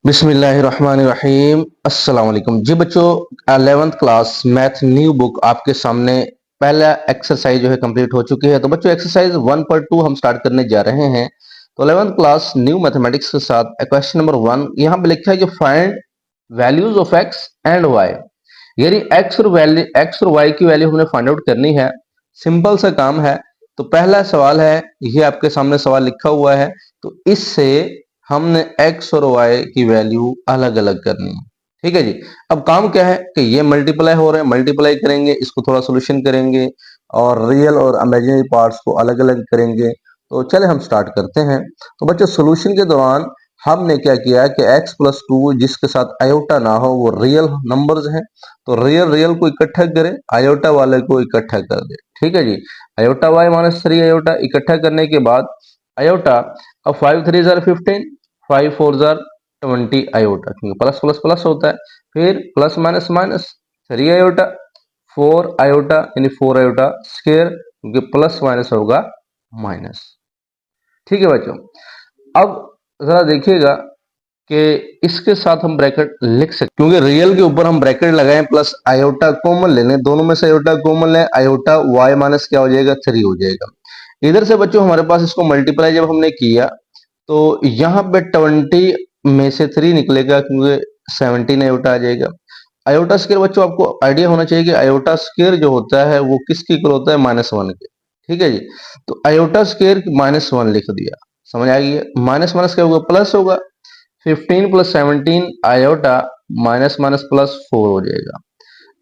बिस्मिल्लाहिर्रहमानिर्रहीम। अस्सलाम वालेकुम जी बच्चों, 11th class math new book आपके सामने पहला एक्सरसाइज जो है कंप्लीट हो चुकी है। तो बच्चों एक्सरसाइज 1.2 हम स्टार्ट करने जा रहे हैं। तो 11th क्लास न्यू मैथमेटिक्स के साथ क्वेश्चन नंबर 1 यहाँ पे लिखा है कि find values of X and Y, यानी एक्स और वाई की वैल्यू हमने फाइंड आउट करनी है। सिंपल सा काम है। तो पहला सवाल है, ये आपके सामने सवाल लिखा हुआ है। तो इससे हमने एक्स और वाई की वैल्यू अलग अलग करनी है। ठीक है जी। अब काम क्या है कि ये मल्टीप्लाई हो रहे हैं, मल्टीप्लाई करेंगे, इसको थोड़ा सोल्यूशन करेंगे और रियल और इमेजिनरी पार्ट्स को अलग अलग करेंगे। तो चले हम स्टार्ट करते हैं। तो बच्चों सोल्यूशन के दौरान हमने क्या किया कि x प्लस टू जिसके साथ आयोटा ना हो वो रियल नंबर्स हैं। तो रियल रियल को इकट्ठा करें, आयोटा वाले को इकट्ठा कर दे। ठीक है जी। Iota y minus three iota इकट्ठा करने के बाद आयोटा, अब 5 3 जार 15, 5 4 जार 20 आयोटा, क्योंकि प्लस प्लस प्लस होता है। फिर plus minus minus 3 iota, 4 iota यानी 4 आयोटा स्क्वायर, क्योंकि प्लस माइनस होगा माइनस। ठीक है बच्चों। अब जरा देखिएगा कि इसके साथ हम ब्रैकेट लिख सकते, क्योंकि रियल के ऊपर हम ब्रैकेट लगाएं प्लस आयोटा कॉमन ले लें, दोनों में से आयोटा कॉमन लें, आयोटा वाई माइनस क्या हो जाएगा 3 हो जाएगा। इधर से बच्चों हमारे पास इसको मल्टीप्लाई जब हमने किया तो यहाँ पे 20 में से 3 निकलेगा, क्योंकि 17 आयोटा आ जाएगा। आयोटा स्क्वायर बच्चों आपको आइडिया होना चाहिए कि आयोटा स्क्वायर जो होता है वो किसके इक्वल होता है, -1 के। ठीक है जी। तो आयोटा स्क्वायर -1 लिख दिया, समझ आ गई। माइनस माइनस क्या होगा, प्लस होगा। 15 plus 17 iota minus minus plus 4 हो जाएगा।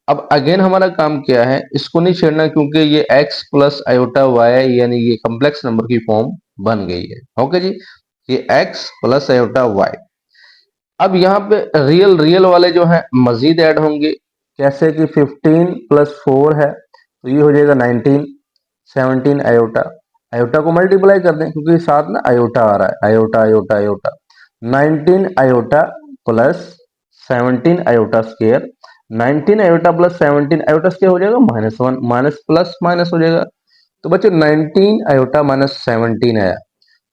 अब अगेन हमारा काम क्या है, इसको नहीं छेड़ना, क्योंकि ये x प्लस आयोटा वाई यानी ये कॉम्प्लेक्स नंबर की फॉर्म बन गई है। ओके जी। ये x प्लस आयोटा वाई। अब यहाँ पे रियल रियल वाले जो है मजीद ऐड होंगे। कैसे कि 15 प्लस 4 है तो ये हो जाएगा 19, 17 आयोटा, आयोटा को मल्टीप्लाई कर दें क्योंकि साथ में आयोटा आ रहा है, iota iota iota. 19 iota plus 17 iota square, 19 iota plus 17 iota square हो जाएगा -1, माइनस प्लस माइनस हो जाएगा। तो बच्चों 19 आयोटा माइनस 17 आया।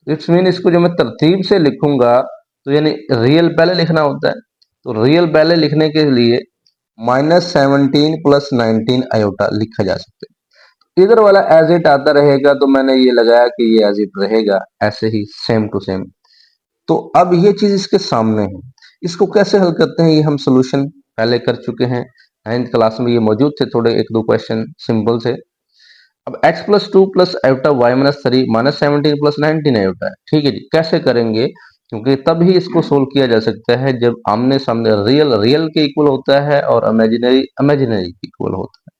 इट्स मीन इसको जो मैं तरतीब से लिखूंगा तो यानी रियल पहले लिखना होता है। तो रियल पहले लिखने के लिए -17 प्लस 19 आयोटा लिखा जा सकता है। इधर वाला एज इट आता रहेगा, तो मैंने ये लगाया कि ये एज इट रहेगा, ऐसे ही सेम टू सेम। तो अब ये चीज इसके सामने है, इसको कैसे हल करते हैं ये हम सोल्यूशन पहले कर चुके हैं। 9th क्लास में ये मौजूद थे, थोड़े एक दो क्वेश्चन सिंपल थे। अब x plus two plus iota Y minus three minus 17 plus 19 iota है। ठीक है जी। कैसे करेंगे, क्योंकि तब ही इसको सोल्व किया जा सकता है जब आमने सामने रियल रियल के इक्वल होता है और इमेजिनरी इमेजिनरी के इक्वल होता है।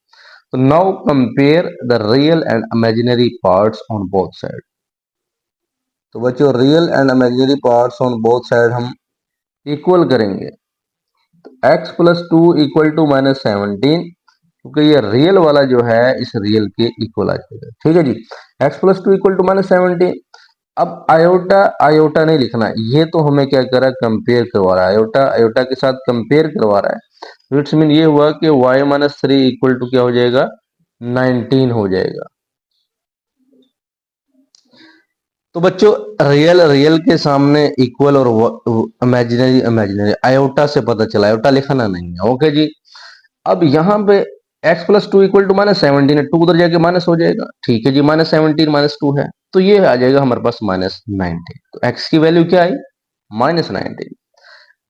तो now compare the real and imaginary parts on both side. तो बच्चों real and imaginary parts on both side हम इक्वल करेंगे। तो x plus two equal to minus 17, क्योंकि ये रियल वाला जो है इस रियल के इक्वल आ जाएगा। ठीक है जी। x plus two equal to -17। अब आयोटा आयोटा नहीं लिखना, ये तो हमें क्या कर रहा है, कंपेयर करवा रहा है, आयोटा आयोटा के साथ कंपेयर करवा रहा है। इट्स मीन ये हुआ कि y minus three equal to क्या हो जाएगा, 19 हो जाएगा। तो बच्चों रियल रियल के सामने इक्वल और इमेजिनरी इमेजिनरी, आयोटा से पता चला, आयोटा लिखना नहीं है। ओके जी। अब यहाँ पे x plus two equal to -17 है, टू उधर जाके माइनस हो जाएगा। ठीक है जी। -17 -2 है तो ये आ जाएगा हमारे पास -19। तो x की वैल्यू क्या आई, -19।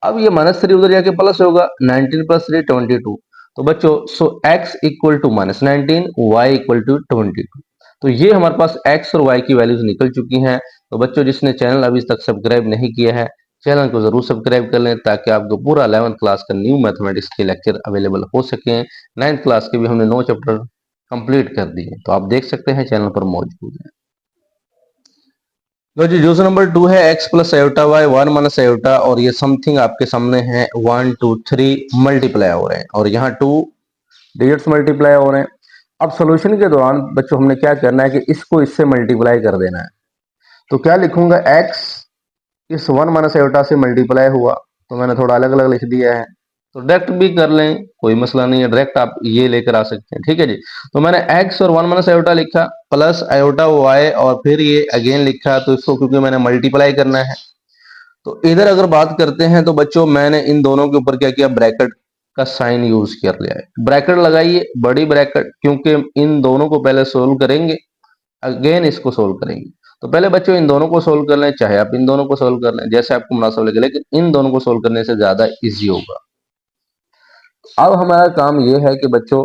अब ये -3 उधर जाके प्लस होगा, 19 प्लस 3 22। तो बच्चों so x equal to -19, y equal to 22। तो ये हमारे पास x और y की वैल्यूज निकल चुकी हैं। तो बच्चों जिसने चैनल अभी तक सब्सक्राइब नहीं किया है, चैनल को जरूर सब्सक्राइब कर लें ताकि आपको पूरा 11th क्लास का न्यू मैथमेटिक्स के लेक्चर अवेलेबल हो सके। 9th क्लास के भी हमने 9 चैप्टर कंप्लीट कर दिए, तो आप देख सकते हैं चैनल पर मौजूद है। लो जी, जो नंबर 2 है x plus iota Y 1 minus iota, और ये समथिंग आपके सामने है 1 2 3 मल्टीप्लाई हो रहे हैं और यहाँ 2 डिजिट्स मल्टीप्लाई हो रहे हैं। अब सोल्यूशन के दौरान बच्चों हमने क्या करना है कि इसको इससे मल्टीप्लाई कर देना है। तो क्या लिखूंगा, x इस 1 माइनस आयोटा से मल्टीप्लाई हुआ, तो मैंने थोड़ा अलग अलग लिख दिया है। तो डायरेक्ट भी कर लें, कोई मसला नहीं है, डायरेक्ट आप ये लेकर आ सकते हैं। ठीक है जी। तो मैंने x और 1 माइनस आयोटा लिखा प्लस आयोटा y और फिर ये अगेन लिखा, तो इसको क्योंकि मैंने मल्टीप्लाई करना है तो इधर अगर बात करते हैं तो बच्चों मैंने इन दोनों के ऊपर क्या किया, ब्रैकेट का साइन यूज कर लिया है। ब्रैकेट लगाइए, बड़ी ब्रैकेट, क्योंकि इन दोनों को पहले सोल्व करेंगे, अगेन इसको सोल्व करेंगे। तो पहले बच्चों इन दोनों को सोल्व कर लें, चाहे आप इन दोनों को सोल्व कर लें, जैसे आपको मुनासिब लगे, लेकिन इन दोनों को सोल्व करने से ज्यादा इजी होगा। अब हमारा काम ये है कि बच्चों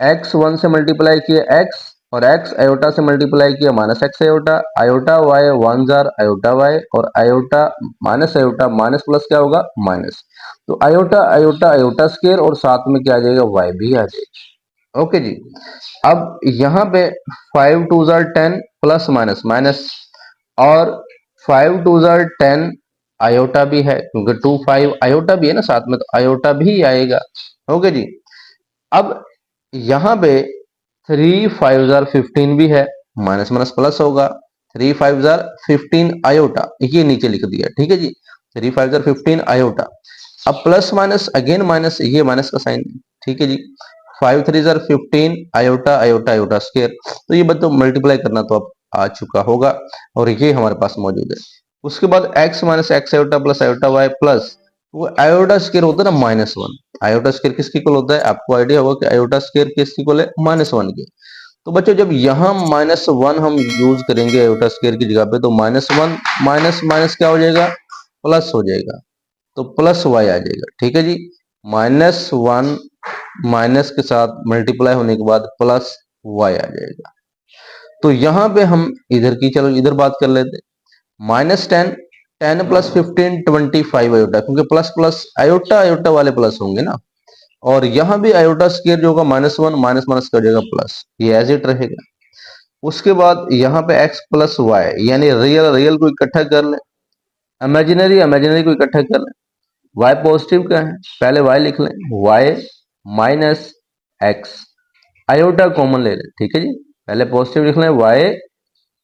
x1 से मल्टीप्लाई किया x, और x आयोटा से मल्टीप्लाई किया minus X iota, iota y one jar iota y, और आयोटा माइनस प्लस क्या होगा, माइनस। तो आयोटा आयोटा आयोटा स्क्वायर, और साथ में क्या आ जाएगा, y भी आ जाएगा। ओके जी। अब यहाँ पे 5 टू जार 10 प्लस माइनस माइनस, और 5 टू जार 10 आयोटा भी है, क्योंकि 2 5 आयोटा भी है ना साथ में, तो आयोटा भी आएगा। ओके जी। अब यहाँ पे 3 5 जार 15 भी है, माइनस माइनस प्लस होगा, 3 5 जार 15 आयोटा, ये नीचे लिख दिया, ठीक है जी। 3 5 जार 15 आयोटा। अब प्लस माइनस अगेन माइनस, ये माइनस का साइन, ठीक है जी। 5 3 जार 15 आयोटा आयोटा आयोटा स्क्वायर, तो ये बच्चों मल्टीप्लाई करना तो अब आ चुका होगा, और ये हमारे पास मौजूद है। उसके बाद x minus X iota plus iota Y plus, वो आयोटा स्क्वायर होता है ना -1। आयोटा स्क्वायर किसके इक्वल होता है, आपको आइडिया होगा कि आयोटा स्क्वायर किसके इक्वल है, -1 के। तो बच्चों जब यहाँ -1 हम यूज करेंगे आयोटा स्क्वायर की जगह पे, तो -1 माइनस माइनस क्या हो जाएगा, प्लस हो जाएगा, तो प्लस वाई आ जाएगा, ठीक है जी। -1 माइनस के साथ मल्टीप्लाई होने के बाद प्लस वाई आ जाएगा। तो यहाँ पे हम इधर की, चलो इधर बात कर लेते, -10 10 प्लस 15 25 आयोटा, क्योंकि प्लस प्लस आयोटा आयोटा वाले प्लस होंगे ना, और यहां भी आयोटा स्क्वायर जो होगा -1 माइनस माइनस कर जाएगा प्लस, ये एज इट रहेगा। उसके बाद यहाँ पे x प्लस वाई, यानी रियल रियल को इकट्ठा कर ले, इमेजिनरी इमेजिनरी को इकट्ठा कर ले। y पॉजिटिव का है, पहले y लिख लें, y minus X, iota common ले लें, ठीक है जी। पहले पॉजिटिव लिख लें, y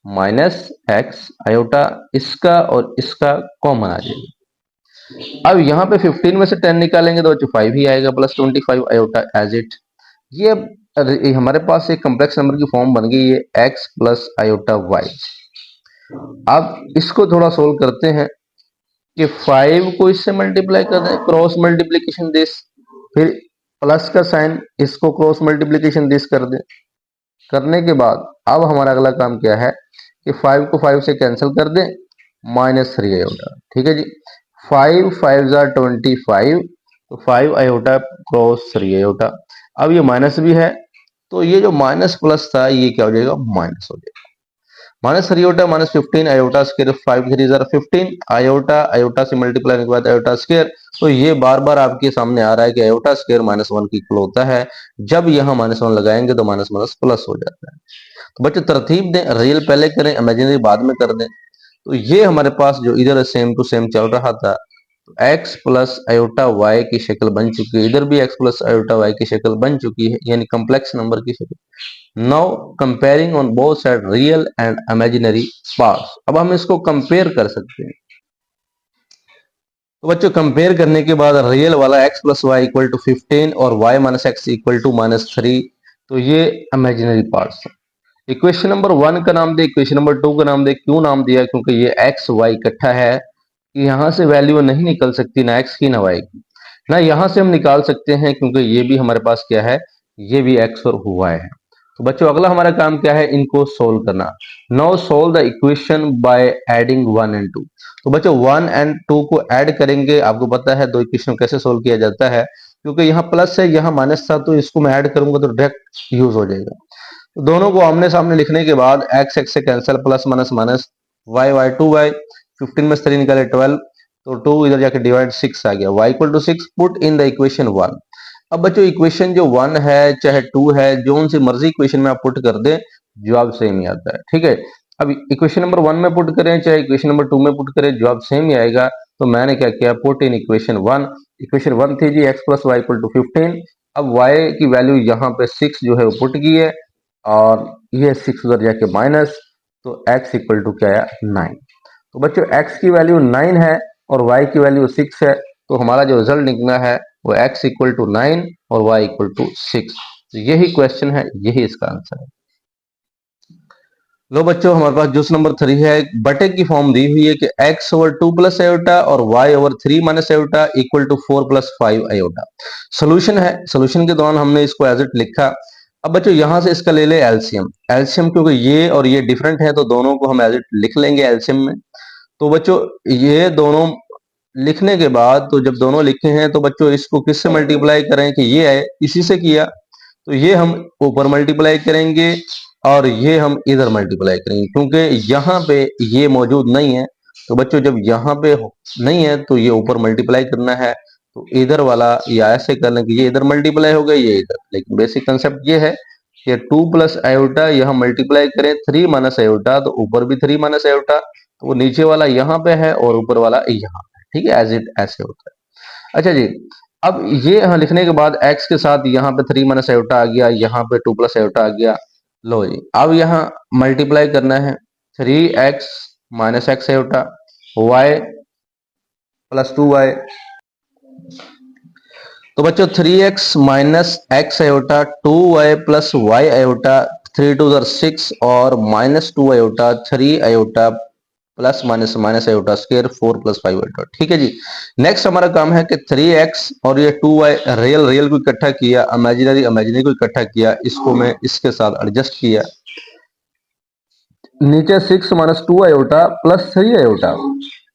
माइनस एक्स आयोटा, इसका और इसका कॉमन आ जाएगा। अब यहाँ पे 15 में से 10 निकालेंगे तो 5 ही आएगा, प्लस 25 आयोटा एज इट। ये हमारे पास एक कम्प्लेक्स नंबर की फॉर्म बन गई है, x प्लस आयोटा वाई। अब इसको थोड़ा सोल्व करते हैं कि 5 को इससे मल्टीप्लाई कर दें, क्रॉस मल्टीप्लीकेशन दिस, फिर प्लस का साइन, इसको क्रॉस मल्टीप्लीकेशन दिस कर दें। करने के बाद अब हमारा अगला काम क्या है कि 5 को 5 से कैंसिल कर दें, -3 आयोटा, ठीक है जी। 5 5 जार 25, तो 5 आयोटा क्रॉस 3 आयोटा। अब ये माइनस भी है, तो ये जो माइनस प्लस था ये क्या हो जाएगा, माइनस हो जाएगा। -3 आयोटा -15 आयोटा स्क्वायर, 5 3 जार 15 आयोटा आयोटा से मल्टीप्लाई के बाद आयोटा स्क्वायर। तो ये बार बार आपके सामने आ रहा है कि आयोटा स्क्वायर -1 की इक्वल होता है, जब यहाँ -1 लगाएंगे तो माइनस माइनस प्लस हो जाता है। तो बच्चे तरतीब दें, रियल पहले करें, इमेजिनरी बाद में कर दें। तो ये हमारे पास जो इधर सेम टू सेम चल रहा था, x प्लस आयोटा वाई की शक्ल बन चुकी है, इधर भी x प्लस आयोटा वाई की शक्ल बन चुकी है, यानी कम्प्लेक्स नंबर की शक्ल। Now comparing on both side real and imaginary parts, अब हम इसको कंपेयर कर सकते हैं। तो बच्चों कंपेयर करने के बाद रियल वाला x plus Y equal to 15 और y minus X equal to -3, तो ये इमेजिनरी पार्ट्स है। इक्वेशन नंबर 1 का नाम दे, इक्वेशन नंबर 2 का नाम दे, क्यों नाम दिया, क्योंकि ये एक्स वाई इकट्ठा है, कि यहां से वैल्यू नहीं निकल सकती, ना एक्स की ना वाई की, ना यहां से हम निकाल सकते हैं, क्योंकि ये भी हमारे पास क्या है, ये भी एक्स और वाई है। तो बच्चों अगला हमारा काम क्या है, इनको सोल्व करना। Now solve the equation by adding 1 and 2। तो बच्चों 1 एंड 2 को ऐड करेंगे, आपको पता है दो इक्वेशन कैसे सोल्व किया जाता है, क्योंकि यहाँ प्लस है यहाँ माइनस था, तो इसको मैं ऐड करूंगा तो डायरेक्ट यूज हो जाएगा। तो दोनों को आमने सामने लिखने के बाद एक्स एक्स से cancel, plus minus minus, Y Y 2y, 15 में से 3 निकाले 12, तो 2 इधर जाके डिवाइड 6 आ गया, y equal to 6 put in the equation 1। अब बच्चों इक्वेशन जो 1 है चाहे 2 है, जो सी मर्जी इक्वेशन में आप पुट कर दें, जवाब सेम ही आता है, ठीक है। अब इक्वेशन नंबर 1 में पुट करें चाहे इक्वेशन नंबर 2 में पुट करें, जवाब सेम ही आएगा। तो मैंने क्या किया, पुट इन इक्वेशन 1। इक्वेशन 1 थी जी X plus Y equal to 15। अब y की वैल्यू यहाँ पे 6 जो है वो पुट की है, और ये 6 उधर जाके माइनस, तो x इक्वल टू क्या है, 9। तो बच्चों x की वैल्यू 9 है और y की वैल्यू 6 है, तो हमारा जो रिजल्ट निकला है वो x इक्वल टू 9 और y इक्वल टू 6। तो यही क्वेश्चन है, यही इसका आंसर है। लो बच्चों, हमारे पास जूस नंबर 3 है। एक बटे की फॉर्म दी हुई है कि x ओवर 2 प्लस आयोटा और y over 3 minus iota equal to 4 plus 5 iota. Solution है, सोल्यूशन के दौरान हमने इसको एज इट लिखा। अब बच्चों यहां से इसका ले ले एलसीएम। एलसीएम क्योंकि ये और ये डिफरेंट है तो दोनों को हम एज इट लिख लेंगे एलसीएम में। तो बच्चों ये दोनों लिखने के बाद, तो जब दोनों लिखे हैं तो बच्चों इसको किससे मल्टीप्लाई करें कि ये है, इसी से किया तो ये हम ऊपर मल्टीप्लाई करेंगे और ये हम इधर मल्टीप्लाई करेंगे, क्योंकि यहाँ पे ये मौजूद नहीं है। तो बच्चों जब यहाँ पे नहीं है तो ये ऊपर मल्टीप्लाई करना है, तो इधर वाला या ऐसे करना कि ये इधर मल्टीप्लाई हो गया, ये इधर। लेकिन बेसिक कंसेप्ट ये है कि 2 प्लस आयोटा यहाँ मल्टीप्लाई करें 3 माइनस आयोटा, तो ऊपर भी 3 माइनस आयोटा, तो वो नीचे वाला यहाँ पे है और ऊपर वाला यहाँ पे। ठीक है, एज इट ऐसे होता है। अच्छा जी, अब ये यहाँ लिखने के बाद x के साथ यहाँ पे 3 माइनस आयोटा आ गया, यहाँ पे 2 प्लस आयोटा आ गया। लो जी, अब यहाँ मल्टीप्लाई करना है 3x minus X iota, y plus 2y। तो बच्चों 3x minus X iota, 2y plus Y iota, 3 two 6 और minus 2 iota, 3 iota plus minus minus iota square, 4 plus 5 iota. ठीक है जी। नेक्स्ट हमारा काम है कि 3x और ये 2y रियल रियल को इकट्ठा किया, इमेजिनरी इमेजिनरी को इकट्ठा किया, इसको मैं इसके साथ एडजस्ट किया। नीचे 6 माइनस 2 आयोटा प्लस 3 आयोटा।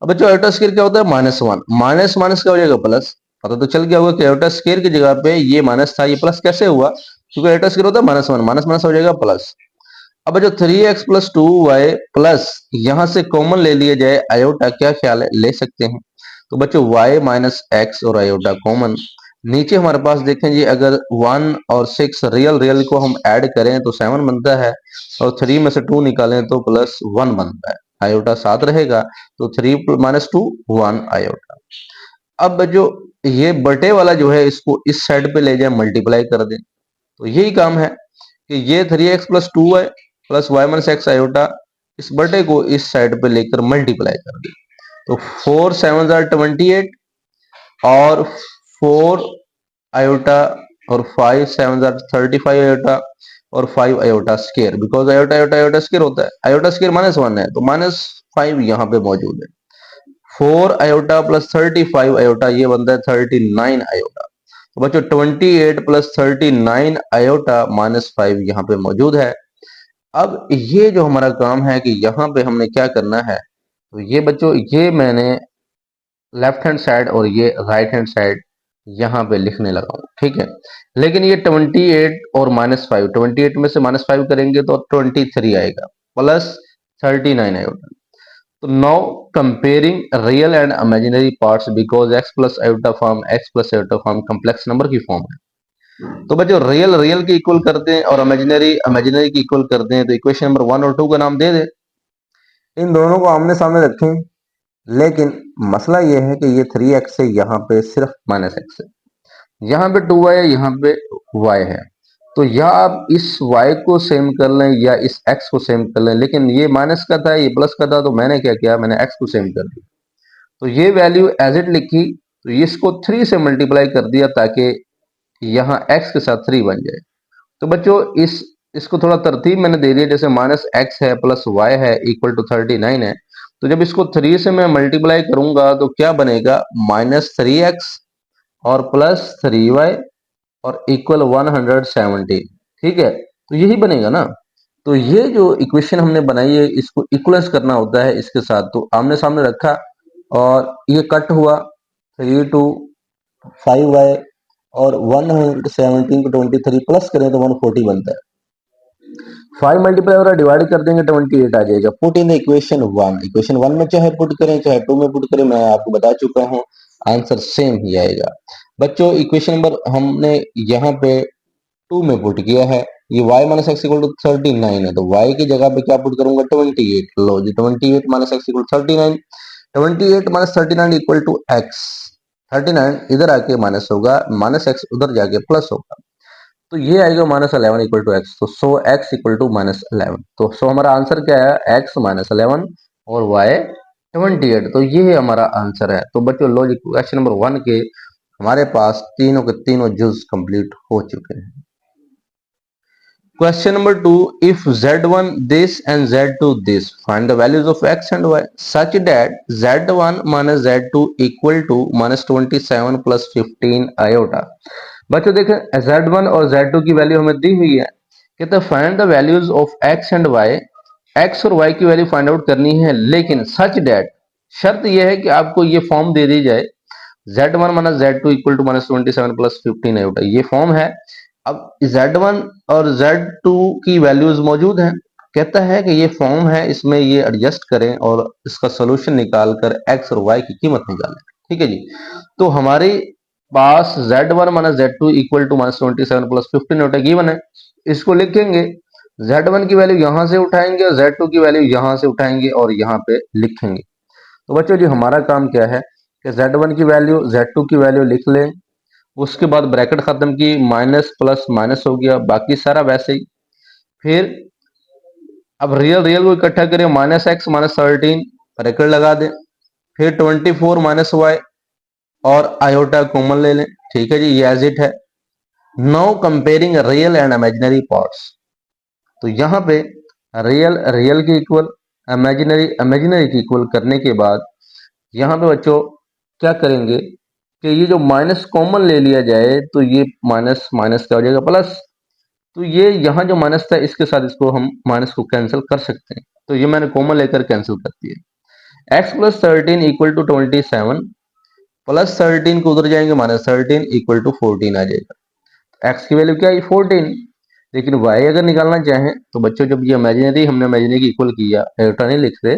अब बच्चों आयोटा स्क्वायर क्या होता है? -1। माइनस माइनस क्या हो जाएगा? प्लस। पता तो चल गया होगा कि आयोटा स्क्वायर की जगह पे ये माइनस था, ये प्लस कैसे हुआ? क्योंकि आयोटा स्क्वायर होता है -1, माइनस माइनस हो जाएगा प्लस। अब जो 3x प्लस 2y प्लस यहां से कॉमन ले लिया जाए आयोटा, क्या ख्याल है? ले सकते हैं। तो बच्चों y माइनस एक्स और आयोटा कॉमन। नीचे हमारे पास देखें जी, अगर 1 और 6 रियल रियल को हम ऐड करें तो 7 बनता है, और 3 में से 2 निकालें तो +1 बनता है। आयोटा साथ रहेगा, तो 3 माइनस 2 1 आयोटा। अब जो ये बटे वाला जो है, इसको इस साइड पे ले जाए, मल्टीप्लाई कर दें। तो यही काम है कि ये 3x plus 2y plus Y minus X iota, इस बटे को इस साइड पे लेकर मल्टीप्लाई कर दी। तो 4 7 28 और 4 आयोटा और 5 7 35 आयोटा और 5 iota square, because iota iota iota square होता है। आयोटा स्केयर -1 है तो -5 यहाँ पे मौजूद है। 4 आयोटा प्लस 35 आयोटा, ये बनता है 39 आयोटा। तो बच्चों 28 प्लस 39 आयोटा -5 यहाँ पे मौजूद है। अब ये जो हमारा काम है कि यहाँ पे हमने क्या करना है, तो ये बच्चों ये मैंने लेफ्ट हैंड साइड और ये राइट हैंड साइड यहाँ पे लिखने लगा हूँ। ठीक है, लेकिन ये 28 और -5, 28 में से -5 करेंगे तो 23 आएगा, प्लस 39 आएगा। तो now comparing real and imaginary parts, because x plus iota form x plus iota form complex number की फॉर्म है। तो बच्चों रियल रियल की इक्वल करते हैं और इमेजिनरी इमेजिनरी की इक्वल करते हैं, तो इक्वेशन नंबर 1 और 2 का नाम दे दे। इन दोनों को आमने सामने रखें, लेकिन मसला यह है कि ये 3x है, यहाँ पे सिर्फ -x है, यहाँ पे 2y है, यहाँ पे y है। तो या आप इस y को सेम कर लें या इस x को सेम कर लें, लेकिन ये माइनस का था, ये प्लस का था, तो मैंने क्या किया, मैंने x को सेम कर दिया। तो ये वैल्यू एज इट लिखी, तो इसको 3 से मल्टीप्लाई कर दिया ताकि यहाँ x के साथ 3 बन जाए। तो बच्चों इसको थोड़ा तरतीब मैंने दे दिया, जैसे -x है प्लस y है इक्वल टू 39 है। तो जब इसको 3 से मैं मल्टीप्लाई करूंगा तो क्या बनेगा? -3x और प्लस 3y और इक्वल 170। ठीक है, तो यही बनेगा ना। तो ये जो इक्वेशन हमने बनाई है, इसको इक्वलेंस करना होता है इसके साथ। तो आमने सामने रखा और ये कट हुआ, 3 टू 5y और 117 को 23 प्लस करें तो 140 बनता है। 5 मल्टीप्लाई और डिवाइड कर देंगे, 28 आ जाएगा। पुट इन इक्वेशन 1, इक्वेशन 1 में चाहे पुट करें चाहे 2 में पुट करें, मैं आपको बता चुका हूं, आंसर सेम ही आएगा। बच्चों इक्वेशन नंबर हमने यहाँ पे 2 में पुट किया है, ये y minus X equal to 39 है, तो y की जगह पे क्या पुट करूंगा? 28। लो जी, 28 minus X equal 39, 28 minus 39 equal to X. 39 इधर आके माइनस होगा, माइनस एक्स उधर जाके प्लस होगा, तो ये आएगा -11 इक्वल टू एक्स। तो 100x इक्वल टू -11। तो हमारा आंसर क्या है? x -11 और y 28। तो ये हमारा आंसर है। तो बच्चों लॉजिक क्वेश्चन नंबर 1 के हमारे पास तीनों के तीनों जुज कंप्लीट हो चुके हैं। Question number 2, if z1 this and z2 this, find the values of x and y such that z1 minus z2 equal to minus 27 plus 15 iota। बच्चों देखें z1 और z2 की वैल्यू हमें दी हुई है, कहते हैं find the values of x and y, x और y की वैल्यू फाइंड आउट करनी है, लेकिन सच डेट शर्त यह है कि आपको ये फॉर्म दे दी जाए z1 minus z2 equal to minus 27 plus 15 iota, ये फॉर्म है। अब z1 और z2 की वैल्यूज मौजूद हैं, कहता है कि ये फॉर्म है, इसमें ये एडजस्ट करें और इसका सोल्यूशन निकालकर x और y की कीमत निकालें। ठीक है जी, तो हमारे पास z1 minus z2 equal to minus 27 plus 15 होता गिवन है, इसको लिखेंगे। z1 की वैल्यू यहां से उठाएंगे और z2 की वैल्यू यहां से उठाएंगे और यहाँ पे लिखेंगे। तो बच्चों जी हमारा काम क्या है कि z1 की वैल्यू z2 की वैल्यू लिख लें, उसके बाद ब्रैकेट खत्म की, माइनस प्लस माइनस हो गया, बाकी सारा वैसे ही। फिर अब रियल रियल को इकट्ठा करें, माइनस एक्स माइनस 13 ब्रैकेट लगा दें, फिर 24 माइनस वाई और आयोटा कॉमन ले लें। ठीक है जी, ये एज इट है। Now comparing real and imaginary parts, तो यहाँ पे रियल रियल के इक्वल, इमेजिनरी इमेजिनरी के इक्वल करने के बाद यहाँ पे बच्चों क्या करेंगे कि ये जो माइनस कॉमन ले लिया जाए, तो ये माइनस माइनस क्या हो जाएगा प्लस, तो ये यहाँ जो माइनस था इसके साथ इसको हम माइनस को कैंसिल कर सकते हैं, तो ये मैंने कॉमन लेकर कैंसिल कर दिया। X plus 13 equal to 27 plus 13 को उधर जाएंगे, माइनस 13 इक्वल टू 14 आ जाएगा। एक्स की वैल्यू क्या है 14, लेकिन वाई अगर निकालना चाहें तो बच्चों जब ये इमेजिनरी हमने इमेजिनरी इक्वल किया, एटा नहीं लिख रहे,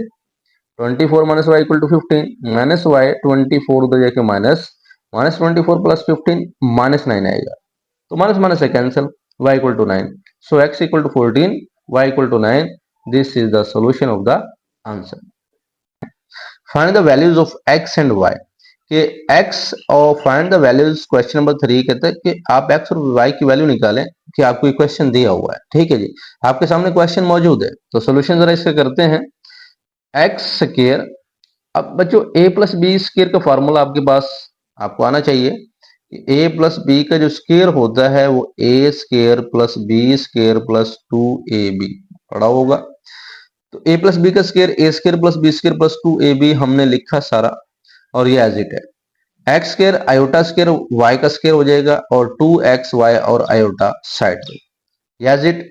24 minus Y equal to 15 minus Y 24 उधर जाके माइनस, माइनस 24 प्लस 15 माइनस 9 आएगा, तो माइनस माइनस से cancel, y equal to 9, so x equal to 14, y equal to 9, this is the solution of the answer। find the values of x and y, कि x और find the values, question number 3 कहते हैं कि आप x और y की value निकालें, कि आपको एक क्वेश्चन दिया हुआ है। ठीक है जी, आपके सामने क्वेश्चन मौजूद है, तो सोल्यूशन जरा इसका करते हैं। एक्स स्क्वायर, अब बच्चों a प्लस बी स्क्वायर का फॉर्मूला आपके पास आपको आना चाहिए। ए प्लस बी का जो स्क्वायर होता है वो A square plus B square plus 2ab पढ़ा होगा। तो ए प्लस बी का square A square plus B square plus 2ab हमने लिखा सारा, और ये एज इट है। X square iota square Y का स्क्वायर हो जाएगा और 2xy और आयोटा साइड में एज इट।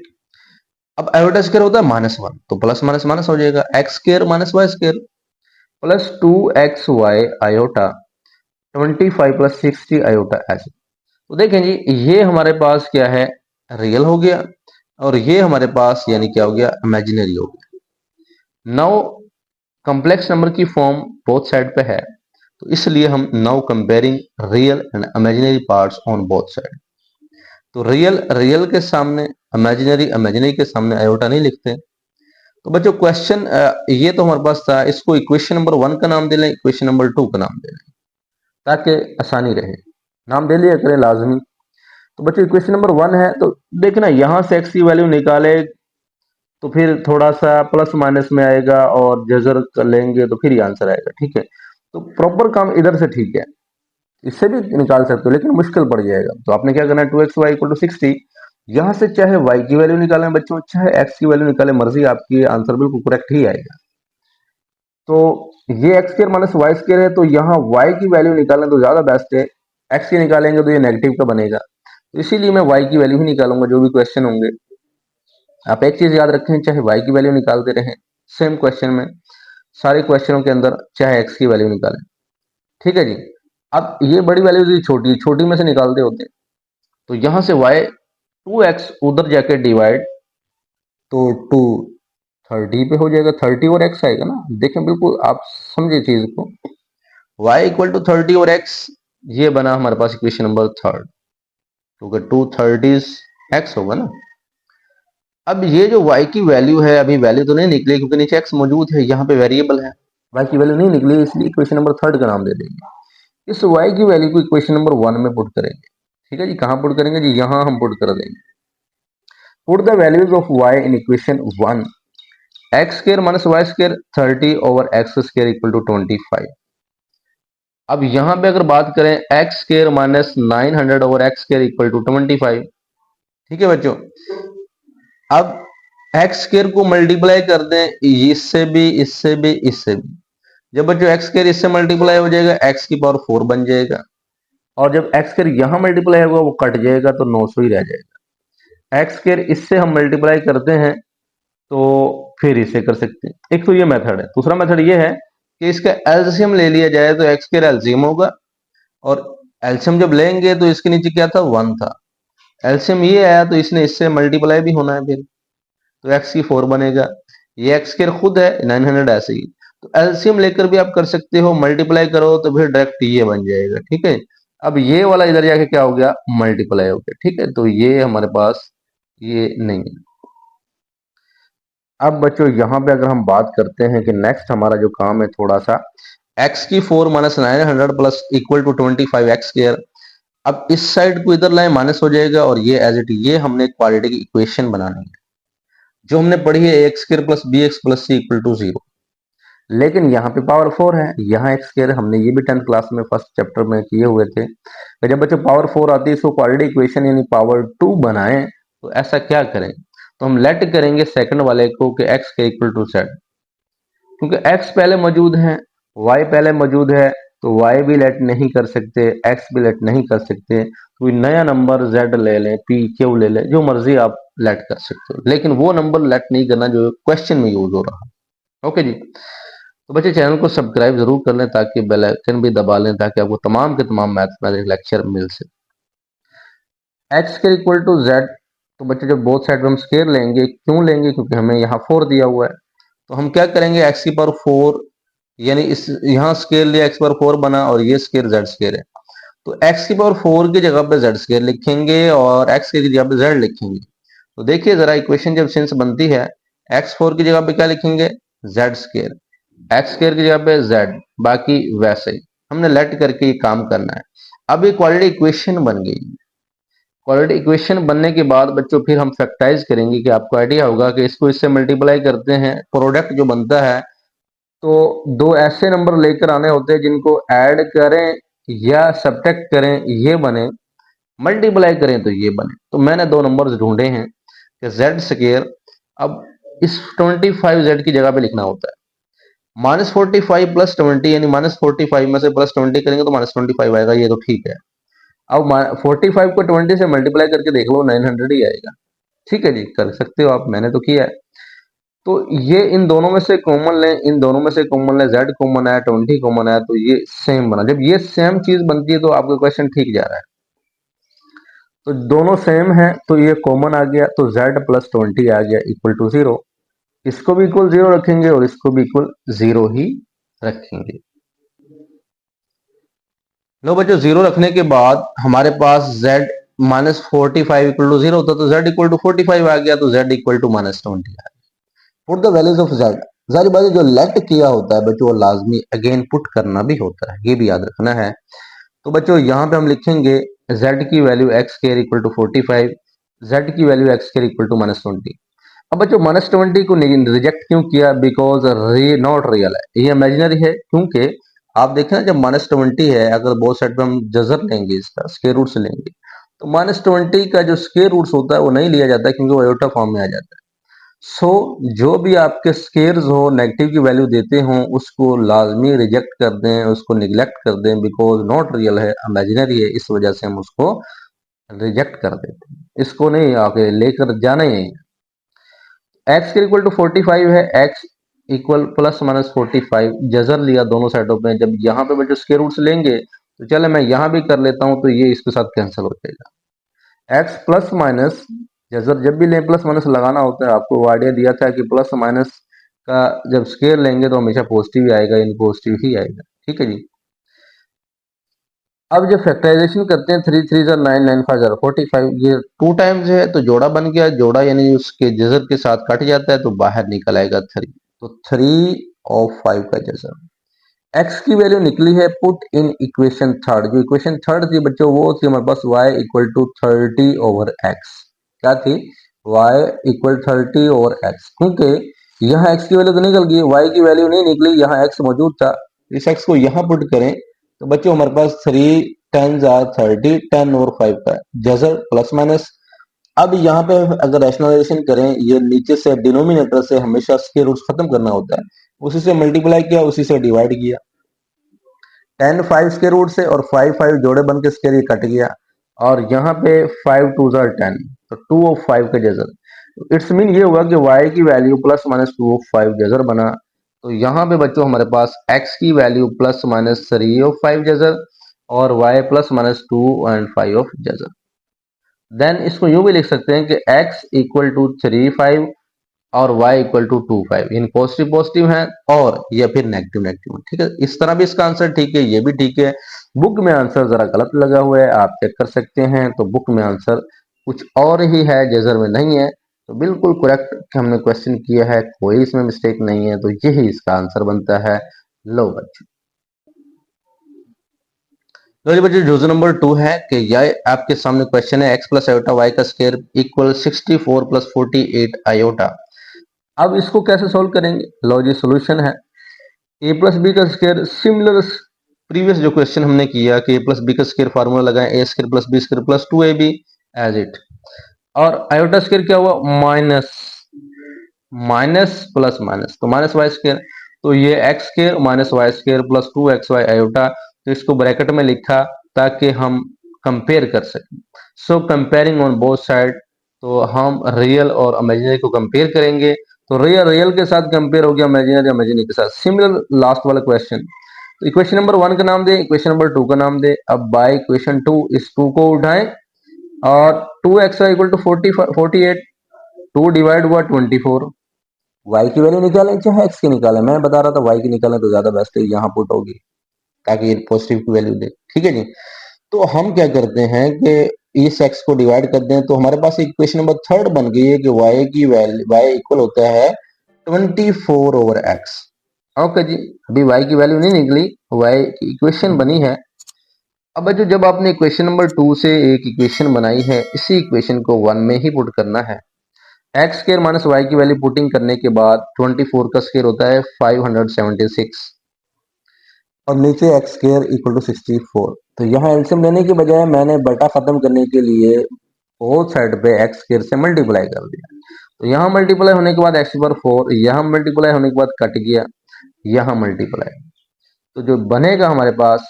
अब आयोटा स्क्वायर होता है -1, तो प्लस माइनस माइनस हो जाएगा, X square minus Y square plus 2xy iota 25 plus 60 iota ऐसे। तो देखें जी ये हमारे पास क्या है, रियल हो गया, और ये हमारे पास यानी क्या हो गया, इमेजिनरी हो गया। नाउ कॉम्प्लेक्स नंबर की फॉर्म बोथ साइड पे है, तो इसलिए हम now comparing real and imaginary parts on both side. तो रियल रियल के सामने, इमेजिनरी इमेजिनरी के सामने आयोटा नहीं लिखते। तो बच्चों क्वेश्चन ये तो हमारे पास था, इसको इक्वेशन नंबर 1 का नाम दे लें, इक्वेशन नंबर 2 का नाम दे लें, ताकि आसानी रहे, नाम दे लिया करें लाजमी। तो बच्चों इक्वेशन नंबर 1 है, तो देखना यहां से x की वैल्यू निकाले तो फिर थोड़ा सा प्लस माइनस में आएगा, और जजर कर लेंगे तो फिर ये आंसर आएगा। ठीक है, तो प्रॉपर काम इधर से ठीक है, इससे भी निकाल सकते हो लेकिन मुश्किल पड़ जाएगा। तो आपने क्या करना है, 2xy इक्वल टू 60, यहां से चाहे y की वैल्यू निकालें बच्चों, चाहे x की वैल्यू निकालें, मर्जी आपकी, आंसर बिल्कुल करेक्ट ही आएगा। तो ये X square minus Y square है, तो यहाँ y की वैल्यू निकालें तो ज्यादा बेस्ट है, x की निकालेंगे तो ये नेगेटिव का बनेगा, तो इसीलिए मैं y की वैल्यू ही निकालूंगा जो भी क्वेश्चन होंगे। आप एक चीज याद रखें, चाहे y की वैल्यू निकालते रहें सेम क्वेश्चन में, सारे क्वेश्चनों के अंदर चाहे x की वैल्यू निकालें। ठीक है जी, अब ये बड़ी वैल्यू थी, छोटी छोटी में से निकालते होते हैं, तो यहां से y 2x उधर जाके डिवाइड, तो 230 पे हो जाएगा, 30 और x आएगा ना, देखें बिल्कुल आप समझे चीज को, y इक्वल टू 30 और x, ये बना हमारे पास इक्वेशन नंबर 3, क्योंकि 230 x होगा ना। अब ये जो y की वैल्यू है, अभी वैल्यू तो नहीं निकली क्योंकि नीचे x मौजूद है, यहाँ पे वेरिएबल है, y की वैल्यू नहीं निकली, इसलिए इक्वेशन नंबर 3 का नाम दे देंगे। इस y की वैल्यू को इक्वेशन नंबर 1 में पुट करेंगे। ठीक है जी, कहाँ पुट करेंगे जी, यहाँ हम पुट कर देंगे। Put the values of y in equation 1, X square minus Y square 30 over X square equal to 25। अब यहां पे अगर बात करें X square minus 900 over X square equal to 25। ठीक है बच्चों, अब एक्स स्क्वायर को मल्टीप्लाई कर दें इससे भी, इससे भी, इससे भी। जब बच्चों एक्स स्क्वायर इससे मल्टीप्लाई हो जाएगा, एक्स की पावर 4 बन जाएगा, और जब एक्स स्क्वायर यहां मल्टीप्लाई होगा वो कट जाएगा तो 900 ही रह जाएगा। एक्स स्क्वायर इससे हम मल्टीप्लाई करते हैं तो फिर इसे कर सकते हैं। एक तो ये मेथड है। दूसरा मेथड ये है कि इसका एलसीएम ले लिया जाए, तो एक्स स्क्वायर एलसीएम होगा, और एलसीएम जब लेंगे तो इसके नीचे क्या था, 1 था। एलसीएम ये आया तो इसने इससे मल्टीप्लाई भी होना है फिर, तो एक्स की 4 बनेगा। ये एक्स स्क्वायर खुद है 900 ऐसे ही, तो एलसीएम लेकर भी आप कर सकते हो, मल्टीप्लाई करो तो फिर डायरेक्ट ये बन जाएगा। ठीक है, अब ये वाला इधर जाके क्या हो गया, मल्टीप्लाई हो गया। ठीक है, तो ये हमारे पास ये नहीं है। अब बच्चों यहां पे अगर हम बात करते हैं कि नेक्स्ट हमारा जो काम है थोड़ा सा, एक्स की 4 minus 900 plus equal to 25 X square. अब इस साइड को इधर लाए माइनस हो जाएगा, और ये एज इट, ये हमने क्वाड्रेटिक इक्वेशन बनानी है जो हमने पढ़ी है, x square plus B x plus C equal to 0। लेकिन यहाँ पे पावर 4 है, यहाँ एक्स स्क्वायर, हमने ये भी 10th क्लास में फर्स्ट चैप्टर में किए हुए थे। तो जब बच्चों पावर 4 आती है इसको क्वाड्रेटिक इक्वेशन यानी पावर 2 बनाएं, तो ऐसा क्या करें, तो हम लेट करेंगे सेकंड वाले को कि एक्स के इक्वल टू जेड, क्योंकि x पहले मौजूद है, y पहले मौजूद है, तो y भी लेट नहीं कर सकते, x भी लेट नहीं कर सकते। कोई नया नंबर z ले लें, p q ले लें, जो मर्जी आप लेट कर सकते हो, लेकिन वो नंबर लेट नहीं करना जो क्वेश्चन में यूज हो रहा है। ओके जी, तो बच्चे चैनल को सब्सक्राइब जरूर कर लें, ताकि बेल आइकन भी दबा लें, ताकि आपको तमाम के तमाम मैथमेटिक्स लेक्चर मिल सके। x के इक्वल टू z, तो बच्चे जब बोथ साइड हम स्केयर लेंगे, क्यों लेंगे, क्योंकि हमें यहाँ 4 दिया हुआ है। तो हम क्या करेंगे, x की पावर 4, यानी इस यहाँ स्केयर लिया, x पावर 4 बना, और ये स्केयर z स्केयर है, तो x की पावर 4 की जगह पे z स्केयर लिखेंगे और x की जगह पे z लिखेंगे। तो देखिए जरा इक्वेशन जब सिंस बनती है, x4 की जगह पे क्या लिखेंगे, z स्केयर, x स्केयर की जगह पे z, बाकी वैसे ही हमने लेट करके ये काम करना है। अब ये क्वाड्रेटिक इक्वेशन बन गई। क्वाड्रेटिक इक्वेशन बनने के बाद बच्चों फिर हम फैक्टराइज करेंगे, कि आपको आइडिया होगा कि इसको इससे मल्टीप्लाई करते हैं, प्रोडक्ट जो बनता है, तो दो ऐसे नंबर लेकर आने होते हैं जिनको ऐड करें या सब्ट्रैक्ट करें ये बने, मल्टीप्लाई करें तो ये बने। तो मैंने दो नंबर्स ढूंढे हैं कि जेड स्केयर, अब इस 25z की जगह पे लिखना होता है, -45 प्लस 20, यानी -45 में से +20 करेंगे तो -25 आएगा, ये तो ठीक है। अब 45 को 20 से मल्टीप्लाई करके देख लो, 900 ही आएगा। ठीक है जी, कर सकते हो आप, मैंने तो किया है। तो ये इन दोनों में से कॉमन लें, इन दोनों में से कॉमन लें, z कॉमन है, 20 कॉमन है, तो ये सेम बना। जब ये सेम चीज बनती है तो आपका क्वेश्चन ठीक जा रहा है। तो दोनों सेम है तो ये कॉमन आ गया, तो z प्लस 20 आ गया इक्वल टू 0। इसको भी इक्वल 0 रखेंगे और इसको भी इक्वल 0 ही रखेंगे। लो बच्चों, 0 रखने के बाद हमारे पास z -45 इक्वल टू 0 होता, तो z इक्वल टू 45 आ गया, तो z इक्वल टू -20 आ गया। Put the values of z, जारी बात जो लेट किया होता है बच्चों वो लाजमी अगेन पुट करना भी होता है, ये भी याद रखना है। तो बच्चों यहाँ पे हम लिखेंगे z की value x square equal to 45, z की value x square equal to -20। अब बच्चों -20 को रिजेक्ट क्यों किया, बिकॉज नॉट रियल है, ये इमेजिनरी है। क्योंकि आप देखें ना, जब -20 है, अगर बोथ साइड पे हम जजर लेंगे, इसका स्क्वायर रूट से लेंगे, तो -20 का जो स्क्वायर रूट्स होता है वो नहीं लिया जाता, क्योंकि वो आयोटा फॉर्म में आ जाता है। सो जो भी आपके स्केयर्स हो, नेगेटिव की वैल्यू देते हो, उसको लाजमी रिजेक्ट कर दें, उसको निगलेक्ट कर दें, बिकॉज नॉट रियल है, इमेजिनरी है, इस वजह से हम उसको रिजेक्ट कर देते हैं, इसको नहीं आके लेकर जाना ही नहीं। एक्स के इक्वल टू 45 है, एक्स इक्वल +-45, जजर लिया दोनों साइडों पे। जब यहाँ पे बच्चों स्क्वायर रूट्स लेंगे, तो चले मैं यहाँ भी कर लेता हूँ, तो ये इसके साथ कैंसिल हो जाएगा। एक्स प्लस माइनस, जब भी लें प्लस माइनस लगाना होता है, आपको वो आइडिया दिया था कि प्लस माइनस का जब स्केयर लेंगे तो हमेशा पॉजिटिव ही आएगा, यानी पॉजिटिव ही आएगा। ठीक है जी। अब जब फैक्टराइजेशन करते हैं, 3 3 9 9 5 45, ये 2 टाइम्स है तो जोड़ा बन गया, जोड़ा यानी उसके जजर के साथ कट जाता है, तो बाहर निकल आएगा 3, तो 3 और 5 का जजर। एक्स की वैल्यू निकली है, पुट इन इक्वेशन थर्ड। जो इक्वेशन थर्ड थी बच्चों वो थी हमारे पास y equal to 30 over x। क्या थी, y इक्वल 30 ओवर x, क्योंकि यहाँ x की वैल्यू तो निकल गई, y की वैल्यू नहीं निकली, यहाँ x मौजूद था। इस x को यहाँ पुट करें तो बच्चों हमारे पास 3 10 30, 10 और 5 का जजर प्लस माइनस, अब यहाँ पे अगर रैशनलाइजेशन करें, ये नीचे से डिनोमिनेटर से हमेशा स्क्वायर रूट्स खत्म करना होता है, उसी से मल्टीप्लाई किया, उसी से डिवाइड किया। 10 5 स्क्वायर रूट से और 5 5 जोड़े बन के स्क्वायर ये कट गया, और यहाँ पे 5 2 10, तो 2 ऑफ 5 का जजर। इट्स मीन ये हुआ कि y की वैल्यू प्लस माइनस 2 ऑफ 5 जजर बना। तो यहाँ पे बच्चों हमारे पास x की वैल्यू प्लस माइनस 3 ऑफ 5 जजर और y plus minus 2 and 5 of जजर। देन इसको यूं भी लिख सकते हैं कि x इक्वल टू 3 5 और y इक्वल टू 2 5, इन पॉजिटिव पॉजिटिव है और या फिर नेगेटिव नेगेटिव है। ठीक है, इस तरह भी इसका आंसर ठीक है, ये भी ठीक है। बुक में आंसर जरा गलत लगा हुआ है, आप चेक कर सकते हैं। तो बुक में आंसर कुछ और ही है, जजर में नहीं है। तो बिल्कुल करेक्ट हमने क्वेश्चन किया है, कोई इसमें मिस्टेक नहीं है, तो यही इसका आंसर बनता है। लो बच्चों, तो ये बच्चों जो नंबर 2 है कि यह आपके सामने क्वेश्चन है, एक्स प्लस आयोटा वाई का स्क्वायर इक्वल 64 प्लस 48 आयोटा। अब इसको कैसे सोल्व करेंगे? लो जी, सॉल्यूशन है ए प्लस बी का स्क्वायर। सिमिलर प्रीवियस जो क्वेश्चन हमने किया कि ए प्लस बी का स्क्वायर फार्मूला लगाएं, A square plus B square plus 2ab as it. और आयोटा स्क्वायर क्या हुआ? माइनस माइनस प्लस माइनस, तो माइनस वाई स्क्वायर। तो ये X square minus Y square plus 2xy iota. तो इसको ब्रैकेट में लिखा ताकि हम कंपेयर कर सकें। सो कंपेयरिंग ऑन बोथ साइड, तो हम रियल और इमेजिनरी को कंपेयर करेंगे। तो रियल रियल के साथ कंपेयर हो गया, इमेजिनरी इमेजिनरी के साथ। सिमिलर लास्ट वाला क्वेश्चन, तो इक्वेशन नंबर 1 का नाम दे, इक्वेशन नंबर 2 का नाम दे। अब बाय इक्वेशन 2 इस 2 को उठाएं और 2xy इक्वल टू 48, 2 डिवाइड हुआ 24। y की वैल्यू निकालें चाहे x की निकालें, मैं बता रहा था y की निकालें तो ज्यादा बेस्ट है, यहाँ पुट होगी ताकि ये पॉजिटिव की वैल्यू दे। ठीक है जी, तो हम क्या करते हैं कि इस x को डिवाइड कर दें, तो हमारे पास इक्वेशन नंबर 3 बन गई है कि y की वैल्यू y इक्वल होता है 24 ओवर x। ओके जी, अभी y की वैल्यू नहीं निकली, y की इक्वेशन बनी है। अब बच्चों जब आपने इक्वेशन नंबर 2 से एक इक्वेशन बनाई है, इसी इक्वेशन को 1 में ही पुट करना है। एक्स स्क्र माइनस वाई की वैल्यू पुटिंग करने के बाद 24 का स्क्र होता है 576 और नीचे एक्स स्क्र इक्वल टू 64। तो यहाँ एल्सियम लेने के बजाय मैंने बटा खत्म करने के लिए बोथ साइड पे एक्स स्क्र से मल्टीप्लाई कर दिया। तो यहाँ मल्टीप्लाई होने के बाद एक्स पर 4, यहाँ मल्टीप्लाई होने के बाद कट गया, यहाँ मल्टीप्लाई। तो जो बनेगा हमारे पास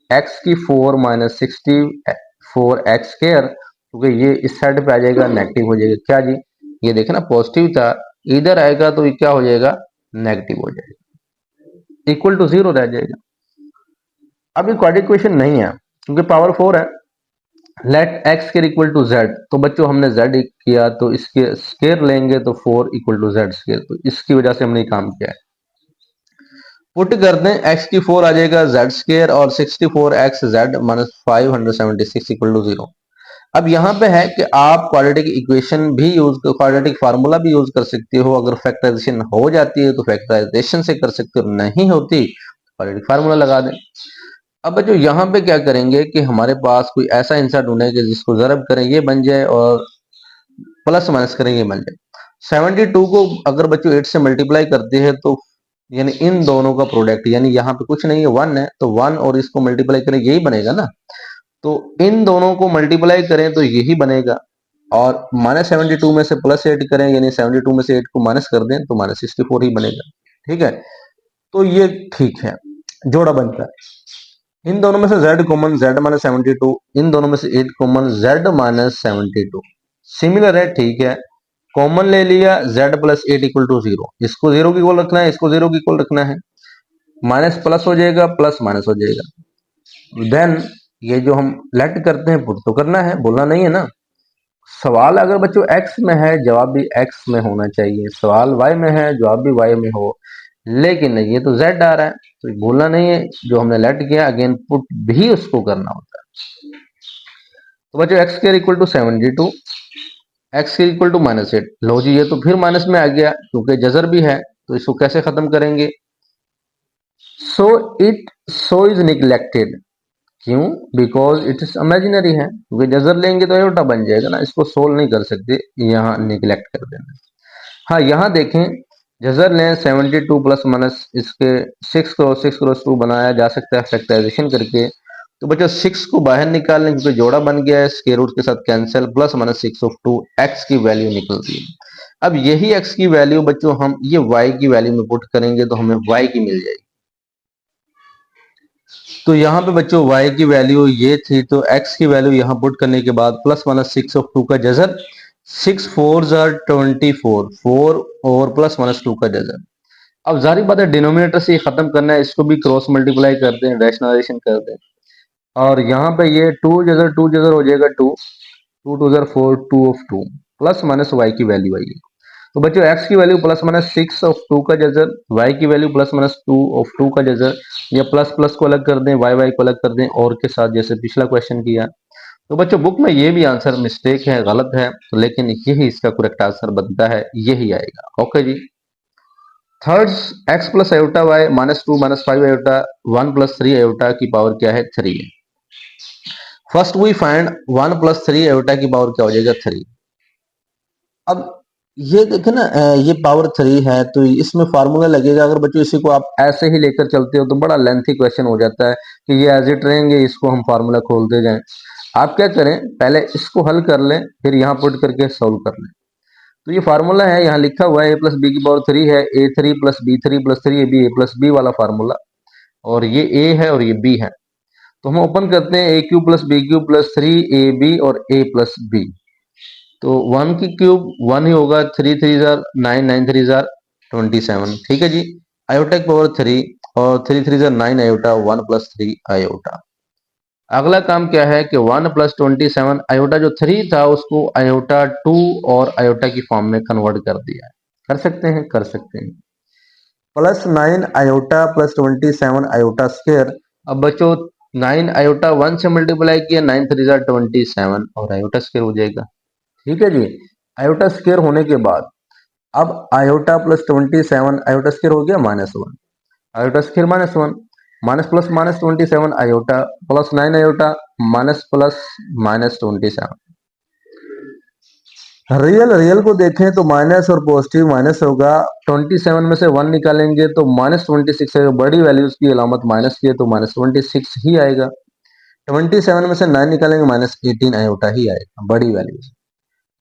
एक्स की 4 माइनस 64 एक्स स्क्र, क्योंकि ये इस साइड पे आ जाएगा, नेगेटिव हो जाएगा। क्या जी, ये देखे ना पॉजिटिव था, इधर आएगा तो ये क्या हो जाएगा? नेगेटिव हो जाएगा, इक्वल टू 0 रह जाएगा। अब ये क्वाड्रेटिक इक्वेशन नहीं है क्योंकि पावर 4 है। Let x square equal to z, तो बच्चों हमने जेड किया तो इसके स्क्वायर लेंगे तो 4 इक्वल टू जेड स्क्वायर, तो इसकी वजह से हमने काम किया है। पुट कर दें, एक्स की 4 आ जाएगा जेड स्क्वायर और 64 x z minus 576 equal to 0। अब यहाँ पे है कि आप क्वाड्रेटिक इक्वेशन भी यूज, क्वाड्रेटिक फार्मूला भी यूज कर सकते हो। अगर फैक्टराइजेशन हो जाती है तो फैक्टराइजेशन से कर सकते हो, नहीं होती क्वाड्रेटिक फार्मूला लगा दें। अब बच्चों यहाँ पे क्या करेंगे कि हमारे पास कोई ऐसा आंसर ढूंढेंगे जिसको जरब करें ये बन जाए और प्लस माइनस करें ये बन जाए। 72 को अगर बच्चों 8 से मल्टीप्लाई करते हैं तो यानी इन दोनों का प्रोडक्ट, यानी यहाँ पे कुछ नहीं है 1 है, तो 1 और इसको मल्टीप्लाई करें यही बनेगा ना। तो इन दोनों को मल्टीप्लाई करें तो यही बनेगा, और माइनस 72 में से प्लस 8 करें यानी 72 में से 8 को माइनस कर दें तो माइनस 64 ही बनेगा। ठीक है, तो ये ठीक है, जोड़ा बनता है। इन दोनों में से z कॉमन, z माइनस 72, इन दोनों में से 8 कॉमन, z माइनस 72 सिमिलर है। ठीक है, कॉमन ले लिया, z प्लस 8 इक्वल टू 0, इसको 0 की इक्वल रखना है, इसको 0 की इक्वल रखना है। माइनस प्लस हो जाएगा, प्लस माइनस हो जाएगा। देन ये जो हम लेट करते हैं पुट तो करना है, बोलना नहीं है ना। सवाल अगर बच्चों x में है, जवाब भी x में होना चाहिए। सवाल y में है, जवाब भी y में हो, लेकिन ये तो z आ रहा है तो बोलना नहीं है। जो हमने लेट किया अगेन पुट भी उसको करना होता है। तो बच्चों x square equal to 72, x square equal to minus 8। लो जी, ये तो फिर माइनस में आ गया क्योंकि जजर भी है, तो इसको कैसे खत्म करेंगे? So it so is neglected, क्यों? बिकॉज इट इज इमेजिनरी है, क्योंकि जजर लेंगे तो एयोटा बन जाएगा ना, इसको सोल्व नहीं कर सकते, यहाँ निग्लेक्ट कर देना। हाँ यहाँ देखें, जजर लें 72 प्लस माइनस इसके 6 क्रॉस 2 बनाया जा सकता है फैक्टराइजेशन करके, तो बच्चों 6 को बाहर निकाल लें क्योंकि जोड़ा बन गया है, स्क्वायर रूट के साथ कैंसिल, प्लस माइनस 6/2 एक्स की वैल्यू निकलती है। अब यही एक्स की वैल्यू बच्चों हम ये वाई की वैल्यू में पुट करेंगे तो हमें वाई की मिल जाएगी। तो यहाँ पे बच्चों y की वैल्यू ये थी, तो x की वैल्यू यहाँ पुट करने के बाद प्लस माइनस 6/2 का जजर, 6 4 आर 24, 4 और प्लस माइनस 2 का जजर। अब जारी बात है डिनोमिनेटर से ये खत्म करना है, इसको भी क्रॉस मल्टीप्लाई करते हैं, रैशनलाइजेशन करते हैं, और यहाँ पे ये 2 जजर हो जाएगा 2, 2 2 जर 4, 2 ऑफ 2 प्लस माइनस y की वैल्यू आई। तो बच्चों x की वैल्यू प्लस माइनस 6/2 का जजर, y की वैल्यू प्लस माइनस 2/2 का जजर, या प्लस प्लस को अलग कर दें, y को अलग कर दें और के साथ, जैसे पिछला क्वेश्चन किया। तो बच्चों बुक में ये भी आंसर मिस्टेक है, गलत है, तो लेकिन यही इसका करेक्ट आंसर बनता है, यही आएगा। ओके जी। Third, x plus iota y -2 -5 iota 1 plus 3 iota की पावर क्या है? 3 है। First we find 1 plus 3 iota की पावर क्या हो जाएगा? 3। अब ये देखें ना, ये पावर 3 है तो इसमें फार्मूला लगेगा। अगर बच्चों इसी को आप ऐसे ही लेकर चलते हो तो बड़ा लेंथी क्वेश्चन हो जाता है कि ये एज इट रहेंगे, इसको हम फार्मूला खोलते जाएं। आप क्या करें, पहले इसको हल कर लें, फिर यहाँ पुट करके सोल्व कर लें। तो ये फार्मूला है, यहाँ लिखा हुआ है a प्लस बी की पावर 3 है, a3 plus b3 plus 3ab a plus b वाला फार्मूला, और ये a है और ये b है। तो हम ओपन करते हैं, a cube plus b cube plus 3ab और a प्लस b। तो 1 की क्यूब 1 ही होगा, 3 3 जार 9, 9 3 जार 27। ठीक है जी। आयोटा की पावर 3 और 3 3 जार 9 आयोटा, 1 प्लस 3 आयोटा। अगला काम क्या है कि 1 प्लस 27 आयोटा जो 3 था उसको आयोटा 2 और आयोटा की फॉर्म में कन्वर्ट कर दिया है। कर सकते हैं, कर सकते हैं। Plus 9 iota plus 27 iota square. अब बच्चों 9 आयोटा 1 से मल्टीप्लाई किया, 9 3 जार 27 और आयोटा स्क्वायर हो जाएगा। ठीक है जी। आयोटा स्क्वायर होने के बाद अब आयोटा प्लस 27 आयोटा स्क्वायर हो गया -1, iota square -1, minus plus -27 iota plus 9 iota minus plus -27। Real real को देखें तो माइनस और पॉजिटिव माइनस होगा। 27 में से 1 निकालेंगे तो -26 आएगा, बड़ी वैल्यूज की अलामत माइनस की है तो -26 ही आएगा। 27 में से 9 निकालेंगे -18 आयोटा ही आएगा, बड़ी वैल्यूज।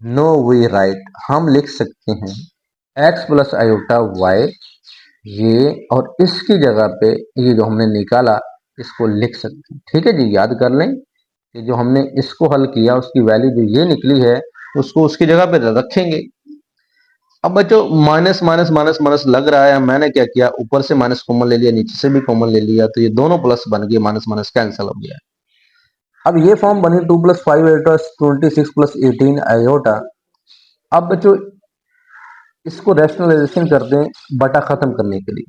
नो वे राइट, हम लिख सकते हैं x प्लस आयोटा वाई, ये और इसकी जगह पे ये जो हमने निकाला इसको लिख सकते हैं। ठीक है जी, याद कर लें कि जो हमने इसको हल किया उसकी वैल्यू जो ये निकली है उसको उसकी जगह पे रखेंगे। अब बच्चों माइनस माइनस माइनस माइनस लग रहा है, मैंने क्या किया, ऊपर से माइनस कॉमन ले लिया, नीचे से भी कॉमन ले लिया, तो ये दोनों प्लस बन गए, माइनस माइनस कैंसिल हो गया। अब ये फॉर्म बनी 2 प्लस 5 आयोटा 26 प्लस 18 आयोटा। अब बच्चों इसको रैशनलाइजेशन कर दें बटा खत्म करने के लिए।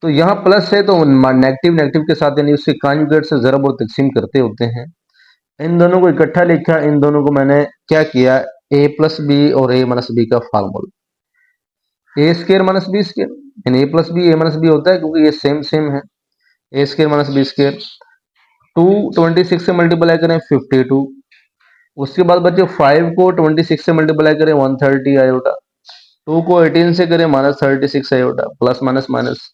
तो यहाँ प्लस है तो नेगेटिव नेगेटिव के साथ यानी उसके कांजुगेट से ज़रब और तकसीम करते होते हैं। इन दोनों को इकट्ठा लिखा, इन दोनों को मैंने क्या किया, a प्लस बी और a माइनस बी का formula, a square minus b square, यानी a plus b a minus b होता है क्योंकि ये सेम सेम है। A square minus b square, 26 से मल्टीप्लाई करें 52, उसके बाद बच्चे 5 को 26 से मल्टीप्लाई करें 130 आयोटा, 2 को 18 से करें -36 आयोटा, प्लस माइनस माइनस,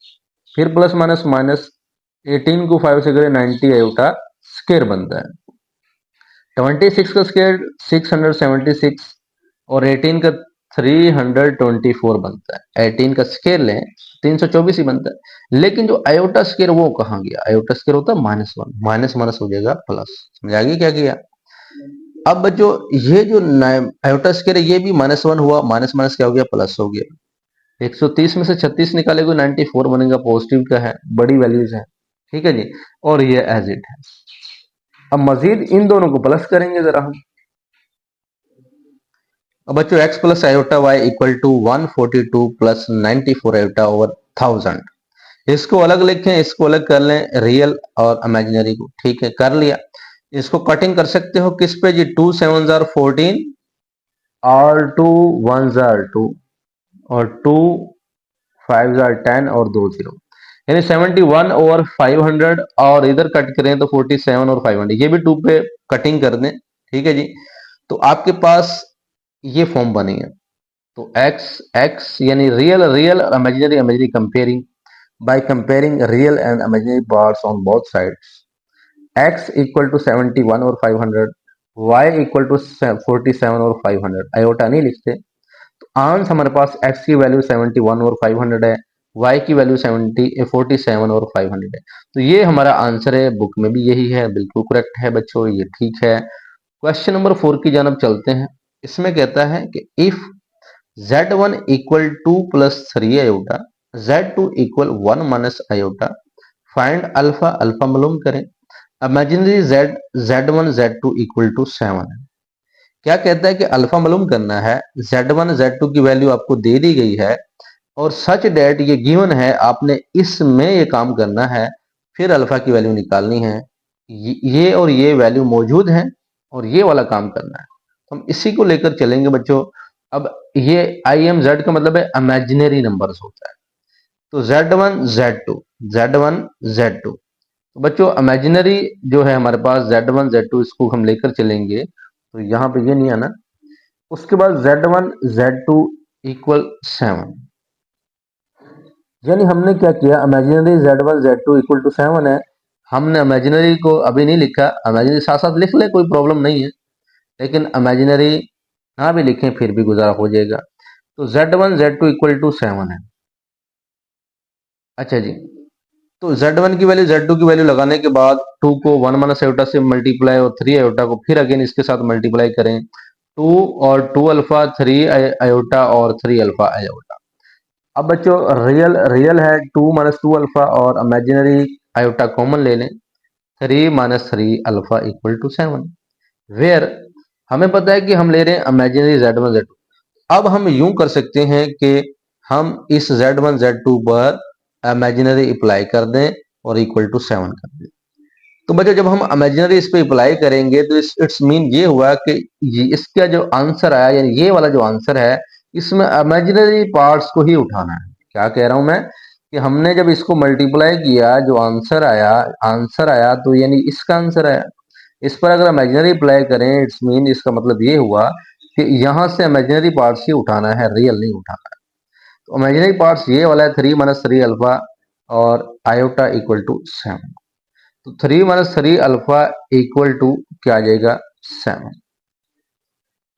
फिर प्लस माइनस माइनस, 18 को 5 से करें 90 आयोटा स्केयर बनता है। 26 का स्केयर 676 और 18 का 324 बनता है। 18 का स्केयर लें 324 ही बनता है, लेकिन जो आयोटा स्केयर वो कहाँ गया, आयोटा स्केयर होता है -1, माइनस माइनस हो जाएगा प्लस। समझ आ गई क्या किया? अब बच्चों ये जो आयोटा स्केयर है ये भी -1 हुआ, माइनस माइनस क्या हो गया, प्लस हो गया। 130 में से 36 निकालेगा 94 बनेगा, पॉजिटिव का है, बड़ी वैल्यूज है। ठीक है जी, और ये एज इट है। अब मजीद इन दोनों को प्लस करेंगे जरा हम। अब बच्चों x plus iota y equal to 142 plus 94 iota over 1000। इसको अलग लिखें, इसको अलग कर लें, रियल और इमेजिनरी को। ठीक है, कर लिया। इसको कटिंग कर सकते हो किस पे जी, 2 7 जार 14 और 2 1 जार 2 और 2 5 जार 10 और 2 0, यानी 71 ओवर 500, और इधर कट करें तो 47 और 500, ये भी 2 पे कटिंग कर दें। ठीक है जी, तो आपके पास ये फॉर्म बनी है। तो x x यानी रियल रियल और imaginary imaginary comparing, by comparing real and imaginary parts on both sides, x equal to 71 और 500, y इक्वल टू 47 और 500, आयोटा नहीं लिखते। तो आंसर हमारे पास x की वैल्यू 71 और 500 है, y की वैल्यू 47 और 500 है। तो ये हमारा आंसर है, बुक में भी यही है, बिल्कुल करेक्ट है बच्चों, ये ठीक है। क्वेश्चन नंबर 4 की जानब चलते हैं। इसमें कहता है कि if z1 equal 2 plus 3 iota, z2 equal 1 minus iota, find alpha, alpha मालूम करें। Imaginary z1 z2 equal to 7 है। क्या कहता है कि अल्फा मालूम करना है, z1 z2 की वैल्यू आपको दे दी गई है और सच डेट ये गिवन है, आपने इसमें ये काम करना है, फिर अल्फा की वैल्यू निकालनी है। ये और ये वैल्यू मौजूद है और ये वाला काम करना है, तो हम इसी को लेकर चलेंगे बच्चों। अब ये आई एम जेड का मतलब है इमेजिनरी नंबर्स होता है। तो z1 z2, z1 z2, तो बच्चों इमेजिनरी जो है हमारे पास z1 z2, इसको हम लेकर चलेंगे तो यहाँ पे ये नहीं आना। उसके बाद z1 z2 इक्वल 7, यानी हमने क्या किया, imaginary z1 z2 equal to 7 है, हमने इमेजिनरी को अभी नहीं लिखा, इमेजिनरी साथ साथ लिख ले, कोई प्रॉब्लम नहीं है, लेकिन इमेजिनरी ना भी लिखें फिर भी गुजारा हो जाएगा। तो z1 z2 इक्वल टू 7 है। अच्छा जी, तो z1 की वैल्यू z2 की वैल्यू लगाने के बाद 2 को 1 माइनस आयोटा से मल्टीप्लाई और 3 आयोटा को फिर अगेन इसके साथ मल्टीप्लाई करें, 2 और 2 अल्फा, 3 आयोटा और 3 अल्फा आयोटा। अब बच्चों रियल रियल है 2 माइनस 2 अल्फा और इमेजिनरी आयोटा कॉमन ले लें, 3 minus 3 alpha equal to 7, where हमें पता है कि हम ले रहे हैं इमेजिनरी z1 z2। अब हम यूं कर सकते हैं कि हम इस z1 z2 पर इमेजिनरी अप्लाई कर दें और इक्वल टू 7 कर दें। तो बच्चों जब हम इमेजिनरी इस पे अप्लाई करेंगे तो इट्स मीन ये हुआ कि इसका जो आंसर आया, यानी ये वाला जो आंसर है, इसमें इमेजिनरी पार्ट्स को ही उठाना है। क्या कह रहा हूं मैं कि हमने जब इसको मल्टीप्लाई किया, जो आंसर आया तो यानी इसका आंसर आया। इस पर अगर इमेजिनरी अप्लाई करें, इट्स मीन इसका मतलब ये हुआ कि यहाँ से इमेजिनरी पार्ट्स ही उठाना है, रियल नहीं उठाना है। तो इमेजिनरी पार्ट्स ये वाला है 3 माइनस 3 अल्फा और आयोटा इक्वल टू 7। तो 3 माइनस 3 अल्फा इक्वल टू क्या आ जाएगा, 7।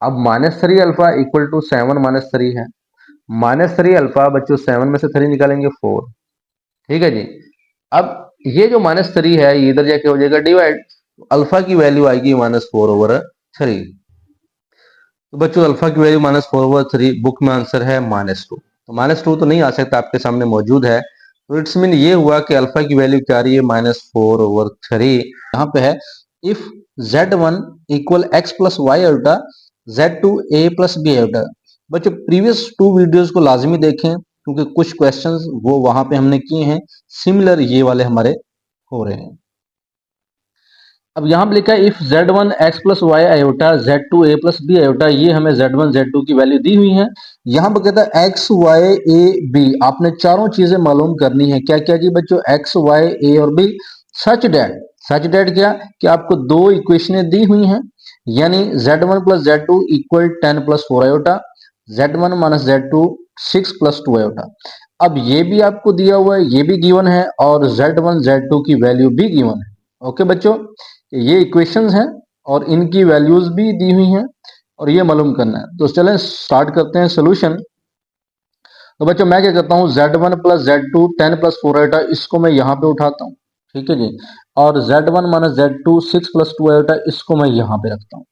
अब minus 3 alpha equal to 7 minus 3 है, माइनस 3 अल्फा बच्चों 7 में से 3 निकालेंगे 4। ठीक है जी। अब ये जो माइनस 3 है ये इधर जाके हो जाएगा डिवाइड, अल्फा की वैल्यू आएगी -4/3। तो बच्चों अल्फा की वैल्यू -4/3, बुक में आंसर है -2। तो -2 तो नहीं आ सकता, आपके सामने मौजूद है। तो इट्स मीन ये हुआ कि अल्फा की वैल्यू क्या आ रही है, -4/3। यहाँ पे है if z1 equal x plus Y अल्टा, z2 a प्लस बी अल्टा। बच्चों प्रीवियस 2 वीडियोस को लाजमी देखें क्योंकि कुछ क्वेश्चंस वो वहां पे हमने किए हैं, सिमिलर ये वाले हमारे हो रहे हैं। अब यहाँ पे लिखा है if z1 x plus Y iota, z2 a plus B iota, ये हमें z1 z2 की वैल्यू दी हुई है। यहाँ पे कहता है x y a b, आपने चारों चीजें मालूम करनी है। क्या क्या जी बच्चों, x y a और b। सच डेट क्या कि आपको दो इक्वेशनें दी हुई हैं, यानी z1 plus z2 equal 10 plus 4 iota, z1 minus z2 6 plus 2 iota. अब ये भी आपको दिया हुआ है, ये भी गिवन है और z1 z2 की वैल्यू भी गिवन है। ओके बच्चों, ये इक्वेशंस हैं और इनकी वैल्यूज भी दी हुई हैं और ये मालूम करना है। तो चलें स्टार्ट करते हैं सोल्यूशन। तो बच्चों मैं क्या करता हूँ, z1 plus z2 10 plus 4 iota, इसको मैं यहाँ पे उठाता हूँ। ठीक है जी। और z1 minus z2 6 plus 2 iota, इसको मैं यहाँ पे रखता हूँ।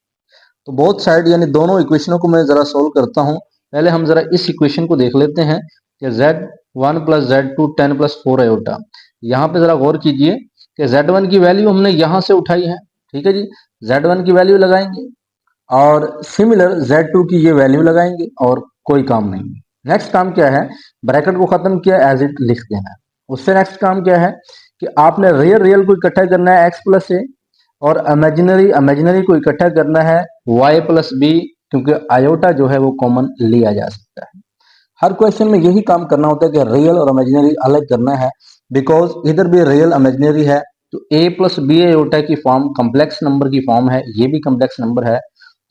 तो बोथ साइड यानी दोनों इक्वेशनों को मैं जरा सोल्व करता हूँ। पहले हम जरा इस इक्वेशन को देख लेते हैं कि z1 plus z2 10 plus 4 iota. यहाँ पे जरा गौर कीजिए कि z1 की वैल्यू हमने यहाँ से उठाई है। ठीक है जी, z1 की वैल्यू लगाएंगे और सिमिलर z2 की ये वैल्यू लगाएंगे और कोई काम नहीं। नेक्स्ट काम क्या है, ब्रैकेट को खत्म किया, एज इट लिख देना है। उससे नेक्स्ट काम क्या है कि आपने रियल रियल को इकट्ठा करना है x प्लस ए, और इमेजिनरी इमेजिनरी को इकट्ठा करना है y प्लस बी, क्योंकि आयोटा जो है वो कॉमन लिया जा सकता है। हर क्वेश्चन में यही काम करना होता है कि रियल और इमेजिनरी अलग करना है, बिकॉज इधर भी रियल इमेजिनरी है। तो a प्लस बी आयोटा की फॉर्म कम्प्लेक्स नंबर की फॉर्म है, ये भी कम्प्लेक्स नंबर है।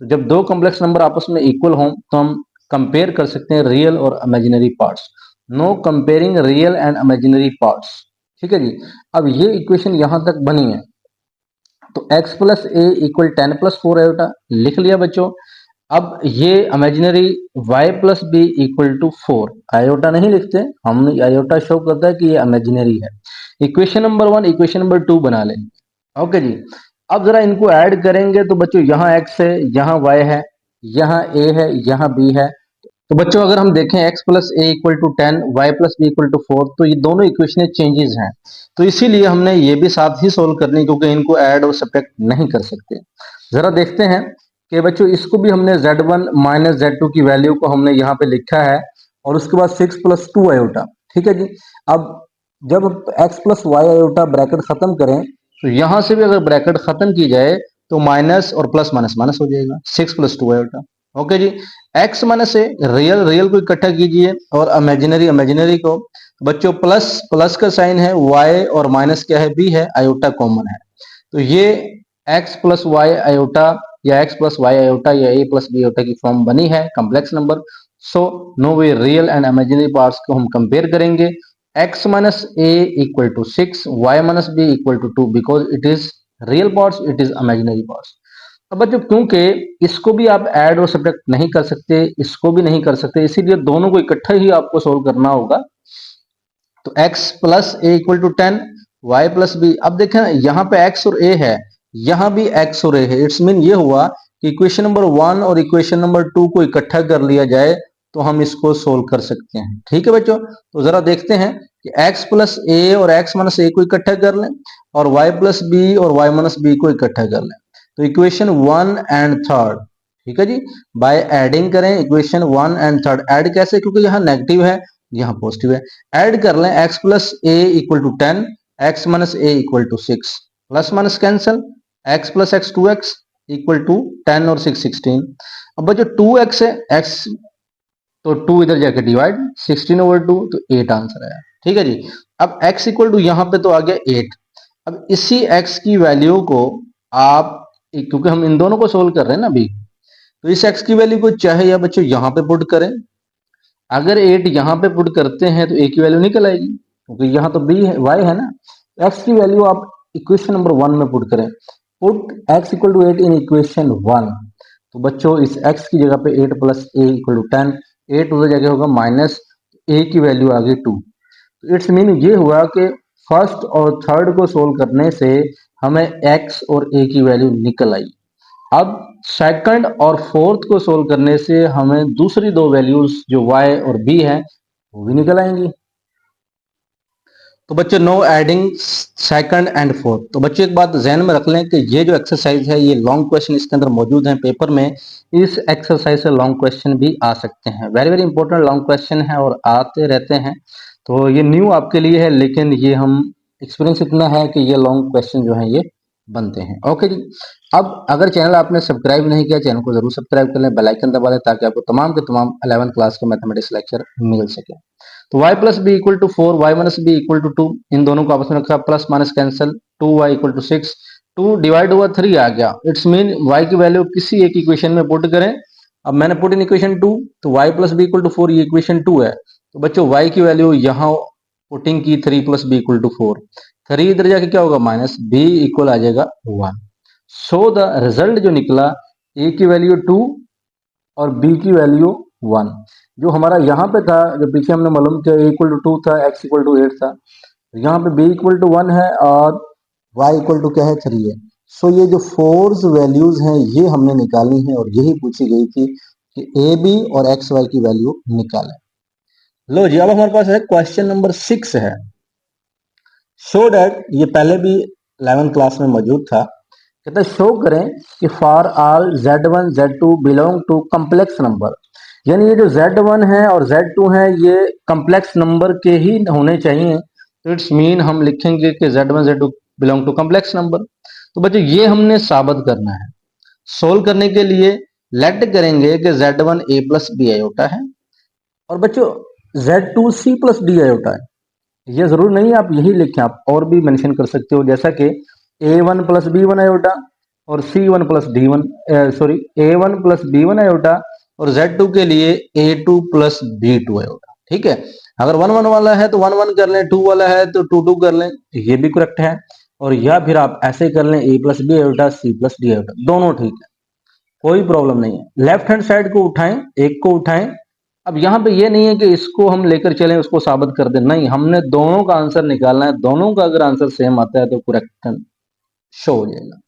तो जब दो कम्प्लेक्स नंबर आपस में इक्वल हों तो हम कंपेयर कर सकते हैं रियल और imaginary parts. Now comparing real and imaginary parts. ठीक है जी। अब ये इक्वेशन यहां तक बनी है, तो x plus a equal 10 plus 4 iota लिख लिया बच्चों। अब ये imaginary y plus b equal to 4 iota नहीं लिखते हम, आयोटा शो करता है कि ये इमेजिनरी है। इक्वेशन नंबर 1 इक्वेशन नंबर 2 बना लेंगे। ओके जी, अब जरा इनको ऐड करेंगे तो बच्चों यहाँ x है, यहाँ y है, यहाँ a है, यहाँ b है। तो बच्चों अगर हम देखें x plus a equal to 10, y plus b equal to 4, तो ये दोनों इक्वेशन चेंजेस हैं। तो इसीलिए हमने ये भी साथ ही सोल्व करनी, क्योंकि इनको ऐड और सब्ट्रैक्ट नहीं कर सकते। जरा देखते हैं कि बच्चों इसको भी हमने z1 माइनस z2 की वैल्यू को हमने यहाँ पे लिखा है, और उसके बाद 6 प्लस 2 आयोटा। ठीक है जी। अब जब x plus Y iota bracket खत्म करें, तो यहां से भी अगर ब्रैकेट खत्म की जाए तो माइनस और प्लस माइनस माइनस हो जाएगा, 6 प्लस 2 आयोटा। ओके जी, x माइनस से रियल रियल को इकट्ठा कीजिए और इमेजिनरी इमेजिनरी को। बच्चों प्लस प्लस का साइन है y और माइनस क्या है b है, आयोटा कॉमन है। तो ये x प्लस वाई आयोटा या x प्लस वाई आयोटा या a प्लस बी आयोटा की फॉर्म बनी है complex number. So now we real and imaginary parts को हम कंपेयर करेंगे। x minus a equal to 6, y minus b equal to 2 because it is real parts, it is imaginary parts. अब बच्चों क्योंकि इसको भी आप ऐड और सब्ट्रैक्ट नहीं कर सकते, इसको भी नहीं कर सकते, इसीलिए दोनों को इकट्ठा ही आपको सोल्व करना होगा। तो x plus a equal to 10, y plus b. अब देखें यहाँ पे x और a है, यहाँ भी x और a है। इट्स मीन ये हुआ कि इक्वेशन नंबर 1 और इक्वेशन नंबर 2 को इकट्ठा कर लिया जाए तो हम इसको सोल्व कर सकते हैं। ठीक है बच्चों, तो जरा देखते हैं कि x प्लस ए और x माइनस ए को इकट्ठा कर लें, और y प्लस बी और y माइनस बी को इकट्ठा कर लें। तो इक्वेशन 1 एंड 3, ठीक है जी, बाय एडिंग करें इक्वेशन 1 एंड 3। ऐड कैसे, क्योंकि यहाँ नेगेटिव है यहाँ पॉजिटिव है। ऐड कर लें x plus a equal to 10, x minus a equal to 6, plus minus cancel, x plus x 2x equal to 10 और 6 16। अब जो 2x है x, तो 2 इधर जाके डिवाइड, 16 ओवर 2, तो 8 आंसर है। ठीक है जी। अब x इक्वल टू यहाँ पे तो आ गया 8। अब इसी x की वैल्यू को आप, क्योंकि हम इन दोनों को सोल्व कर रहे हैं ना अभी, तो इस x की वैल्यू को चाहे या बच्चों यहाँ पे पुट करें। अगर 8 यहाँ पे पुट करते हैं तो a की वैल्यू निकल आएगी, क्योंकि यहाँ तो b है, y है ना। x की वैल्यू आप इक्वेशन नंबर 1 में पुट करें। Put x equal to 8 in equation 1। तो बच्चों इस x की जगह पे 8 प्लस ए इक्वल टू 10, 8 उधर जगह होगा माइनस, a की वैल्यू आ गई 2। तो इट्स मीन ये हुआ कि फर्स्ट और थर्ड को सोल्व करने से हमें x और a की वैल्यू निकल आई। अब सेकंड और फोर्थ को सोल्व करने से हमें दूसरी दो वैल्यूज जो y और b है वो भी निकल आएंगी। तो बच्चों now adding second and fourth. तो बच्चों एक बात ध्यान में रख लें कि ये जो एक्सरसाइज है ये लॉन्ग क्वेश्चन इसके अंदर मौजूद हैं पेपर में। इस एक्सरसाइज से लॉन्ग क्वेश्चन भी आ सकते हैं, very very important long question है और आते रहते हैं। तो ये न्यू आपके लिए है, लेकिन ये हम एक्सपीरियंस इतना है कि ये लॉन्ग क्वेश्चन जो है ये बनते हैं। ओके जी। अब अगर चैनल आपने सब्सक्राइब नहीं किया, चैनल को जरूर सब्सक्राइब कर लें, बेल आइकन दबा दें ताकि आपको तमाम के तमाम 11th क्लास के मैथमेटिक्स लेक्चर मिल सके। तो y plus b equal to 4, y minus b equal to 2, इन दोनों को आपस में रखा, plus minus cancel, 2y equal to 6, 2 divide हुआ 3 आ गया। इट्स मीन y की वैल्यू किसी एक इक्वेशन में पुट करें। अब मैंने पुट इन इक्वेशन 2, तो y plus b equal to 4, ये इक्वेशन 2 है। तो बच्चों y की वैल्यू यहाँ पुटिंग की 3 प्लस बी इक्वल टू 4, 3 इधर जाके क्या होगा माइनस, b इक्वल आ जाएगा 1। सो द रिजल्ट जो निकला, a की वैल्यू 2 और b की वैल्यू 1। जो हमारा यहाँ पे था, जो पीछे हमने मालूम किया a इक्वल टू 2 था, x इक्वल टू 8 था, यहाँ पे b इक्वल टू 1 है और y इक्वल टू क्या है 3 है। सो ये जो फोर्स वैल्यूज हैं ये हमने निकालनी है और यही पूछी गई थी कि a b और x y की वैल्यू निकालें। लो जी, अब हमारे पास है क्वेश्चन नंबर 6 है। शो डैट, ये पहले भी 11th क्लास में मौजूद था। कहते हैं शो करें कि for all z1 z2 belong to complex number, यानी ये जो z1 है और z2 है ये कम्प्लेक्स नंबर के ही होने चाहिए। तो इट्स मीन हम लिखेंगे कि z1 z2 belong to complex number. तो बच्चों ये हमने साबित करना है। सोल्व करने के लिए लेट करेंगे कि z1 a plus B iota है और बच्चों z2 c plus D iota है। ये जरूर नहीं आप यही लिखें, आप और भी मेंशन कर सकते हो, जैसा कि a1 plus b one iota और c1 plus d one, sorry a1 plus b one iota और z2 के लिए a2 प्लस b2 आयोटा। ठीक है, अगर 1 1 वाला है तो 1 1 कर लें, 2 वाला है तो 2 2 कर लें, ये भी करेक्ट है। और या फिर आप ऐसे कर लें A plus B iota C plus D iota, दोनों ठीक है, कोई प्रॉब्लम नहीं है। लेफ्ट हैंड साइड को उठाएं, एक को उठाएं। अब यहाँ पे ये नहीं है कि इसको हम लेकर चलें उसको साबित कर दें, नहीं, हमने दोनों का आंसर निकालना है। दोनों का अगर आंसर सेम आता है तो करेक्ट शो हो जाएगा।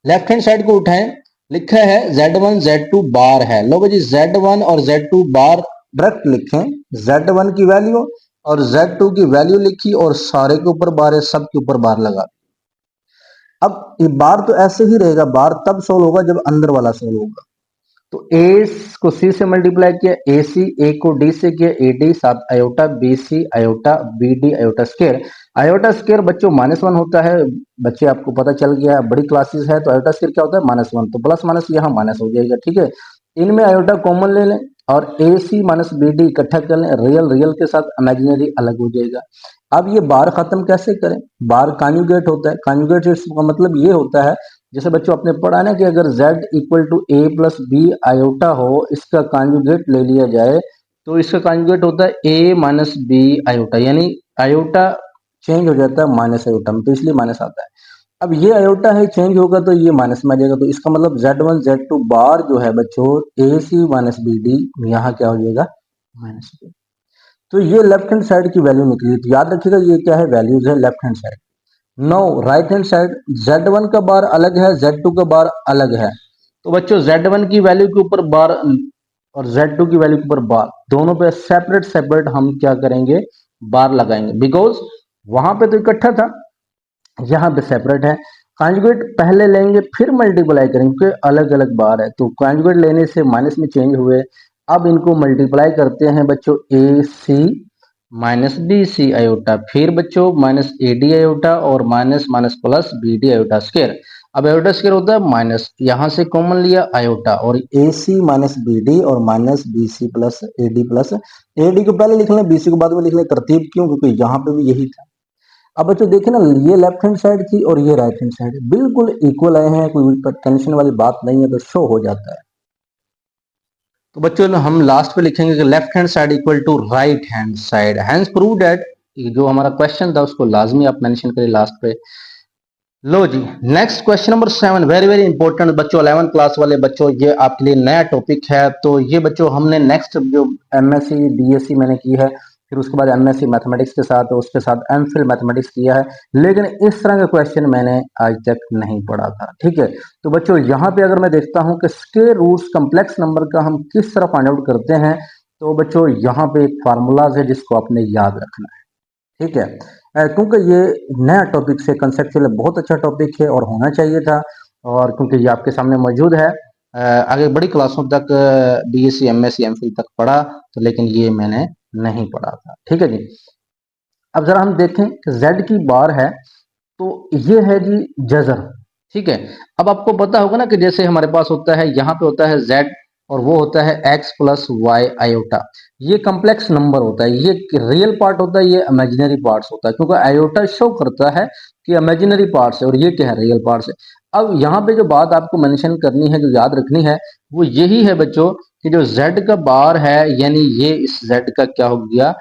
लेफ्ट हैंड साइड को उठाएं, लिखा है Z1 Z2 बार है। लो भाई Z1 और Z2 बार डायरेक्ट लिखें, Z1 की वैल्यू और Z2 की वैल्यू लिखी और सारे के ऊपर बार है, सब के ऊपर बार लगा। अब ये बार तो ऐसे ही रहेगा, बार तब सोल्व होगा जब अंदर वाला सोल्व होगा। तो ए को सी से मल्टीप्लाई किया, ए सी, ए को डी से किया, ए डी, साथ iota b c iota b d iota square. Iota square बच्चों -1 होता है, बच्चे आपको पता चल गया, बड़ी क्लासेस है तो आयोटा स्केयर क्या होता है -1, तो प्लस माइनस यहाँ माइनस हो जाएगा, ठीक है। इनमें आयोटा कॉमन ले लें और a c minus b D इकट्ठा कर लें, रियल रियल के साथ इमेजिनरी अलग हो जाएगा। अब ये बार खत्म कैसे करें, बार कॉन्जुगेट होता है, कॉन्जुगेट का मतलब ये होता है, जैसे बच्चों आपने पढ़ा ना कि अगर z equal to a plus B iota हो, इसका कॉन्जुगेट ले लिया जाए तो इसका कॉन्जुगेट होता है a माइनस बी आयोटा, यानी आयोटा चेंज हो जाता है माइनस आयोटा में, तो इसलिए माइनस आता है। अब ये आयोटा है, चेंज होगा तो ये माइनस में आ जाएगा, तो इसका मतलब Z1 Z2 बार जो है बच्चों a c minus b d, यहाँ क्या हो जाएगा माइनस बी। तो ये लेफ्ट हैंड साइड की वैल्यू निकली, तो याद रखिएगा ये क्या है, वैल्यूज है left hand side. Now right hand side, Z1 का बार अलग है, Z2 का बार अलग है, तो बच्चों Z1 की वैल्यू के ऊपर बार और Z2 की वैल्यू के ऊपर बार, दोनों पे सेपरेट सेपरेट हम क्या करेंगे, बार लगाएंगे, बिकॉज वहां पे तो इकट्ठा था, यहाँ पे सेपरेट है। कॉन्जुगेट पहले लेंगे फिर मल्टीप्लाई करेंगे क्योंकि अलग अलग बार है, तो कॉन्जुगेट लेने से माइनस में चेंज हुए। अब इनको मल्टीप्लाई करते हैं बच्चों, a c minus b c iota, फिर बच्चों माइनस ए डी आयोटा और minus minus plus b d iota square. अब आयोटा स्क्वायर होता है माइनस, यहाँ से कॉमन लिया आयोटा और a c minus b d और minus b c plus a d plus a d को पहले लिख लें, बी सी को बाद में लिख लें, तरतीब क्यों, क्योंकि यहाँ पे भी यही था। अब बच्चों देखिए ना, ये लेफ्ट हैंड साइड थी और ये राइट हैंड साइड, बिल्कुल इक्वल आए हैं, कोई टेंशन वाली बात नहीं है, तो शो हो जाता है। तो बच्चों हम लास्ट पे लिखेंगे कि left hand side equal to right hand side, hence prove that, जो हमारा क्वेश्चन था उसको लाजमी आप मेंशन करें लास्ट पे। लो जी, next question number 7, very very important बच्चों, 11th क्लास वाले बच्चों, ये आपके लिए नया टॉपिक है। तो ये बच्चों हमने नेक्स्ट जो एमएससी डीएससी मैंने की है, फिर उसके बाद एमएससी मैथमेटिक्स के साथ, उसके साथ एमफिल मैथमेटिक्स किया है, लेकिन इस तरह का क्वेश्चन मैंने आज तक नहीं पढ़ा था, ठीक है। तो बच्चों यहाँ पे अगर मैं देखता हूँ कि स्क्वायर रूट्स कम्प्लेक्स नंबर का हम किस तरह फाइंड आउट करते हैं, तो बच्चों यहाँ पे एक फार्मूलाज है जिसको आपने याद रखना है, ठीक है। क्योंकि ये नया टॉपिक से कंसेप्चुअल बहुत अच्छा टॉपिक है और होना चाहिए था, और क्योंकि ये आपके सामने मौजूद है, आगे बड़ी क्लासों तक बीएससी एमएससी एमफिल तक पढ़ा, तो लेकिन ये मैंने नहीं पढ़ा था, ठीक है जी। अब जरा हम देखें कि z की बार है, तो ये है जी जजर, ठीक है। अब आपको पता होगा ना कि जैसे हमारे पास होता है, यहाँ पे होता है z और वो होता है x प्लस वाई आयोटा, ये कम्प्लेक्स नंबर होता है, ये रियल पार्ट होता है, ये इमेजिनरी पार्ट्स होता है, क्योंकि आयोटा शो करता है कि इमेजिनरी पार्ट्स है और ये क्या है, रियल पार्ट्स है। अब यहाँ पे जो बात आपको मेंशन करनी है, जो याद रखनी है, वो यही है बच्चों कि जो z का बार है, यानी ये इस z का क्या हो गया,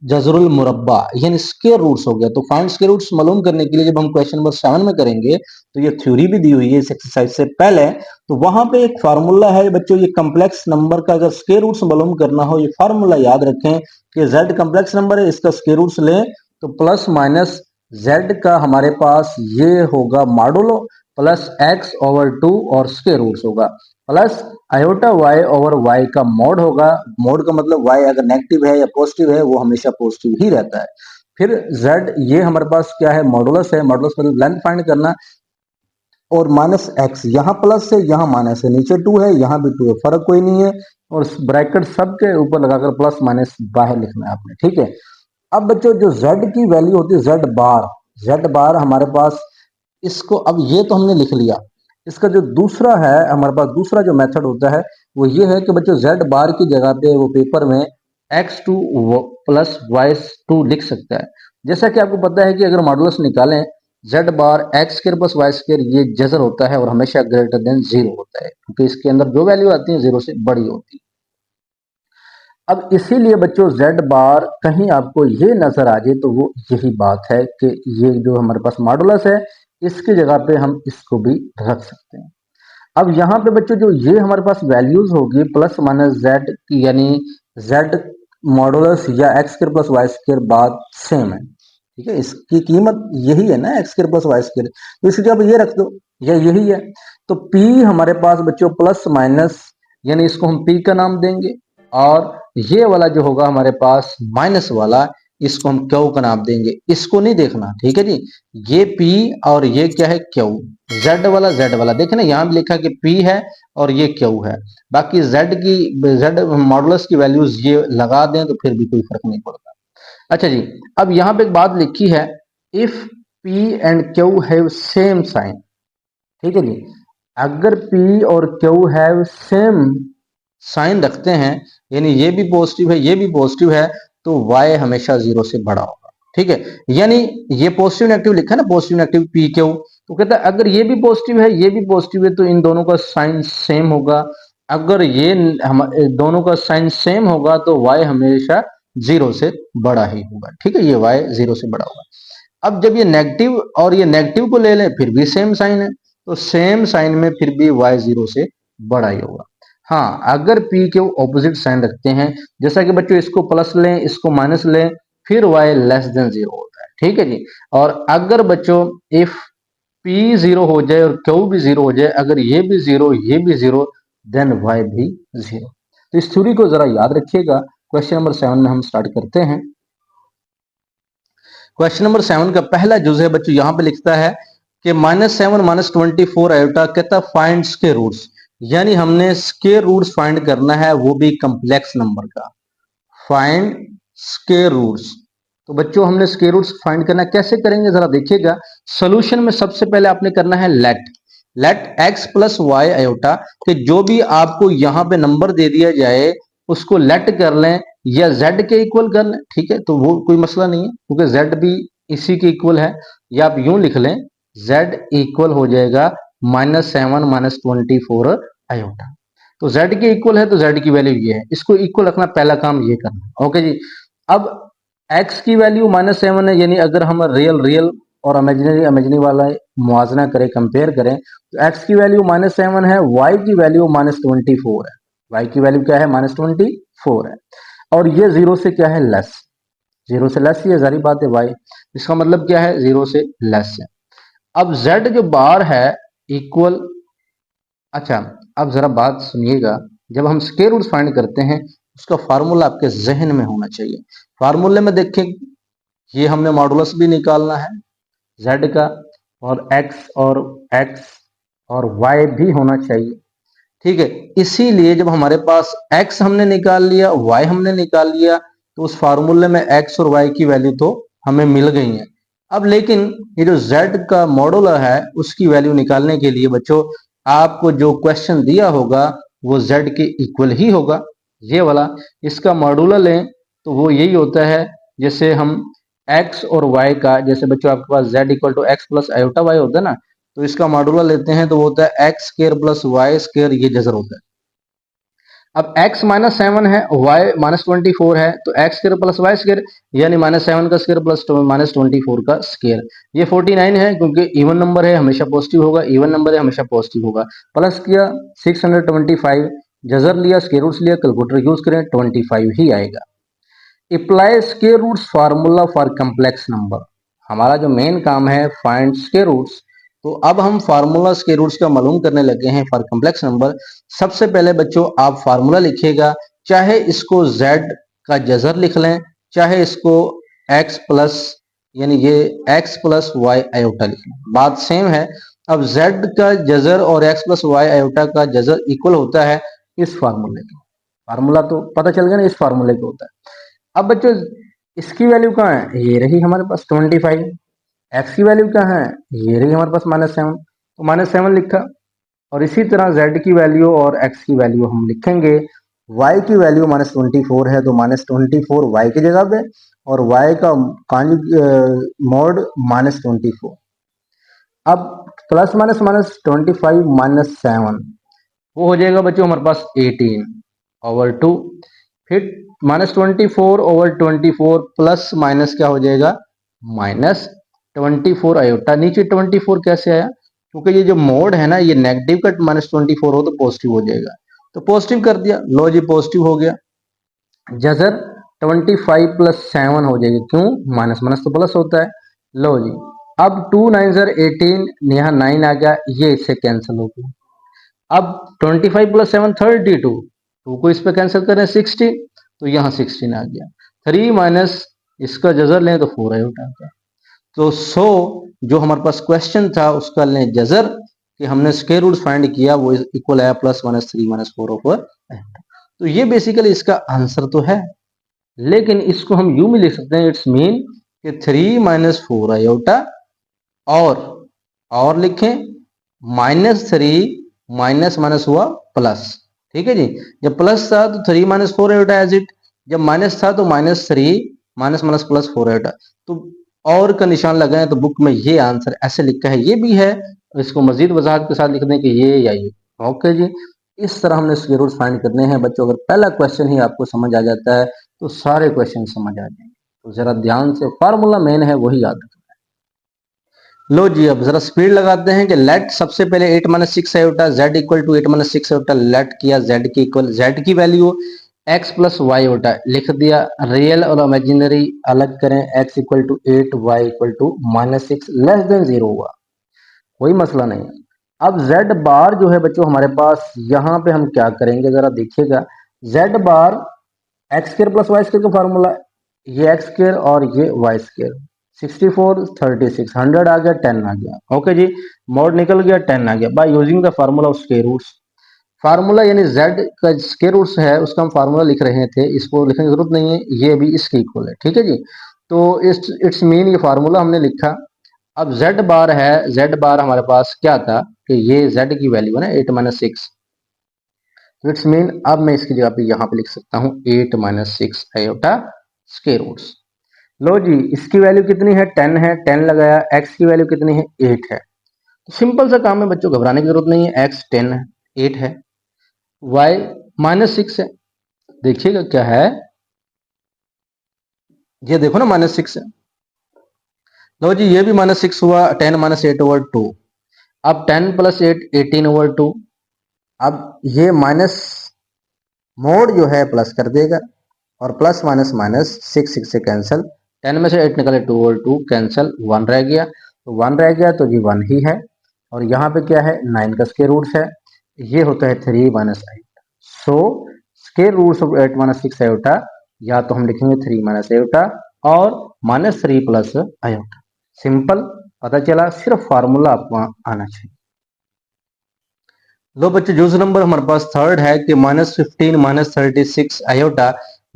जजरुल मुरब्बा, यानी स्क्वायर रूट्स हो गया। तो फाइंड स्क्वायर रूट्स मालूम करने के लिए जब हम क्वेश्चन नंबर 7 में करेंगे, तो ये थ्योरी भी दी हुई है इस एक्सरसाइज से पहले, तो वहां पे एक फार्मूला है बच्चों, ये कम्प्लेक्स नंबर का अगर स्क्वायर रूट्स मालूम करना हो, ये फार्मूला याद रखें कि z कम्प्लेक्स नंबर है, इसका स्क्वायर रूट्स लें तो प्लस माइनस z का हमारे पास ये होगा मॉडुलो प्लस x ओवर 2 और स्क्वायर रूट्स होगा, plus iota y over y का मोड होगा, मोड का मतलब y अगर नेगेटिव है या पॉजिटिव है, वो हमेशा पॉजिटिव ही रहता है। फिर z ये हमारे पास क्या है, मॉडुलस है, मॉडुलस मतलब लेंथ फाइंड करना, और माइनस एक्स, यहाँ प्लस है यहाँ माइनस है, नीचे 2 है यहाँ भी 2 है, फर्क कोई नहीं है, और ब्रैकेट सबके ऊपर लगाकर प्लस माइनस बाहर लिखना है आपने, ठीक है। अब बच्चों जो z की वैल्यू होती है z बार हमारे पास, इसको अब ये तो हमने लिख लिया, इसका जो दूसरा है हमारे पास, दूसरा जो मेथड होता है वो ये है कि बच्चों z बार की जगह पे वो पेपर में x2 प्लस y2 लिख सकता है। जैसा कि आपको पता है कि अगर मॉडुलस निकालें z bar x square plus y square, ये जजर होता है और हमेशा ग्रेटर देन 0 होता है, क्योंकि इसके अंदर जो वैल्यू आती है 0 से बड़ी होती है। अब इसीलिए बच्चों z बार कहीं आपको ये नजर आ जाए तो वो यही बात है कि ये जो हमारे पास मॉडुलस है इसकी जगह पे हम इसको भी रख सकते हैं। अब यहाँ पे बच्चों जो ये हमारे पास वैल्यूज होगी प्लस माइनस जेड की, यानी जेड मॉडुलस या x square plus y square बात सेम है, ठीक है, इसकी कीमत यही है ना x square plus y square, तो इसकी जगह ये रख दो, या यही है। तो p हमारे पास बच्चों प्लस माइनस, यानी इसको हम p का नाम देंगे, और ये वाला जो होगा हमारे पास माइनस वाला, इसको हम क्यू का नाम देंगे। इसको नहीं देखना, ठीक है जी, ये p और ये क्या है क्यू, जेड वाला देखे ना, यहाँ भी लिखा कि p है और ये क्यू है, बाकी जेड मॉडुलस की वैल्यूज ये लगा दें तो फिर भी कोई फर्क नहीं पड़ता। अच्छा जी, अब यहाँ पे एक बात लिखी है, if p and q have same sign, ठीक है जी, अगर p और q हैव सेम साइन रखते हैं, यानी ये भी पॉजिटिव है ये भी पॉजिटिव है, तो y हमेशा जीरो से बड़ा होगा, ठीक है। यानी ये पॉजिटिव नेगेटिव लिखा है ना, पॉजिटिव नेगेटिव पी क्यू, तो कहता है अगर ये भी पॉजिटिव है ये भी पॉजिटिव है तो इन दोनों का साइन सेम होगा, अगर ये हम दोनों का साइन सेम होगा तो y हमेशा जीरो से बड़ा ही होगा, ठीक है, ये y जीरो से बड़ा होगा। अब जब ये नेगेटिव और ये नेगेटिव को ले लें फिर भी सेम साइन है, तो सेम साइन में फिर भी y जीरो से बड़ा ही होगा। हाँ, अगर p के ऑपोजिट साइन रखते हैं, जैसा कि बच्चों इसको प्लस लें इसको माइनस लें, फिर y लेस देन जीरो होता है, ठीक है जी। और अगर बच्चों इफ p जीरो हो जाए और q भी जीरो हो जाए, अगर ये भी जीरो ये भी जीरो, देन y भी जीरो। तो इस थ्योरी को जरा याद रखिएगा। क्वेश्चन नंबर 7 में हम स्टार्ट करते हैं। क्वेश्चन नंबर 7 का पहला जुज है बच्चों, यहां पे लिखता है कि -7 -24 आयोटा, कहता फाइंड स्क्वायर रूट्स, यानी हमने स्क्वायर रूट्स फाइंड करना है, वो भी कम्प्लेक्स नंबर का। फाइंड स्क्वायर रूट्स, तो बच्चों हमने स्क्वायर रूट्स फाइंड करना, कैसे करेंगे जरा देखिएगा। सोल्यूशन में सबसे पहले आपने करना है let x plus Y iota, कि जो भी आपको यहां पे नंबर दे दिया जाए उसको लेट कर लें या z के इक्वल कर लें, ठीक है, तो वो कोई मसला नहीं है क्योंकि z भी इसी के इक्वल है। या आप यूं लिख लें z इक्वल हो जाएगा -7 -24 आयोटा, तो z के इक्वल है तो z की वैल्यू ये है, इसको इक्वल रखना पहला काम ये करना, ओके जी। अब x की वैल्यू -7 है, यानी अगर हम रियल रियल और इमेजिनरी इमेजिनरी वाला मुआवजा करें कंपेयर करें, तो x की वैल्यू -7 है, y की वैल्यू -24 है, y की वैल्यू क्या है -24 है, और ये जीरो से क्या है लेस, जीरो से लेस ही है, जारी बात है y, इसका मतलब क्या है जीरो से लेस है। अब z जो बार है इक्वल, अच्छा अब जरा बात सुनिएगा, जब हम स्क्वायर रूट फाइंड करते हैं उसका फार्मूला आपके जहन में होना चाहिए। फार्मूले में देखें, ये हमने मॉडुलस भी निकालना है z का, और x और y भी होना चाहिए, ठीक है। इसीलिए जब हमारे पास x हमने निकाल लिया y हमने निकाल लिया, तो उस फार्मूले में x और y की वैल्यू तो हमें मिल गई है। अब लेकिन ये जो z का मॉडुलर है उसकी वैल्यू निकालने के लिए बच्चों आपको जो क्वेश्चन दिया होगा वो z के इक्वल ही होगा, ये वाला। इसका मॉडुलर लें तो वो यही होता है, जैसे हम x और y का, जैसे बच्चों आपके पास z equal to x plus iota y होता है ना, तो इसका मॉडुलर लेते हैं तो वो होता है x square plus y square, ये जजर होता है। अब x -7 है y -24 है, तो x square plus y square, यानी -7 का स्क्वायर प्लस -24 का स्क्वायर, ये 49 है क्योंकि इवन नंबर है हमेशा पॉजिटिव होगा, इवन नंबर है हमेशा पॉजिटिव होगा। प्लस किया 625, जजर लिया स्क्वायर रूट्स लिया, कैलकुलेटर यूज करें 25 ही आएगा। Apply square roots formula for complex number, हमारा जो मेन काम है फाइंड स्क्वायर रूट्स, तो अब हम फार्मूला स्क्वायर रूट्स का मालूम करने लगे हैं फॉर कम्प्लेक्स नंबर। सबसे पहले बच्चों आप फार्मूला लिखिएगा, चाहे इसको z का जजर लिख लें, चाहे इसको x प्लस, यानी ये x प्लस वाई आयोटा लिख लें, बात सेम है। अब z का जजर और x प्लस वाई आयोटा का जजर इक्वल होता है इस फार्मूले के, फार्मूला तो पता चल गया ना, इस फार्मूले को होता है। अब बच्चों इसकी वैल्यू कहाँ है, ये रही हमारे पास 25, एक्स की वैल्यू क्या है, ये रही हमारे पास -7, तो -7 लिखा। और इसी तरह z की वैल्यू और x की वैल्यू हम लिखेंगे, y की वैल्यू -24 है तो -24 y की जगह पे, और y का मोड -24। अब प्लस माइनस -25 -7, वो हो जाएगा बच्चों हमारे पास 18/2, फिर -24/24 प्लस माइनस क्या हो जाएगा, -24 आयोटा। नीचे 24 कैसे आया, क्योंकि ये जो मोड है ना, ये नेगेटिव का -24 हो तो पॉजिटिव हो जाएगा, तो पॉजिटिव कर दिया। लो जी पॉजिटिव हो गया। जजर 25 + 7 हो जाएगी, क्यों, माइनस माइनस तो प्लस होता है। लो जी, अब 2 9 18, यहाँ 9 आ गया, ये इससे कैंसिल हो गया। अब 25 + 7 32, 2 को इस पे कैंसिल करें 60, तो यहाँ 16 आ गया। 3 माइनस इसका जजर लें तो 4 आयोटा आता है। तो सो जो हमारे पास क्वेश्चन था उसका लें जजर, कि हमने स्क्वायर रूट फाइंड किया, वो इक्वल आया +-3 - 4 ऊपर। तो ये बेसिकली इसका आंसर तो है, लेकिन इसको हम यूं भी लिख सकते हैं, इट्स मीन कि 3 - 4 आयोटा, और लिखें -3 माइनस माइनस हुआ प्लस। ठीक है जी, जब प्लस था तो 3 - 4 आयोटा एज इट, जब माइनस था तो -3 माइनस माइनस प्लस 4 आयोटा। तो और का निशान लगाएं तो बुक में ये आंसर ऐसे लिखा है, ये भी है, इसको मजीद वजाहत के साथ लिख दें कि ये या ये। ओके जी, इस तरह हमने स्क्वायर रूट फाइंड करने हैं बच्चों। अगर पहला क्वेश्चन ही आपको समझ आ जाता है तो सारे क्वेश्चन समझ आ जाएंगे। तो जरा ध्यान से, फार्मूला मेन है वही याद रखना। लो जी, अब जरा स्पीड लगाते हैं कि लेट सबसे पहले 8 - 6 iota z equal to 8 - 6 iota, let किया z की इक्वल, z की वैल्यू x + y आयोटा लिख दिया। रियल और इमेजिनरी अलग करें, x equal to 8, y equal to -6, less than 0 हुआ, कोई मसला नहीं है। अब z बार जो है बच्चों हमारे पास, यहाँ पे हम क्या करेंगे जरा देखिएगा। z बार x² + y² का फार्मूला, ये x² और ये y², 64 36 100 आ गया, 10 आ गया। ओके जी, मोड निकल गया, 10 आ गया। By using the formula of square roots, formula यानी z का स्क्वायर रूट्स है उसका हम फार्मूला लिख रहे थे, इसको लिखने की जरूरत नहीं है, ये भी इसके इक्वल है। ठीक है जी, तो इट्स मीन ये फार्मूला हमने लिखा। अब z बार है, z बार हमारे पास क्या था कि ये z की वैल्यू है ना 8 - 6, तो इट्स मीन अब मैं इसकी जगह पे यहाँ पे लिख सकता हूँ 8 - 6 आयोटा स्क्वायर रूट्स। लो जी, इसकी वैल्यू कितनी है, 10 है, 10 लगाया। x की वैल्यू कितनी है, 8 है। तो सिंपल सा काम है बच्चों, घबराने की जरूरत नहीं है। x 10 है, 8 है, y -6 है। देखिएगा क्या है, ये देखो ना -6 है। लो जी, ये भी -6 हुआ, 10 - 8/2। अब 10 + 8 18/2। अब ये माइनस मोड जो है प्लस कर देगा, और प्लस माइनस माइनस 6 6 से कैंसिल, 10 में से 8 निकले 2/2 कैंसिल, 1 रह गया, तो 1 रह गया तो जी 1 ही है। और यहाँ पे क्या है, 9 का स्क्वायर रूट्स है, ये होता है 3 - 8। So square roots of 8 - 6 iota, या तो हम लिखेंगे 3 - आयोटा और -3 + आयोटा। सिंपल, पता चला, सिर्फ फार्मूला आपको आना चाहिए। लो बच्चों, यूज नंबर हमारे पास थर्ड है कि -15 - 36 iota,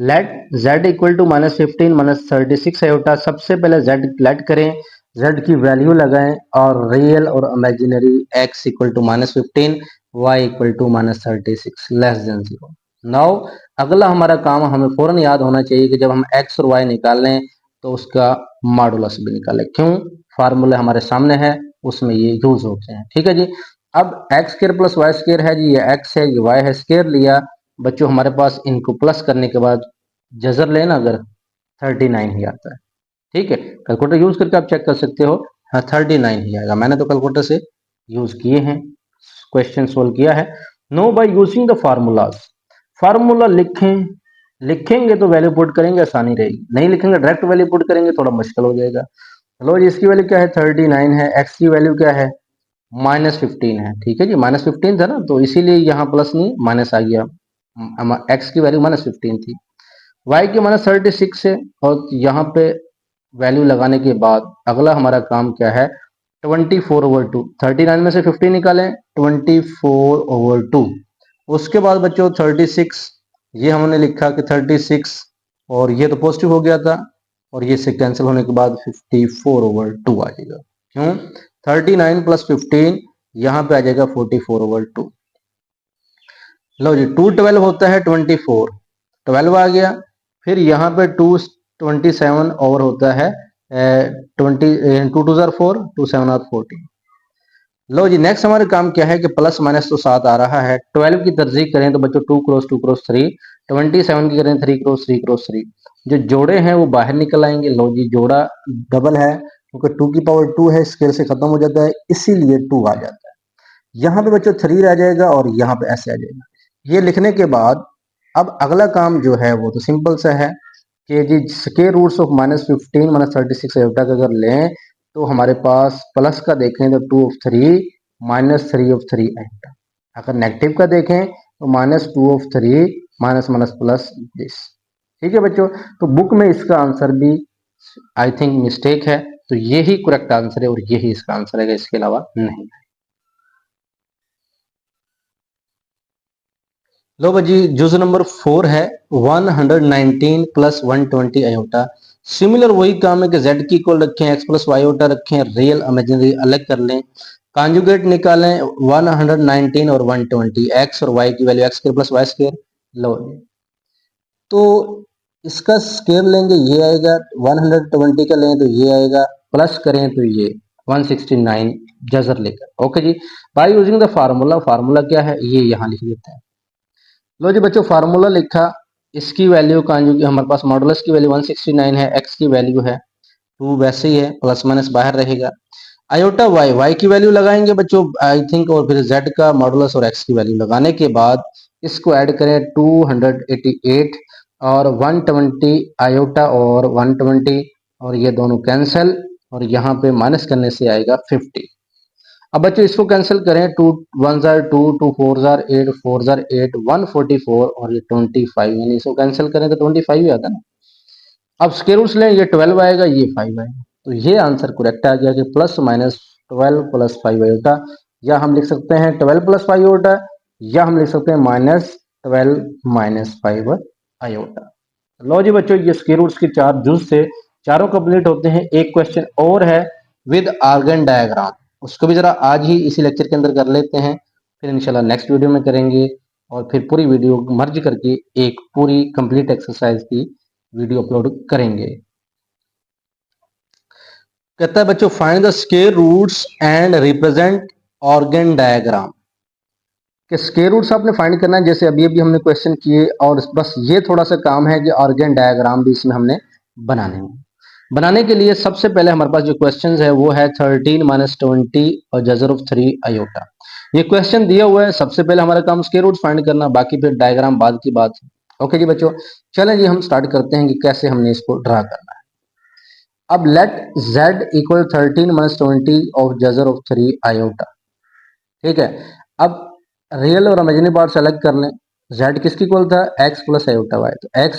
let z equal to -15 - 36 iota. सबसे पहले z लेट करें, z की वैल्यू लगाएं, और रियल और imaginary x equal to -15, y equal to -36, less than 0। Now अगला हमारा काम हमें फौरन याद होना चाहिए कि जब हम x और y निकालें तो उसका मॉडुलस भी निकालें। क्यों, फार्मूले हमारे सामने है, उसमें ये यूज होते हैं। ठीक है जी, अब x² + y² है जी, ये x है, ये y है, स्क्वायर लिया बच्चों हमारे पास, इनको प्लस करने के बाद जजर लेना अगर 39 ही आता है। ठीक है, कैलकुलेटर यूज करके आप चेक कर सकते हो, हाँ 39 ही आएगा। मैंने तो कैलकुलेटर से यूज किए हैं, क्वेश्चन सोल्व किया है। Now by using the formulas, formula लिखेंगे तो वैल्यू पुट करेंगे आसानी रहेगी, नहीं लिखेंगे डायरेक्ट वैल्यू पुट करेंगे थोड़ा मुश्किल हो जाएगा। लो जी, इसकी वैल्यू क्या है, 39 है, x की वैल्यू क्या है, -15 है। ठीक है जी, -15 था ना, तो इसीलिए यहाँ प्लस नहीं माइनस आ गया, x की वैल्यू -15 थी। y की -36 है, और यहाँ पे वैल्यू लगाने के बाद अगला हमारा काम क्या है, 24/2, 39 में से 15 निकालें, 24/2। उसके बाद बच्चों 36, ये हमने लिखा कि 36, और ये तो पॉजिटिव हो गया था, और ये से कैंसिल होने के बाद 54/2 आ जाएगा। क्यों, 39 + 15 यहाँ पे आ जाएगा 44/2। लो जी, 2 12 होता है 24, 12 आ गया। फिर यहाँ पे 2 27 ओवर होता है 20, 2 2 4, 2 7 14। लो जी, नेक्स्ट हमारे काम क्या है कि प्लस माइनस तो 7 आ रहा है। 12 की तरजीह करें तो बच्चों 2 क्रॉस 3, 27 की करें 3 क्रॉस 3। जो जोड़े हैं वो बाहर निकल आएंगे। लो जी, जोड़ा डबल है क्योंकि 2 की पावर 2 है, स्केल से खत्म हो जाता है, इसीलिए 2 आ जाता है। यहाँ पे बच्चों 3 रह जाएगा और यहाँ पे ऐसे आ जाएगा। ये लिखने के बाद अब अगला काम जो है वो तो सिंपल सा है कि जी स्क्वायर रूट्स ऑफ -15 -36 आयोटा का अगर लें तो हमारे पास प्लस का देखें तो 2 ऑफ 3 -3 ऑफ 3 आयोटा। अगर नेगेटिव का देखें तो -2 of 3 minus minus plus this. ठीक है बच्चों, तो बुक में इसका आंसर भी आई थिंक मिस्टेक है, तो ये ही करेक्ट आंसर है और यही इसका आंसर है, इसके अलावा नहीं। लो भाजी, जुज नंबर 4 है 119 प्लस 120 आयोटा। सिमिलर वही काम है कि z की इक्वल रखें, x प्लस वाई आयोटा रखें, रियल इमेजिनरी अलग कर लें, कॉन्जुगेट निकालें 119 और 120, x और y की value x square plus y square. लो तो इसका स्क्वायर लेंगे ये आएगा, 120 का लें तो ये आएगा, प्लस करें तो ये 169 जजर लेकर। ओके जी, by using the formula. Formula क्या है ये यहाँ लिख देते हैं। लो जी बच्चों, फार्मूला लिखा, इसकी वैल्यू कॉन्जुगेट हमारे पास मॉडुलस की वैल्यू 169 है, x की वैल्यू है 2, वैसे ही है, प्लस माइनस बाहर रहेगा। आयोटा y की वैल्यू लगाएंगे बच्चों आई थिंक, और फिर z का मॉडुलस और x की वैल्यू लगाने के बाद इसको ऐड करें 288 और 120 आयोटा और 120, और ये दोनों कैंसिल, और यहाँ पे माइनस करने से आएगा 50। अब बच्चों इसको कैंसिल करें, 2 1 जार 2, 2 4 जार 8, 4 जार 8, 144 और ये 25, यानी इसको कैंसिल करें तो 25 ही आता है ना। अब स्क्वायर रूट्स लें, ये 12 आएगा, ये 5 आएगा, तो ये आंसर करेक्ट आ गया कि प्लस माइनस 12 प्लस 5 आयोटा, या हम लिख सकते हैं 12 प्लस 5 आयोटा, या हम लिख सकते हैं -12 -5 आयोटा। लो जी बच्चों, ये स्क्वायर रूट्स की 4 जुज से चारों कंप्लीट होते हैं। एक क्वेश्चन और है विद आर्गन डायग्राम, उसको भी जरा आज ही इसी लेक्चर के अंदर कर लेते हैं, फिर इंशाल्लाह नेक्स्ट वीडियो में करेंगे, और फिर पूरी वीडियो मर्ज करके एक पूरी कंप्लीट एक्सरसाइज की वीडियो अपलोड करेंगे। कहता है बच्चों find the square roots and represent Argand diagram, कि स्क्वायर रूट्स आपने फाइंड करना है, जैसे अभी अभी हमने क्वेश्चन किए, और बस ये थोड़ा सा काम है कि ऑर्गन डायग्राम भी इसमें हमने बनाने हैं। बनाने के लिए सबसे पहले हमारे पास जो क्वेश्चन है वो है 13 -20 और जजर ऑफ 3 आयोटा। ये क्वेश्चन दिया हुआ है, सबसे पहले हमारा काम स्क्वायर रूट फाइंड करना, बाकी फिर डायग्राम बाद की बात है। ओके जी बच्चों, चलें जी हम स्टार्ट करते हैं कि कैसे हमने इसको ड्रा करना है। अब लेट z इक्वल 13 -20 ऑफ जजर ऑफ 3 आयोटा। ठीक है, अब रियल और इमेजिनरी पार्ट से अलग कर लें। z किसकी इक्वल था, x प्लस आयोटा y, तो x,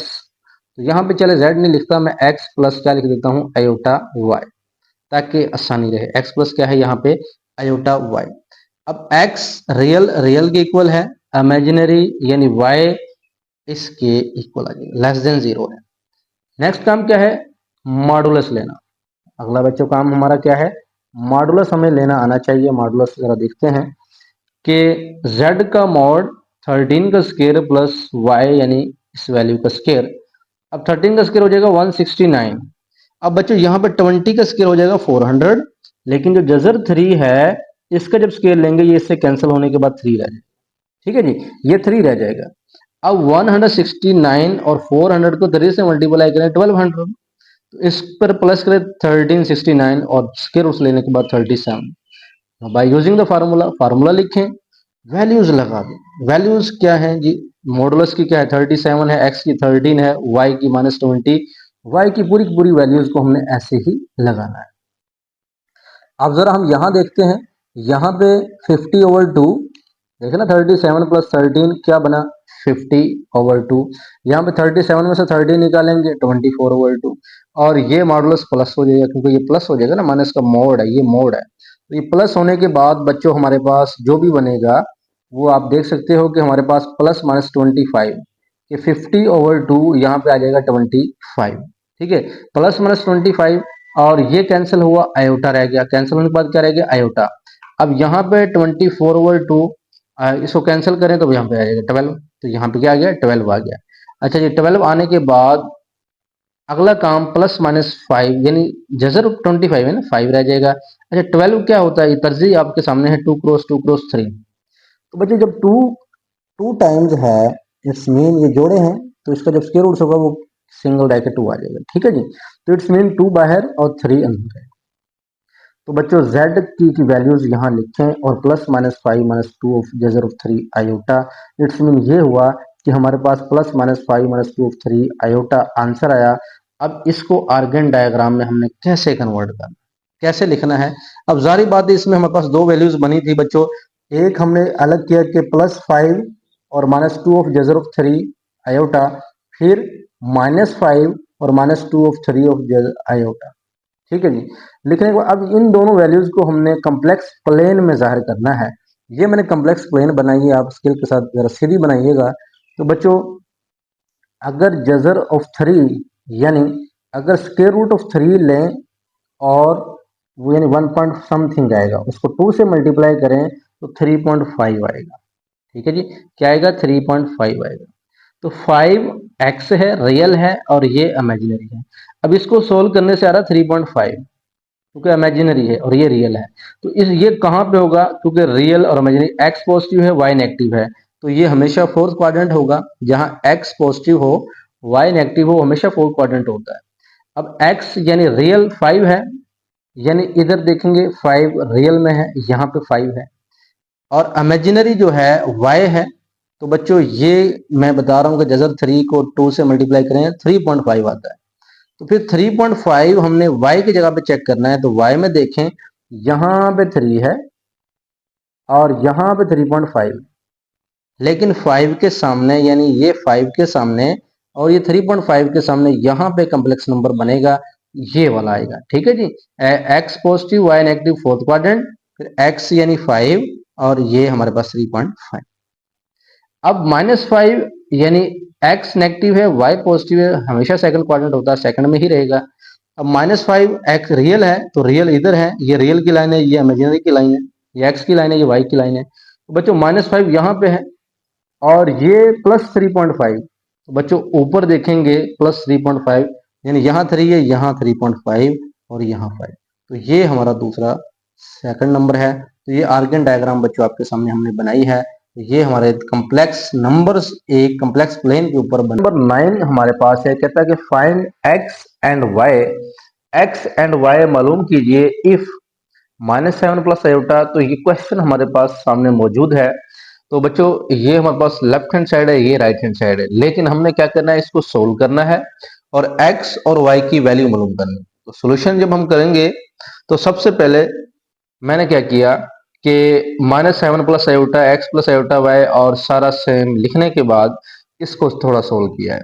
तो यहाँ पे चले z नहीं लिखता, मैं x प्लस क्या लिख देता हूँ, आयोटा y, ताकि आसानी रहे। x प्लस क्या है यहाँ पे, आयोटा y। अब x रियल रियल के इक्वल है, इमेजिनरी यानी y इसके इक्वल आ जाएगा, लेस देन 0 है। नेक्स्ट काम क्या है, मॉडुलस लेना। अगला बच्चों काम हमारा क्या है, मॉडुलस हमें लेना आना चाहिए। मॉडुलस जरा देखते हैं कि z का मॉड 13 का स्क्वायर प्लस y यानी इस वैल्यू का स्क्वायर। अब 13 का स्क्वायर हो जाएगा 169। अब बच्चों यहाँ पर 20 का स्क्वायर हो जाएगा 400, लेकिन जो जजर 3 है इसका जब स्क्वायर लेंगे ये इससे कैंसिल होने के बाद 3 रह जाएगा। ठीक है जी, ये 3 रह जाएगा। अब 169 और 400 को 3 से मल्टीप्लाई करें 1200, तो इस पर प्लस करें 1369 और स्क्वायर रूट लेने के बाद 37। Bye using the formula, formula लिखें, वैल्यूज लगा दें। वैल्यूज क्या है जी, मॉडुलस की क्या है 37 है, x की 13 है, y की -20, y की पूरी वैल्यूज को हमने ऐसे ही लगाना है। अब जरा हम यहाँ देखते हैं, यहाँ पे 50/2 देखे ना, 37 प्लस 13 क्या बना 50/2। यहाँ पे 37 में से 13 निकालेंगे 24/2, और ये मॉडुलस प्लस हो जाएगा क्योंकि ये प्लस हो जाएगा ना, माइनस का मोड है, ये मोड है, तो ये प्लस होने के बाद बच्चों हमारे पास जो भी बनेगा वो आप देख सकते हो कि हमारे पास प्लस -25, कि 50/2 यहाँ पे आ जाएगा 25। ठीक है, प्लस -25, और ये कैंसिल हुआ, आयोटा रह गया, कैंसिल होने के बाद क्या रह गया, आयोटा। अब यहाँ पे 24/2 इसको कैंसिल करें तो यहाँ पे आ जाएगा 12, तो यहाँ पे क्या आ गया, 12 आ गया। अच्छा जी, 12 आने के बाद अगला काम प्लस माइनस 5 यानी जजर 25 है ना, 5 रह जाएगा। अच्छा 12 क्या होता है, ये तरजीह आपके सामने है 2 क्रॉस 3। तो बच्चे जब टू टाइम्स है, इट्स मीन ये जोड़े हैं, तो इसका जब स्क्वायर रूट होगा वो सिंगल रह के 2 आ जाएगा, ठीक है जी। तो इट्स मीन 2 बाहर और 3 अंदर है। तो बच्चों z की वैल्यूज यहाँ लिखें और प्लस माइनस 5 - 2 ऑफ जजर ऑफ 3 आयोटा। इट्स मीन ये हुआ कि हमारे पास plus minus 5 - 2 of 3 iota answer आया। अब इसको आर्गन डायग्राम में हमने कैसे कन्वर्ट करना, कैसे लिखना है। अब जारी बात है, इसमें हमारे पास दो वैल्यूज बनी थी बच्चों। एक हमने अलग किया कि +5 और -2 ऑफ जजर ऑफ 3 आयोटा, फिर -5 और -2 ऑफ 3 ऑफ आयोटा, ठीक है जी। लिखने के बाद अब इन दोनों वैल्यूज को हमने कम्प्लेक्स प्लेन में जाहिर करना है। ये मैंने कम्प्लेक्स प्लेन बनाई है, आप स्केल के साथ जरा सीधी बनाइएगा। तो बच्चों अगर जजर ऑफ 3 यानी अगर स्क्वायर रूट ऑफ 3 लें और वो यानी 1 पॉइंट समथिंग आएगा, उसको 2 से मल्टीप्लाई करें तो 3.5 आएगा, ठीक है जी। क्या आएगा, 3.5 आएगा। तो 5x है, रियल है, और ये इमेजिनरी है। अब इसको सोल्व करने से आ रहा है 3.5, क्योंकि इमेजिनरी है और ये रियल है। तो इस ये कहाँ पे होगा, क्योंकि रियल और इमेजिनरी, एक्स पॉजिटिव है वाई नेगेटिव है, तो ये हमेशा फोर्थ क्वाड्रेंट होगा। जहां एक्स पॉजिटिव हो वाई नेगेटिव हो, हमेशा फोर्थ क्वाड्रेंट होता है। अब एक्स यानी रियल 5 है, यानी इधर देखेंगे 5 रियल में है, यहाँ पे 5 है, और इमेजिनरी जो है y है। तो बच्चों ये मैं बता रहा हूँ कि जजर 3 को 2 से मल्टीप्लाई करें 3.5 आता है। तो फिर 3.5 हमने y की जगह पे चेक करना है, तो y में देखें यहाँ पे 3 है और यहाँ पे 3.5, लेकिन 5 के सामने यानी ये 5 के सामने और ये 3.5 के सामने यहाँ पे कम्प्लेक्स नंबर बनेगा, ये वाला आएगा, ठीक है जी। X positive y negative fourth quadrant, फिर एक्स यानी 5 और ये हमारे पास 3.5। अब -5 यानी एक्स नेगेटिव है वाई पॉजिटिव है, हमेशा सेकंड क्वाड्रेंट होता है, सेकंड में ही रहेगा। अब -5 एक्स रियल है, तो रियल इधर है, ये रियल की लाइन है, ये इमेजिनरी की लाइन है, ये एक्स की लाइन है, ये वाई की लाइन है। तो बच्चों -5 यहाँ पे है और ये +3.5, तो बच्चों ऊपर देखेंगे +3.5, यानी यहाँ 3 है, यहाँ 3.5 और यहाँ 5। तो ये हमारा दूसरा सेकंड नंबर है। तो ये आर्गन डायग्राम बच्चों आपके सामने हमने बनाई है। तो ये हमारे कम्प्लेक्स नंबर्स एक कम्प्लेक्स प्लेन के ऊपर बने। नंबर 9 हमारे पास है, कहता है कि फाइंड एक्स एंड वाई मालूम कीजिए इफ -7 + आयोटा। तो ये क्वेश्चन हमारे पास सामने मौजूद है। तो बच्चों ये हमारे पास लेफ्ट हैंड साइड है, ये राइट हैंड साइड है, लेकिन हमने क्या करना है, इसको सोल्व करना है और x और y की वैल्यू मालूम करनी है। तो सोल्यूशन जब हम करेंगे तो सबसे पहले मैंने क्या किया कि -7 + आयोटा एक्स + आयोटा वाई और सारा सेम लिखने के बाद इसको थोड़ा सोल्व किया है।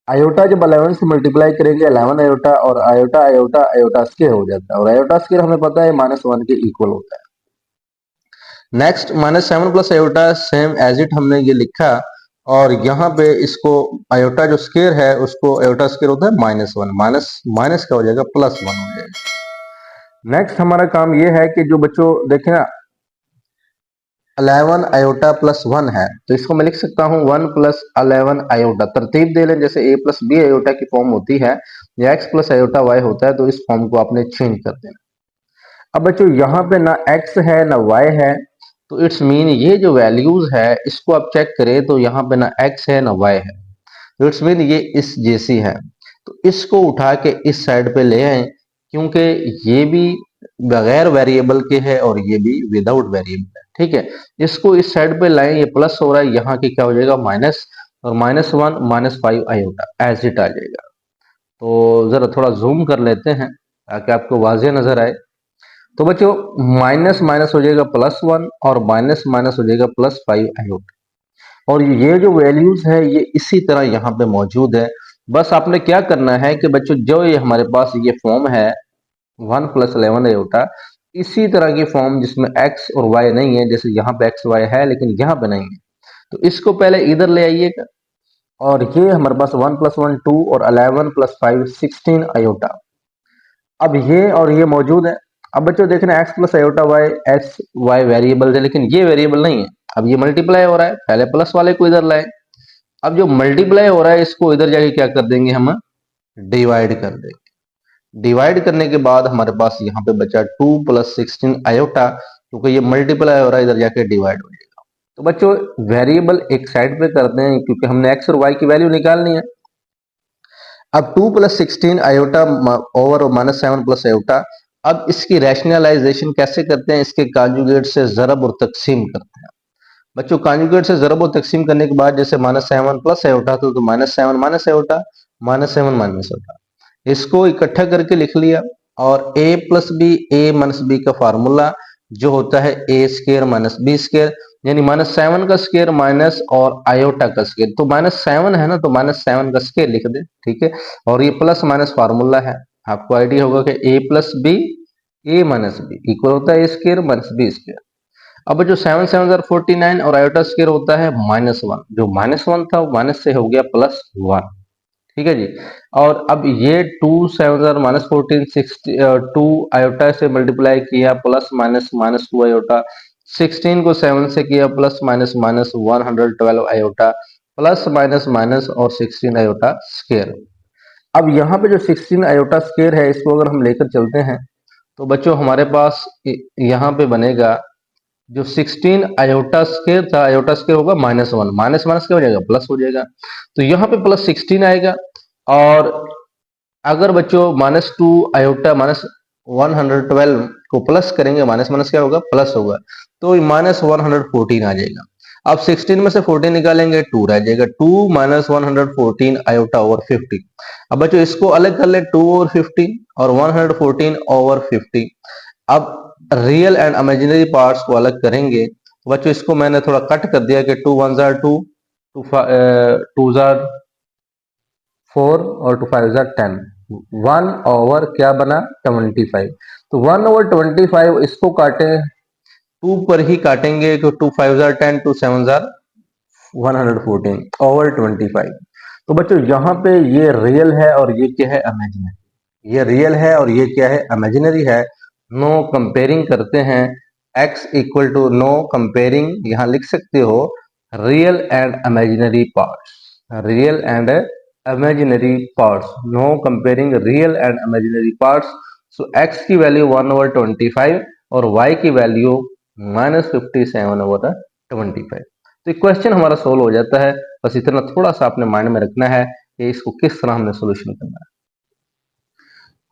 आयोटा जब 11 से मल्टीप्लाई करेंगे 11 आयोटा और आयोटा आयोटा आयोटा स्क्वायर हो जाता है, और आयोटा स्क्वायर हमें पता है -1 के इक्वल होता है। Next -7 + iota same as it हमने ये लिखा, और यहाँ पे इसको आयोटा जो स्क्वायर है उसको आयोटा स्क्वायर होता है -1, माइनस माइनस क्या हो जाएगा, +1 हो जाएगा। नेक्स्ट हमारा काम ये है कि जो बच्चों देखें ना 11 आयोटा +1 है, तो इसको मैं लिख सकता हूँ 1 + 11 आयोटा। तरतीब दे लें, जैसे a + b आयोटा की फॉर्म होती है या x + आयोटा y होता है, तो इस फॉर्म को आपने चेंज कर देना। अब बच्चों यहाँ पे ना x है ना y है, तो इट्स मीन ये जो वैल्यूज है इसको आप चेक करें तो यहाँ पे ना x है ना y है, तो इट्स मीन ये इस जैसी है। तो इसको उठा के इस साइड पे ले आए, क्योंकि ये भी बगैर वेरिएबल के है और ये भी विदाउट वेरिएबल है, ठीक है। इसको इस साइड पे लाएं, ये प्लस हो रहा है, यहाँ की क्या हो जाएगा माइनस, और -1 -5 आयोटा एज इट आ जाएगा। तो जरा थोड़ा जूम कर लेते हैं ताकि आपको वाज़ेह नजर आए। तो बच्चों माइनस माइनस हो जाएगा +1 और माइनस माइनस हो जाएगा +5 आयोटा, और ये जो वैल्यूज है ये इसी तरह यहाँ पे मौजूद है। बस आपने क्या करना है कि बच्चों जो ये हमारे पास ये फॉर्म है 1 + 11 आयोटा, इसी तरह की फॉर्म जिसमें x और y नहीं है, जैसे यहाँ पे x y है लेकिन यहाँ पे नहीं है, तो इसको पहले इधर ले आइएगा। और ये हमारे पास 1 + 1 2 और 11 + 5 16 आयोटा। अब ये और ये मौजूद है। अब बच्चों देखना x + iota y, x y variable है लेकिन ये वेरिएबल नहीं है। अब ये मल्टीप्लाई हो रहा है, पहले प्लस वाले को इधर लाए। अब जो मल्टीप्लाई हो रहा है इसको इधर जाके क्या कर देंगे हम, डिवाइड कर देंगे। डिवाइड करने के बाद हमारे पास यहाँ पे बचा 2 प्लस 16 आयोटा, क्योंकि ये मल्टीप्लाई हो रहा है इधर जाके डिवाइड हो जाएगा। तो बच्चों वेरिएबल एक साइड पे करते हैं क्योंकि हमने एक्स और वाई की वैल्यू निकालनी है। अब 2 plus 16 iota over minus 7 plus iota, अब इसकी रैशनलाइजेशन कैसे करते हैं, इसके कॉन्जुगेट से जरब और तकसीम करते हैं। बच्चों कॉन्जुगेट से जरब और तकसीम करने के बाद जैसे माइनस 7 प्लस आयोटा तो minus 7 minus iota, minus 7 minus iota, इसको इकट्ठा करके लिख लिया। और a plus b, a minus b का फार्मूला जो होता है a square minus b square, यानी माइनस 7 का स्केयर माइनस और आयोटा का स्केयर, तो माइनस 7 है ना, तो माइनस 7 का स्केयर लिख दे, ठीक है। और ये प्लस माइनस फार्मूला है, आपको आइडिया होगा कि a plus b, a minus b equal होता है a square minus b square. अब जो 7 7 49 और आयोटा स्केयर होता है -1, जो -1 था वो माइनस से हो गया +1, ठीक है जी। और अब ये 2 7 -14 2 आयोटा से मल्टीप्लाई किया प्लस माइनस -2 आयोटा, 16 को 7 से किया plus minus minus 112 iota, plus minus minus और 16 आयोटा स्केयर। अब यहाँ पे जो 16 आयोटा स्केयर है इसको अगर हम लेकर चलते हैं तो बच्चों हमारे पास यहाँ पे बनेगा जो 16 आयोटा स्केयर था, आयोटा स्केयर होगा -1, माइनस माइनस क्या हो जाएगा प्लस हो जाएगा, तो यहाँ पे प्लस 16 आएगा। और अगर बच्चों -2 आयोटा माइनस 112 को प्लस करेंगे, माइनस माइनस क्या होगा प्लस होगा, तो -114 आ जाएगा। अब 16 में से 14 निकालेंगे 2 रह जाएगा, 2 माइनस 114 आयोटा ओवर 50। अब बच्चों इसको अलग कर ले, 2 ओवर 50 और 114 ओवर 50। अब रियल एंड इमेजिनरी पार्ट्स को अलग करेंगे, तो बच्चों इसको मैंने थोड़ा कट कर दिया कि 2 1 जार 2, 2 जार 4 और 2 5 जार 10, 1 ओवर क्या बना 25। तो 1 ओवर 25 इसको काटे 2 पर ही काटेंगे, तो 2 5 जार 10, 2 7 जार 114 ओवर 25। तो बच्चों यहाँ पे ये रियल है और ये क्या है इमेजिनरी, ये रियल है और ये क्या है इमेजिनरी है। नो कंपेयरिंग करते हैं, x equal to now comparing, यहाँ लिख सकते हो real and imaginary parts, real and imaginary parts, now comparing real and imaginary parts. So x की वैल्यू 1 ओवर 25 और y की वैल्यू -57 ओवर 25। तो क्वेश्चन हमारा सोल्व हो जाता है। बस इतना थोड़ा सा आपने माइंड में रखना है कि इसको किस तरह हमने सोल्यूशन करना है।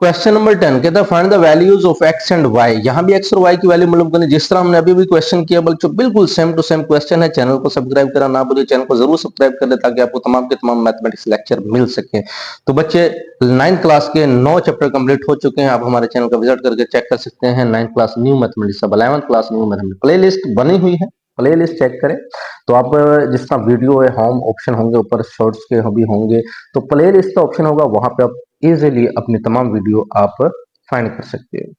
क्वेश्चन नंबर 10 कहता है find the values of x and y। यहाँ भी x और y की वैल्यू मालूम करनी, जिस तरह हमने अभी भी क्वेश्चन किया बच्चों बिल्कुल सेम टू सेम क्वेश्चन है। चैनल को सब्सक्राइब करना ना भूलिए, चैनल को जरूर सब्सक्राइब कर ले ताकि आपको तमाम के तमाम मैथमेटिक्स लेक्चर मिल सके। तो बच्चे 9th क्लास के 9 चैप्टर कंप्लीट हो चुके हैं, आप हमारे चैनल का विजिट करके चेक कर सकते हैं। 9th class new mathematics, 11th class new mathematics play list बनी हुई है, प्ले लिस्ट चेक करें। तो आप जिस तरह वीडियो है होम ऑप्शन होंगे, ऊपर शॉर्ट्स के भी होंगे, तो प्ले लिस्ट का ऑप्शन होगा, वहां पे आप इजीली अपनी तमाम वीडियो आप फाइंड कर सकते हो।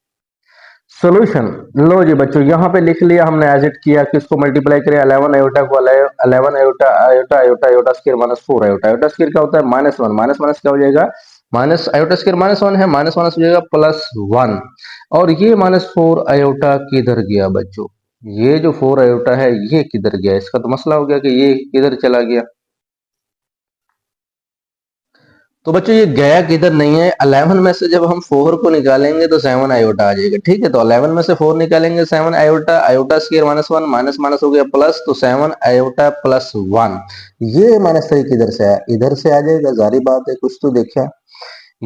सॉल्यूशन लो जी बच्चों, यहाँ पे लिख लिया हमने, एज इट किया कि इसको मल्टीप्लाई करें 11 आयोटा को 11 iota iota iota iota square -4 iota, iota square क्या होता है -1, माइनस माइनस क्या हो जाएगा माइनस, आयोटा स्क्वायर -1 है, माइनस माइनस हो जाएगा +1। और ये -4 आयोटा किधर गया बच्चों, ये जो 4 आयोटा है ये किधर गया, इसका तो मसला हो गया कि ये किधर चला गया। तो बच्चों ये गया किधर नहीं है, 11 में से जब हम 4 को निकालेंगे तो 7 आयोटा आ जाएगा, ठीक है। तो 11 में से 4 निकालेंगे 7 iota, iota square -1, minus minus हो गया प्लस, तो 7 आयोटा +1। ये माइनस 3 किधर से आया, इधर से आ जाएगा, जारी बात है, कुछ तो देखा।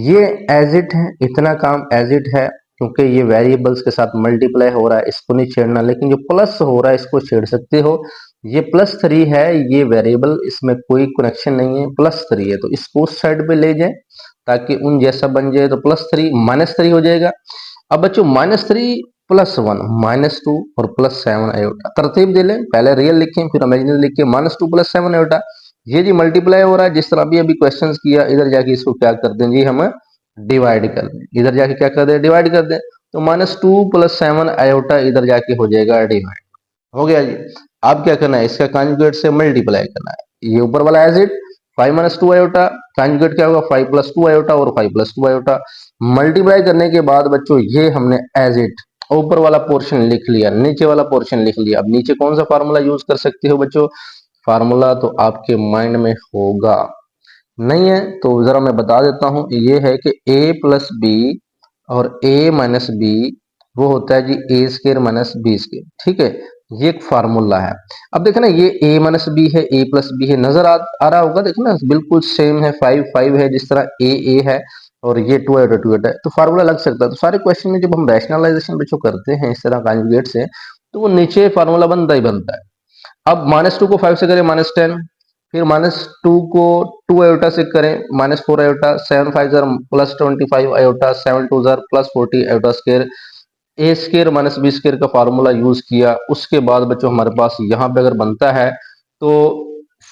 ये एज इट है, इतना काम एज इट है, क्योंकि ये वेरिएबल्स के साथ मल्टीप्लाई हो रहा है, इसको नहीं छेड़ना। लेकिन जो प्लस हो रहा है इसको छेड़ सकते हो। ये +3 है, ये वेरिएबल, इसमें कोई कनेक्शन नहीं है, +3 है, तो इसको उस साइड पे ले जाए ताकि उन जैसा बन जाए। तो +3 -3 हो जाएगा। अब बच्चों -3 +1 -2 और +7 आयोटा, तरतीब दे लें, पहले रियल लिखें फिर इमेजिनरी लिखें, -2 +7 आयोटा। ये जी मल्टीप्लाई हो रहा है, जिस तरह अभी अभी क्वेश्चंस किया, इधर जाके इसको क्या कर दें जी हम डिवाइड कर दें, इधर जाके क्या कर दें डिवाइड कर दें। तो -2 +7 आयोटा इधर जाके हो जाएगा डिवाइड, हो गया जी। अब क्या करना है, इसका कॉन्जुगेट से मल्टीप्लाई करना है, ये ऊपर वाला एज इट 5 - 2 आयोटा, कॉन्जुगेट क्या होगा 5 + 2 आयोटा और 5 + 2 आयोटा। मल्टीप्लाई करने के बाद बच्चों ये हमने एज इट ऊपर वाला पोर्शन लिख लिया, नीचे वाला पोर्शन लिख लिया। अब नीचे कौन सा फार्मूला यूज कर सकते हो बच्चों, फार्मूला तो आपके माइंड में होगा नहीं है तो जरा मैं बता देता हूं, ये है कि a प्लस बी और a माइनस बी वो होता है जी ए स्केयर माइनस बी स्केयर। ठीक है, ये एक फार्मूला है। अब देखना ये a माइनस बी है, a प्लस बी है, नजर आ रहा होगा, देखना बिल्कुल सेम है, 5 5 है, जिस तरह a है और ये 2 है 2 है, तो फार्मूला लग सकता है। तो सारे क्वेश्चन में जब हम रैशनलाइजेशन बच्चों करते हैं इस तरह कॉन्जुगेट से, तो वो नीचे फार्मूला बनता ही बनता है। अब -2 को 5 से करें -10, फिर -2 को 2 आयोटा से करें -4 आयोटा, 7 5 जार प्लस 25 आयोटा, 7 2 जार plus 40 iota square, a square minus b square का फार्मूला यूज किया। उसके बाद बच्चों हमारे पास यहाँ पे अगर बनता है तो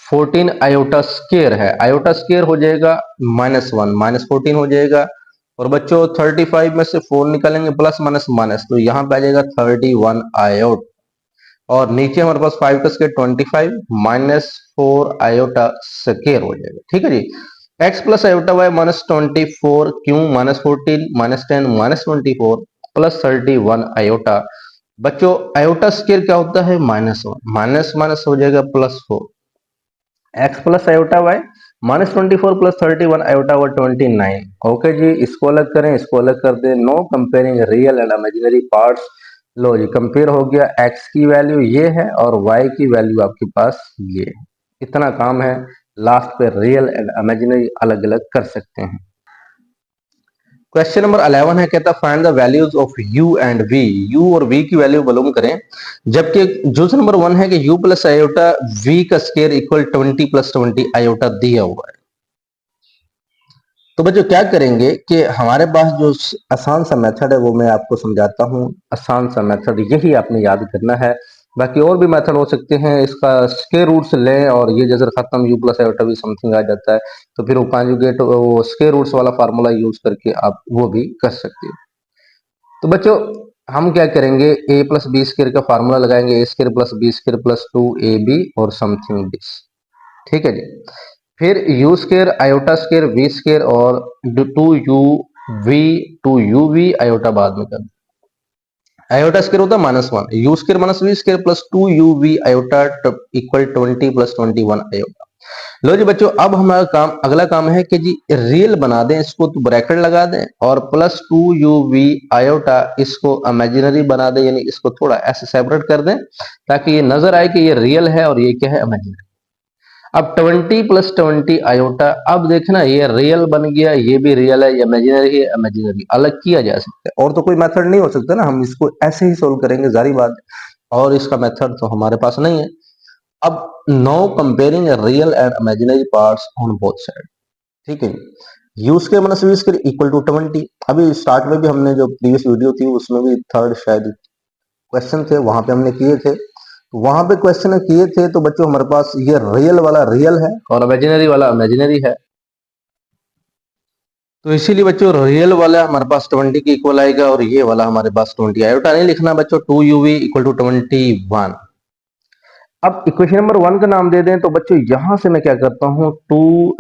14 आयोटा स्केयर है, आयोटा स्केयर हो जाएगा -1 -14 हो जाएगा। और बच्चों 35 में से 4 निकालेंगे प्लस माइनस माइनस, तो यहाँ पे आ जाएगा 31 आयोट। और नीचे हमारे पास 5 का स्केयर 25 -4 आयोटा स्केयर हो जाएगा। ठीक है जी, x प्लस आयोटा वाई -24 क्यों, -14 -10 -24 प्लस 31 आयोटा। बच्चों आयोटा स्केयर क्या होता है, -1, माइनस माइनस हो जाएगा +4, x plus iota y -24 plus 31 iota व 29। ओके जी, इसको अलग करें, इसको अलग कर दें, now comparing real and imaginary parts. लो जी, कंपेयर हो गया, x की वैल्यू ये है और y की वैल्यू आपके पास ये है। इतना काम है, लास्ट पे रियल एंड इमेजिनरी अलग अलग कर सकते हैं। क्वेश्चन नंबर 11 है, कहता find the values of u and v, u और v की वैल्यू मालूम करें। जबकि जूस नंबर 1 है कि u प्लस आयोटा v का स्केयर इक्वल 20 प्लस 20 आयोटा दिया हुआ है। तो बच्चों क्या करेंगे कि हमारे पास जो आसान सा मेथड है वो मैं आपको समझाता हूँ। आसान सा मेथड यही आपने याद करना है, बाकी और भी मेथड हो सकते हैं, इसका स्क्वायर रूट्स लें और ये जैसे खत्म u प्लस आयोटा भी समथिंग आ जाता है, तो फिर वो कॉन्जुगेट वो स्क्वायर रूट्स वाला फार्मूला यूज करके आप वो भी कर सकते हो। तो बच्चों हम क्या करेंगे, a प्लस बी स्क्वायर का फार्मूला लगाएंगे, a square plus B square plus 2ab और समथिंग दिस। ठीक है जी, फिर u square iota square v square और 2u v 2uv आयोटा बाद में कर, आयोटा स्केयर होता है -1, u square minus v square plus 2uv iota equal 20 plus 21 iota. लो जी बच्चों, अब हमारा काम, अगला काम है कि जी रियल बना दें इसको, तो ब्रैकेट लगा दें और प्लस 2uv आयोटा इसको इमेजिनरी बना दें, यानी इसको थोड़ा ऐसे सेपरेट कर दें ताकि ये नजर आए कि ये रियल है और ये क्या है, इमेजिनरी। अब 20 प्लस 20 आयोटा, अब देखना ये रियल बन गया, ये भी रियल है, इमेजिनरी है, इमेजिनरी अलग किया जा सकता है, और तो कोई मेथड नहीं हो सकता ना, हम इसको ऐसे ही सोल्व करेंगे जारी बात, और इसका मेथड तो हमारे पास नहीं है। अब now comparing real and imaginary parts on both side. ठीक है, यूज के माइनस यूज के इक्वल टू 20। अभी स्टार्ट में भी हमने जो प्रीवियस वीडियो थी उसमें भी थर्ड शायद क्वेश्चन थे, वहां पे हमने किए थे, तो वहां पे क्वेश्चन किए थे, तो बच्चों हमारे पास ये रियल वाला रियल है और इमेजिनरी वाला इमेजिनरी है, तो इसीलिए बच्चों रियल वाला हमारे पास 20 के इक्वल आएगा और ये वाला हमारे पास 20 आयोटा नहीं लिखना बच्चों, 2uv इक्वल टू 21। अब इक्वेशन नंबर 1 का नाम दे दें, तो बच्चों यहां से मैं क्या करता हूं,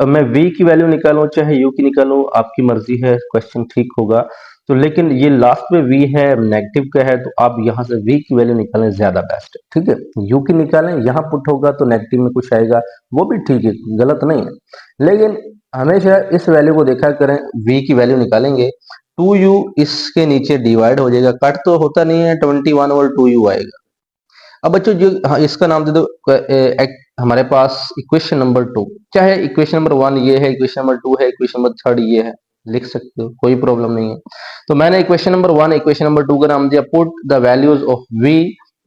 मैं v की वैल्यू निकालूं चाहे u की निकालूं, आपकी मर्जी है, क्वेश्चन ठीक होगा। तो लेकिन ये लास्ट में v है, नेगेटिव का है, तो आप यहां से v की वैल्यू निकालें, ज्यादा बेस्ट है। ठीक है, u की निकालें, यहां पुट होगा तो नेगेटिव में कुछ आएगा, वो भी ठीक है, गलत नहीं है, लेकिन हमेशा इस वैल्यू को देखा करें, v की वैल्यू निकालेंगे, 2u इसके नीचे डिवाइड हो जाएगा, कट तो होता नहीं है, 21 और 2u आएगा। अब बच्चों जो, हाँ, इसका नाम दे दो हमारे पास इक्वेशन नंबर 2, चाहे इक्वेशन नंबर 1 ये है, इक्वेशन नंबर 2 है, इक्वेशन नंबर 3 ये है, लिख सकते हो, कोई प्रॉब्लम नहीं है। तो मैंने इक्वेशन नंबर 1 इक्वेशन नंबर 2 का नाम दिया put the values of v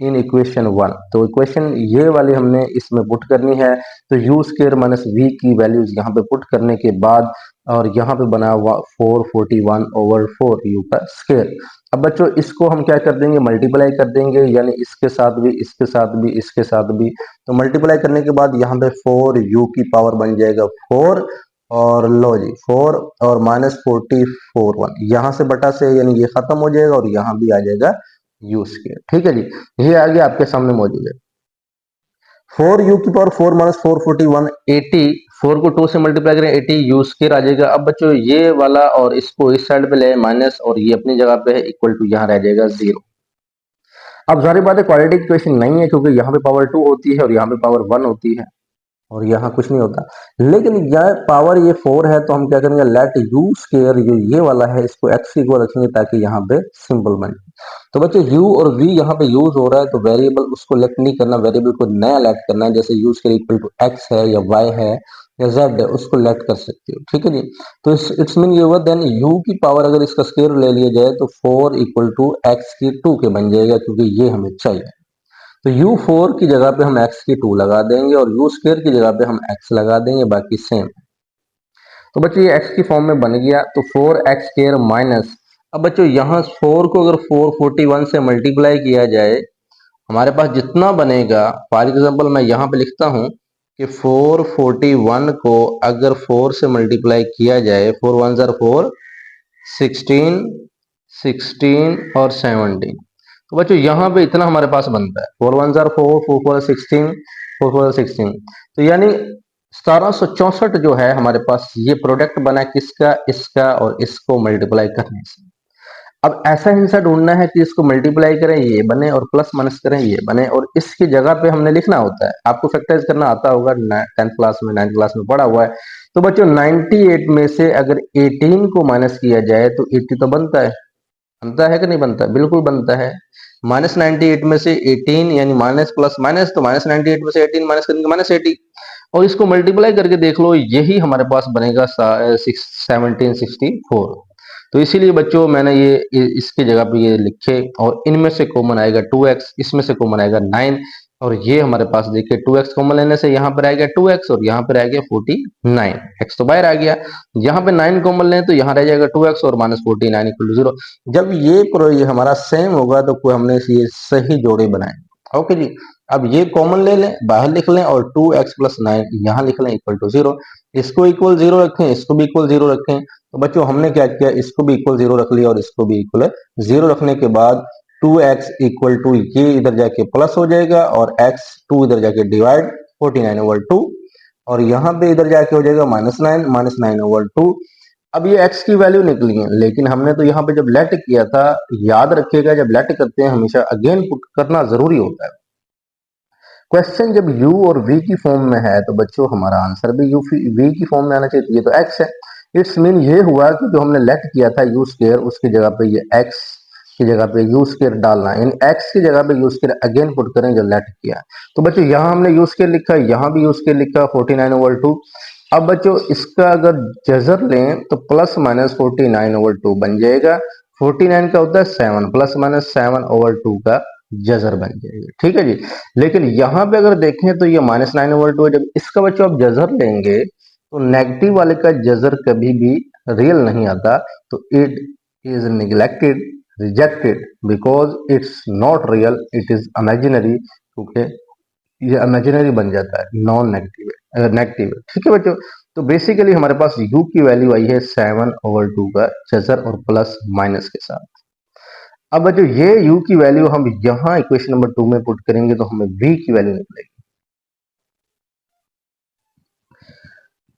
in equation 1। तो इक्वेशन ये वाली हमने इसमें पुट करनी है, तो u स्क्वायर माइनस v की वैल्यूज यहाँ पे पुट करने के बाद, और यहाँ पे बना हुआ 441 ओवर 4 u का स्क्वायर। अब बच्चों इसको हम क्या कर देंगे, मल्टीप्लाई कर देंगे, यानी इसके साथ भी, इसके साथ भी, इसके साथ भी, तो मल्टीप्लाई करने के बाद यहाँ पे 4u की पावर बन जाएगा 4, और लो जी 4 और -44 यहाँ से बटा से, यानी ये खत्म हो जाएगा और यहाँ भी आ जाएगा u स्क्वायर। ठीक है जी, ये आगे आपके सामने मौजूद है, 4u की पावर 4 -441 80, 4 को 2 से मल्टीप्लाई करें 80 u स्क्वायर आ जाएगा। अब बच्चों ये वाला और इसको इस साइड पे ले माइनस, और ये अपनी जगह पे है, इक्वल टू यहाँ रह जाएगा 0। अब सारी बात है, क्वाड्रेटिक इक्वेशन नहीं है क्योंकि यहाँ पे पावर 2 होती है और यहाँ पे पावर 1 होती है, और यहाँ कुछ नहीं होता। लेकिन यह पावर ये 4 है तो हम क्या करेंगे, लेट यू स्क्वायर जो ये वाला है इसको x की इक्वल रखेंगे ताकि यहाँ पे सिंपल बने। तो बच्चों u और v यहाँ पे यूज हो रहा है तो वेरिएबल उसको लेट नहीं करना, वेरिएबल को नया लेट करना है। जैसे u square equal to x है या y है या z है उसको लेट कर सकते हो, ठीक है जी। तो इट्स मीन ये हुआ देन u की पावर अगर इसका स्क्वायर ले लिया जाए तो 4 इक्वल टू x की 2 के बन जाएगा क्योंकि ये हमें चाहिए। तो u4 की जगह पे हम x की 2 लगा देंगे और u स्क्वायर की जगह पे हम x लगा देंगे, बाकी सेम। तो बच्चों ये x की फॉर्म में बन गया तो 4x स्क्वायर माइनस, अब बच्चों यहाँ 4 को अगर 441 से मल्टीप्लाई किया जाए हमारे पास जितना बनेगा, फॉर एग्जाम्पल मैं यहाँ पे लिखता हूँ कि 441 को अगर 4 से मल्टीप्लाई किया जाए, 4 1 ज़र 4, 16, 16 और 17। तो बच्चों यहाँ पे इतना हमारे पास बनता है, 4 1 ज़र 4, 4 4 16, 4 4 16। तो यानी 1764 जो है हमारे पास ये प्रोडक्ट बना किसका, इसका और इसको मल्टीप्लाई करने से। अब ऐसा हिस्सा ढूंढना है कि इसको मल्टीप्लाई करें ये बने और प्लस माइनस करें ये बने, और इसकी जगह पे हमने लिखना होता है। आपको फैक्टराइज करना आता होगा, 10th क्लास में 9th क्लास में पढ़ा हुआ है। तो बच्चों 98 में से अगर 18 को माइनस किया जाए तो 80 तो बनता है कि नहीं बनता, बिल्कुल बनता है। माइनस 98 में से 18 यानी माइनस प्लस माइनस, तो माइनस 98 में से 18 माइनस करेंगे माइनस 80, और इसको मल्टीप्लाई करके देख लो, यही हमारे पास बनेगा 1764। तो इसीलिए बच्चों मैंने ये इसकी जगह पे ये लिखे, और इनमें से कॉमन आएगा 2x, इसमें से कॉमन आएगा 9, और ये हमारे पास देखिए 2x कॉमन लेने से यहाँ पर आ गया 2x और यहाँ पर आ गया 49, x तो बाहर आ गया। यहाँ पे 9 कॉमन लें तो यहाँ रह जाएगा 2x और माइनस 49 इक्वल टू 0। जब ये हमारा सेम होगा तो कोई हमने ये सही जोड़े बनाए। ओके जी, अब ये कॉमन ले लें, बाहर लिख लें और 2x प्लस 9 यहाँ लिख लें इक्वल टू 0। इसको इक्वल 0 रखें, इसको भी इक्वल 0 रखें। तो बच्चों हमने क्या किया, इसको भी इक्वल 0 रख लिया और इसको भी इक्वल 0 रखने के बाद 2x इक्वल टू ये इधर जाके प्लस हो जाएगा और x 2 इधर जाके डिवाइड 49/2, और यहाँ पे इधर जाके हो जाएगा -9/2। अब ये x की वैल्यू निकली है, लेकिन हमने तो यहाँ पे जब लेट किया था, याद रखिएगा जब लेट करते हैं हमेशा अगेन पुट करना जरूरी होता है। क्वेश्चन जब u और v की फॉर्म में है तो बच्चों हमारा आंसर भी v की फॉर्म में आना चाहिए। ये तो x है, इट्स मीन ये हुआ कि जो हमने लेट किया था u स्क्वायर, उसकी जगह पे ये x की जगह पे u स्क्वायर डालना, यानी x की जगह पे u स्क्वायर अगेन पुट करें जो लेट किया। तो बच्चों यहाँ हमने u स्क्वायर लिखा, यहाँ भी u स्क्वायर लिखा 49/2। अब बच्चों इसका अगर जजर लें तो प्लस माइनस 49/2 बन जाएगा। 49 का होता है 7, प्लस माइनस 7/2 का जजर बन जाएगा, ठीक है जी। लेकिन यहाँ पे अगर देखें तो ये -9/2 है। जब इसका बच्चों आप जजर लेंगे तो नेगेटिव वाले का जजर कभी भी रियल नहीं आता, तो it is neglected, rejected, because it's not real, it is imaginary, क्योंकि ये इमेजिनरी बन जाता है, नॉन नेगेटिव नेगेटिव, ठीक है बच्चों। तो बेसिकली हमारे पास u की वैल्यू आई है 7/2 का जजर और प्लस माइनस के साथ। अब बच्चों ये u की वैल्यू हम यहाँ इक्वेशन नंबर 2 में पुट करेंगे तो हमें v की वैल्यू निकलेगी।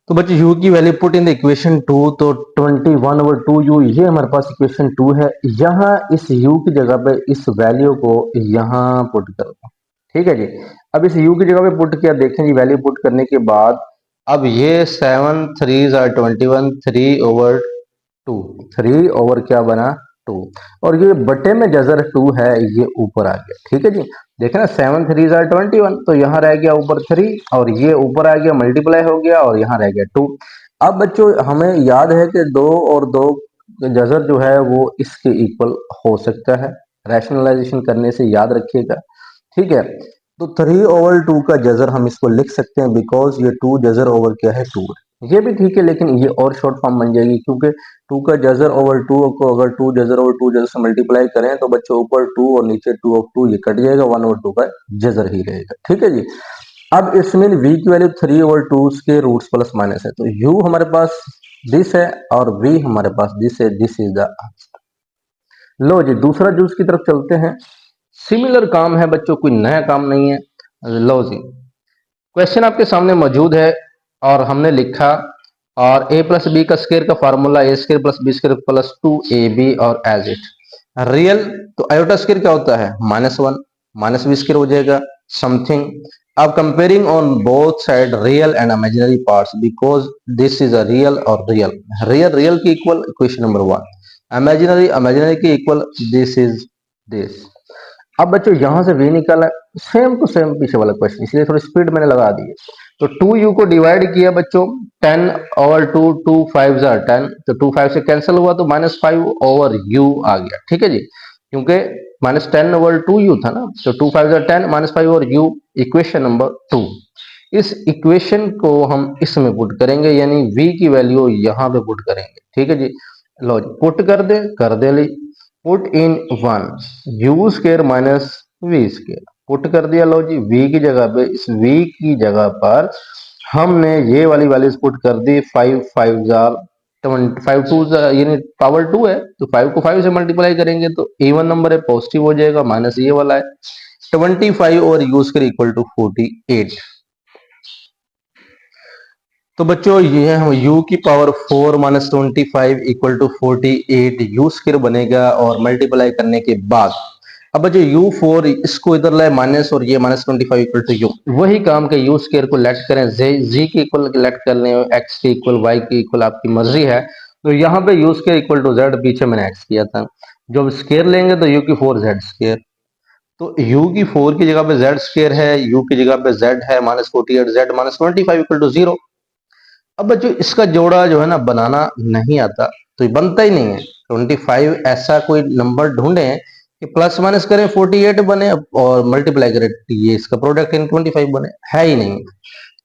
तो बच्चों u की value put in the equation 2, तो 21/2u ये हमारे पास इक्वेशन 2 है। यहाँ इस u की जगह पे इस वैल्यू को यहाँ पुट कर दो, ठीक है जी। अब इस u की जगह पे पुट किया, देखें जी वैल्यू पुट करने के बाद अब ये 7 3 are 21, 3/2, 3 ओवर क्या बना 2, और ये बटे में जजर 2 है, ये ऊपर आ गया, ठीक है जी। देखे ना 7 3 are 21, तो यहाँ रह गया ऊपर 3 और ये ऊपर आ गया मल्टीप्लाई हो गया और यहाँ रह गया 2। अब बच्चों हमें याद है कि 2 और 2 जजर जो है वो इसके इक्वल हो सकता है, रैशनलाइजेशन करने से याद रखिएगा, ठीक है। तो 3/2 का जजर हम इसको लिख सकते हैं, बिकॉज ये 2 जजर ओवर क्या है 2 है। ये भी ठीक है, लेकिन ये और शॉर्ट फॉर्म बन जाएगी, क्योंकि 2 का जजर ओवर 2 को अगर 2 जजर ओवर 2 जजर से मल्टीप्लाई करें तो बच्चों ऊपर 2 और नीचे 2/2 ये कट जाएगा, 1/2 का जजर ही रहेगा, ठीक है जी। अब इसमें v की वैल्यू 3/2 के रूट्स प्लस माइनस है, तो u हमारे पास दिस है और v हमारे पास दिस है, दिस इज द आंसर। लो जी दूसरा जूस की तरफ चलते हैं। सिमिलर काम है बच्चों, कोई नया काम नहीं है। लो जी क्वेश्चन आपके सामने मौजूद है और हमने लिखा, और a प्लस बी का स्क्वायर का formula a square plus B square plus 2ab और एज इट रियल। तो आयोटा स्क्वायर क्या होता है -1, माइनस बी स्क्वायर हो जाएगा समथिंग, अब comparing on both side real and imaginary parts because this is a real और रियल, रियल की इक्वल इक्वेशन नंबर 1, इमेजिनरी की इक्वल दिस इज दिस। अब बच्चों यहां से v निकाला, सेम टू सेम पीछे वाला क्वेश्चन, इसलिए थोड़ी स्पीड मैंने लगा दी है। तो 2u को डिवाइड किया बच्चों, 10 ओवर 2, 2 5 जार 10, तो 2 5 से कैंसिल हुआ तो -5 ओवर u आ गया, ठीक है जी, क्योंकि -10 ओवर 2u था ना, तो 2 5 जार 10, -5 ओवर u, इक्वेशन नंबर 2। इस इक्वेशन को हम इसमें पुट करेंगे, यानी v की वैल्यू यहां पे पुट करेंगे, ठीक है जी। लो जी, पुट कर दे ली, put in 1 u square minus v square, put कर दिया। लो जी, v की जगह पे, इस v की जगह पर हमने ये वाली वैल्यूज पुट कर दी, 5 5 जार 5 2 यानी पावर 2 है, तो 5 को 5 से मल्टीप्लाई करेंगे तो इवन नंबर है, पॉजिटिव हो जाएगा, माइनस ये वाला है 25 और u स्केयर इक्वल टू 48। तो बच्चों ये हम u की power 4 minus 25 equal to 48 u square बनेगा, और मल्टीप्लाई करने के बाद अब बच्चों u4 इसको इधर लाए माइनस, और ये -25 इक्वल टू u, वही काम के u स्क्वायर को लेट करें, z के इक्वल लेट कर लें, x के इक्वल y के इक्वल, आपकी मर्जी है। तो यहाँ पे u square equal to z, पीछे मैंने x किया था, जब स्क्वायर लेंगे तो u की 4 z स्क्वायर, तो u की 4 की जगह पे z स्क्वायर है, u की जगह पे z है -48, z -25 इक्वल टू 0। अब बच्चों इसका जोड़ा जो है ना बनाना नहीं आता, तो ये बनता ही नहीं है। 25 ऐसा कोई नंबर ढूंढे कि प्लस माइनस करें 48 बने, और मल्टीप्लाई करें ये इसका प्रोडक्ट इन 25 बने, है ही नहीं।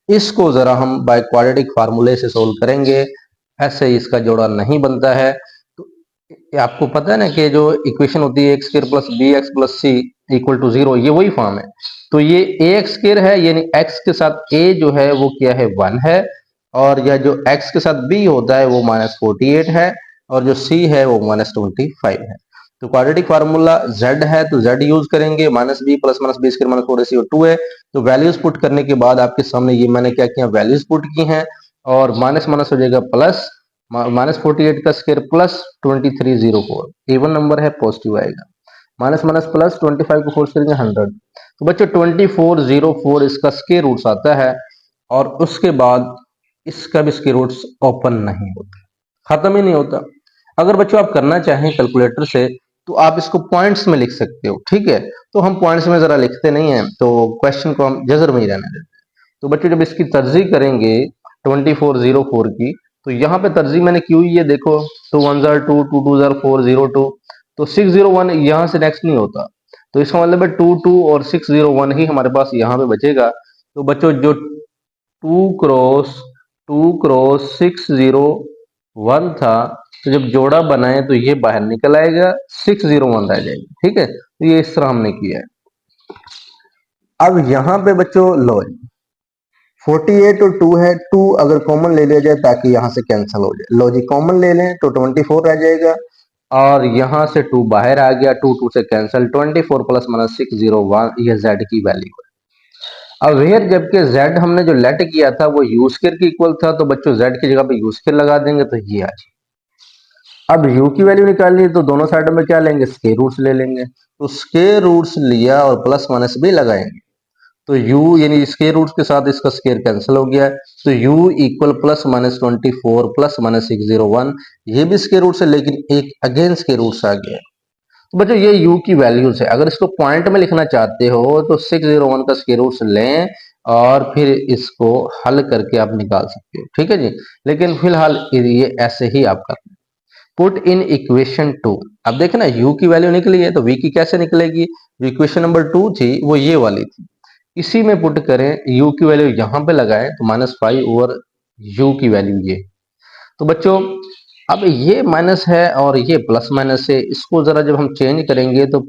इसको जरा हम बाय क्वाड्रेटिक फार्मूले से सोल्व करेंगे, ऐसे ही इसका जोड़ा नहीं बनता है। तो ये आपको पता है ना कि जो इक्वेशन होती है x squared plus B x plus C equal to 0, ये वही फॉर्म है। तो ये ए एक्स स्क्र है, यानी एक्स के साथ ए जो है वो क्या है 1 है, और यह जो x के साथ b होता है वो -48 है, और जो c है वो -25 है। तो क्वाड्रेटिक फार्मूला z है, तो z यूज करेंगे, -b plus -b square -4ac 2 है। तो वैल्यूज पुट करने के बाद आपके सामने ये मैंने क्या किया, वैल्यूज पुट की हैं, और माइनस माइनस हो जाएगा प्लस, -48 का स्क्वायर प्लस 2304, इवन नंबर है, पॉजिटिव आएगा, माइनस माइनस प्लस 25 को फोर्स करेंगे 100। तो बच्चों 2404 इसका स्क्वायर रूट्स आता है, और उसके बाद इसका भी स्क्वायर रूट्स ओपन नहीं होता, खत्म ही नहीं होता। अगर बच्चों आप करना चाहें कैलकुलेटर से, तो आप इसको पॉइंट्स में लिख सकते हो, ठीक है। तो हम पॉइंट्स में जरा लिखते नहीं है, तो क्वेश्चन को हम जजर में ही रहने देते हैं। तो बच्चों जब इसकी तरजीह करेंगे 2404 की, तो यहाँ पे तरजीह मैंने की हुई है, देखो 2 1 जार 2, 2 2 जार 4 02, तो 601 यहाँ से नेक्स्ट नहीं होता, तो इसका मतलब है 2 2 और 601 ही हमारे पास यहाँ पे बचेगा। तो बच्चों जो 2 क्रॉस 601 था, तो जब जोड़ा बनाए तो ये बाहर निकल आएगा, 601 रह जाएगी, ठीक है। तो ये इस तरह हमने किया है। अब यहाँ पे बच्चों लो 48 और 2 है, 2 अगर कॉमन ले लिया जाए ताकि यहाँ से कैंसिल हो जाए, लो जी कॉमन ले लें तो 24 रह जाएगा, और यहाँ से 2 बाहर आ गया, 2 2 से कैंसिल, 24 प्लस माइनस 601, ये z की वैल्यू है। अब वेयर जबकि z हमने जो लेट किया था वो यू स्क्वायर के इक्वल था, तो बच्चों z की जगह पे यू स्क्वायर लगा देंगे, तो ये आ जाए। अब u की वैल्यू निकालनी है, तो दोनों साइड में क्या लेंगे, स्क्वायर रूट्स ले लेंगे, तो स्क्वायर रूट्स लिया और प्लस माइनस भी लगाएंगे, तो u यानी स्क्वायर रूट्स के साथ इसका स्क्वायर कैंसिल हो गया, तो u equal plus minus 24 plus minus 601, ये भी स्क्वायर रूट्स है लेकिन एक अगेन स्क्वायर रूट्स आ गया। तो बच्चों ये u की वैल्यूज है, अगर इसको पॉइंट में लिखना चाहते हो तो 601 का स्क्वायर रूट्स लें, और फिर इसको हल करके आप निकाल सकते हो, ठीक है जी। लेकिन फिलहाल ये ऐसे ही आप करते हैं, पुट इन इक्वेशन 2। अब देखें ना u की वैल्यू निकली है, तो v की कैसे निकलेगी, जो इक्वेशन नंबर 2 थी वो ये वाली थी, इसी में पुट करें, u की वैल्यू यहां पे लगाएं, तो -5 ओवर u की वैल्यू ये। तो बच्चों अब ये माइनस है और ये प्लस माइनस है, इसको जरा जब हम चेंज करेंगे तो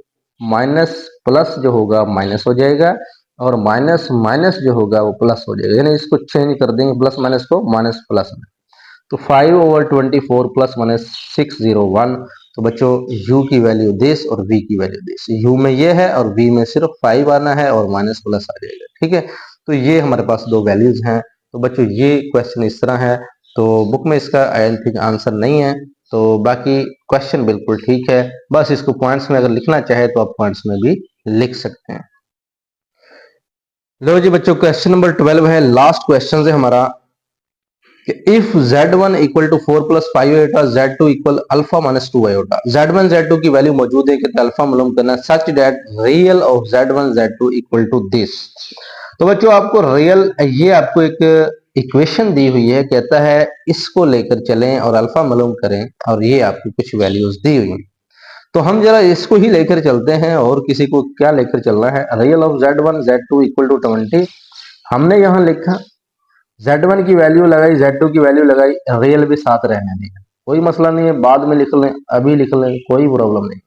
माइनस प्लस जो होगा माइनस हो जाएगा, और माइनस माइनस जो होगा वो प्लस हो जाएगा, यानी इसको चेंज कर देंगे प्लस माइनस को माइनस प्लस में। तो 5 ओवर 24 प्लस माइनस 601, तो बच्चों u की वैल्यू दिस और v की वैल्यू दिस, u में ये है और v में सिर्फ 5 आना है और माइनस प्लस आ जाएगा, ठीक है। तो ये हमारे पास दो वैल्यूज हैं। तो बच्चों ये क्वेश्चन इस तरह है, तो बुक में इसका आई थिंक आंसर नहीं है, तो बाकी क्वेश्चन बिल्कुल ठीक है, बस इसको पॉइंट्स में अगर लिखना चाहे तो आप पॉइंट्स में भी लिख सकते हैं। लो जी बच्चों, क्वेश्चन नंबर 12 है, लास्ट क्वेश्चन है हमारा कि if z1 equal to 4 plus 5 iota z2 equal alpha minus 2 iota, z1 z2 की वैल्यू मौजूद है कि अल्फा मालूम करना, such that real of z1 z2 equal to this. तो बच्चों आपको रियल, ये आपको एक इक्वेशन दी हुई है, कहता है इसको लेकर चलें और अल्फा मालूम करें, और ये आपको कुछ वैल्यूज दी हुई है। तो हम जरा इसको ही लेकर चलते हैं, और किसी को क्या लेकर चलना है। Real of z1 z2 equal to 20, हमने यहाँ लिखा z1 की वैल्यू लगाई, z2 की वैल्यू लगाई, रियल भी साथ रहने देगा, कोई मसला नहीं है, बाद में लिख लें, अभी लिख लें, कोई प्रॉब्लम नहीं।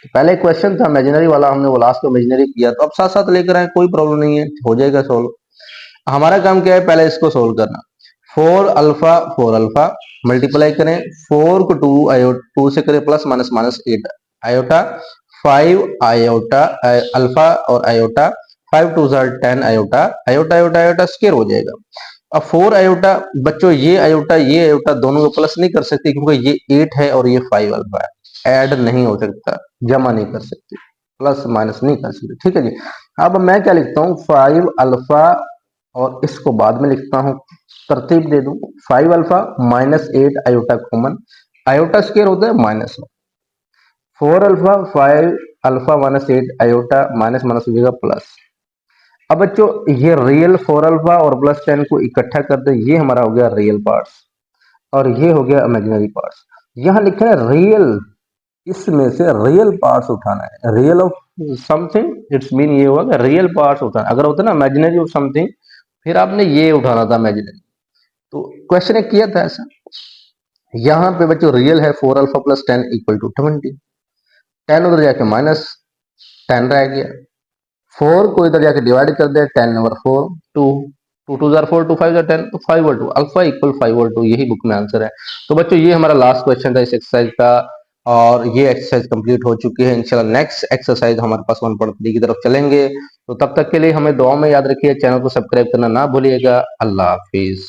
तो पहले क्वेश्चन था इमेजिनरी वाला, हमने वो लास्ट में इमेजिनरी किया, तो अब साथ साथ लेकर आए, कोई प्रॉब्लम नहीं है, हो जाएगा सोल्व। हमारा काम क्या है, पहले इसको सोल्व करना। 4 अल्फा मल्टीप्लाई करें, 4 को 2 टू से करें plus minus minus 8 iota, 5 iota alpha और iota, 5 two 10 iota, iota iota iota square हो जाएगा। अब 4 आयोटा बच्चों, ये आयोटा दोनों को प्लस नहीं कर सकते, क्योंकि ये 8 है और ये 5 अल्फा है, ऐड नहीं हो सकता, जमा नहीं कर सकते, प्लस माइनस नहीं कर सकते, ठीक है जी। अब मैं क्या लिखता हूँ, 5 अल्फा, और इसको बाद में लिखता हूँ, तरतीब दे दूं, 5 alpha minus 8 iota common, iota square होता है minus 4 alpha, 5 alpha minus 8 iota, minus minus हो जाएगा प्लस। अब बच्चों ये रियल 4 अल्फा और प्लस 10 को इकट्ठा कर दे, ये हमारा हो गया रियल पार्ट्स, और ये हो गया इमेजिनरी पार्ट्स। यहाँ लिखा है रियल, इसमें से रियल पार्ट्स उठाना है, real of something, it's mean ये हुआ कि रियल पार्ट्स उठाना। अगर होता ना इमेजिनरी ऑफ समथिंग, फिर आपने ये उठाना था इमेजिनरी। तो क्वेश्चन एक किया था ऐसा। यहाँ पे बच्चों रियल है 4 अल्फा प्लस 10 इक्वल टू 20, 10 उधर जाके माइनस 10 रह गया, 4 को इधर जाके डिवाइड कर दे, 10 ओवर 4, 2 टू टू जार 4, 2 5 जार 10, तो 5 और 2 अल्फा इक्वल 5 और 2, यही बुक में आंसर है। तो बच्चों ये हमारा लास्ट क्वेश्चन था इस एक्सरसाइज का, और ये एक्सरसाइज कंप्लीट हो चुकी है। इंशाल्लाह नेक्स्ट एक्सरसाइज हमारे पास 1.3 की तरफ चलेंगे। तो तब तक के लिए हमें दुआ में याद रखिए, चैनल को सब्सक्राइब करना ना भूलिएगा। अल्लाह हाफिज।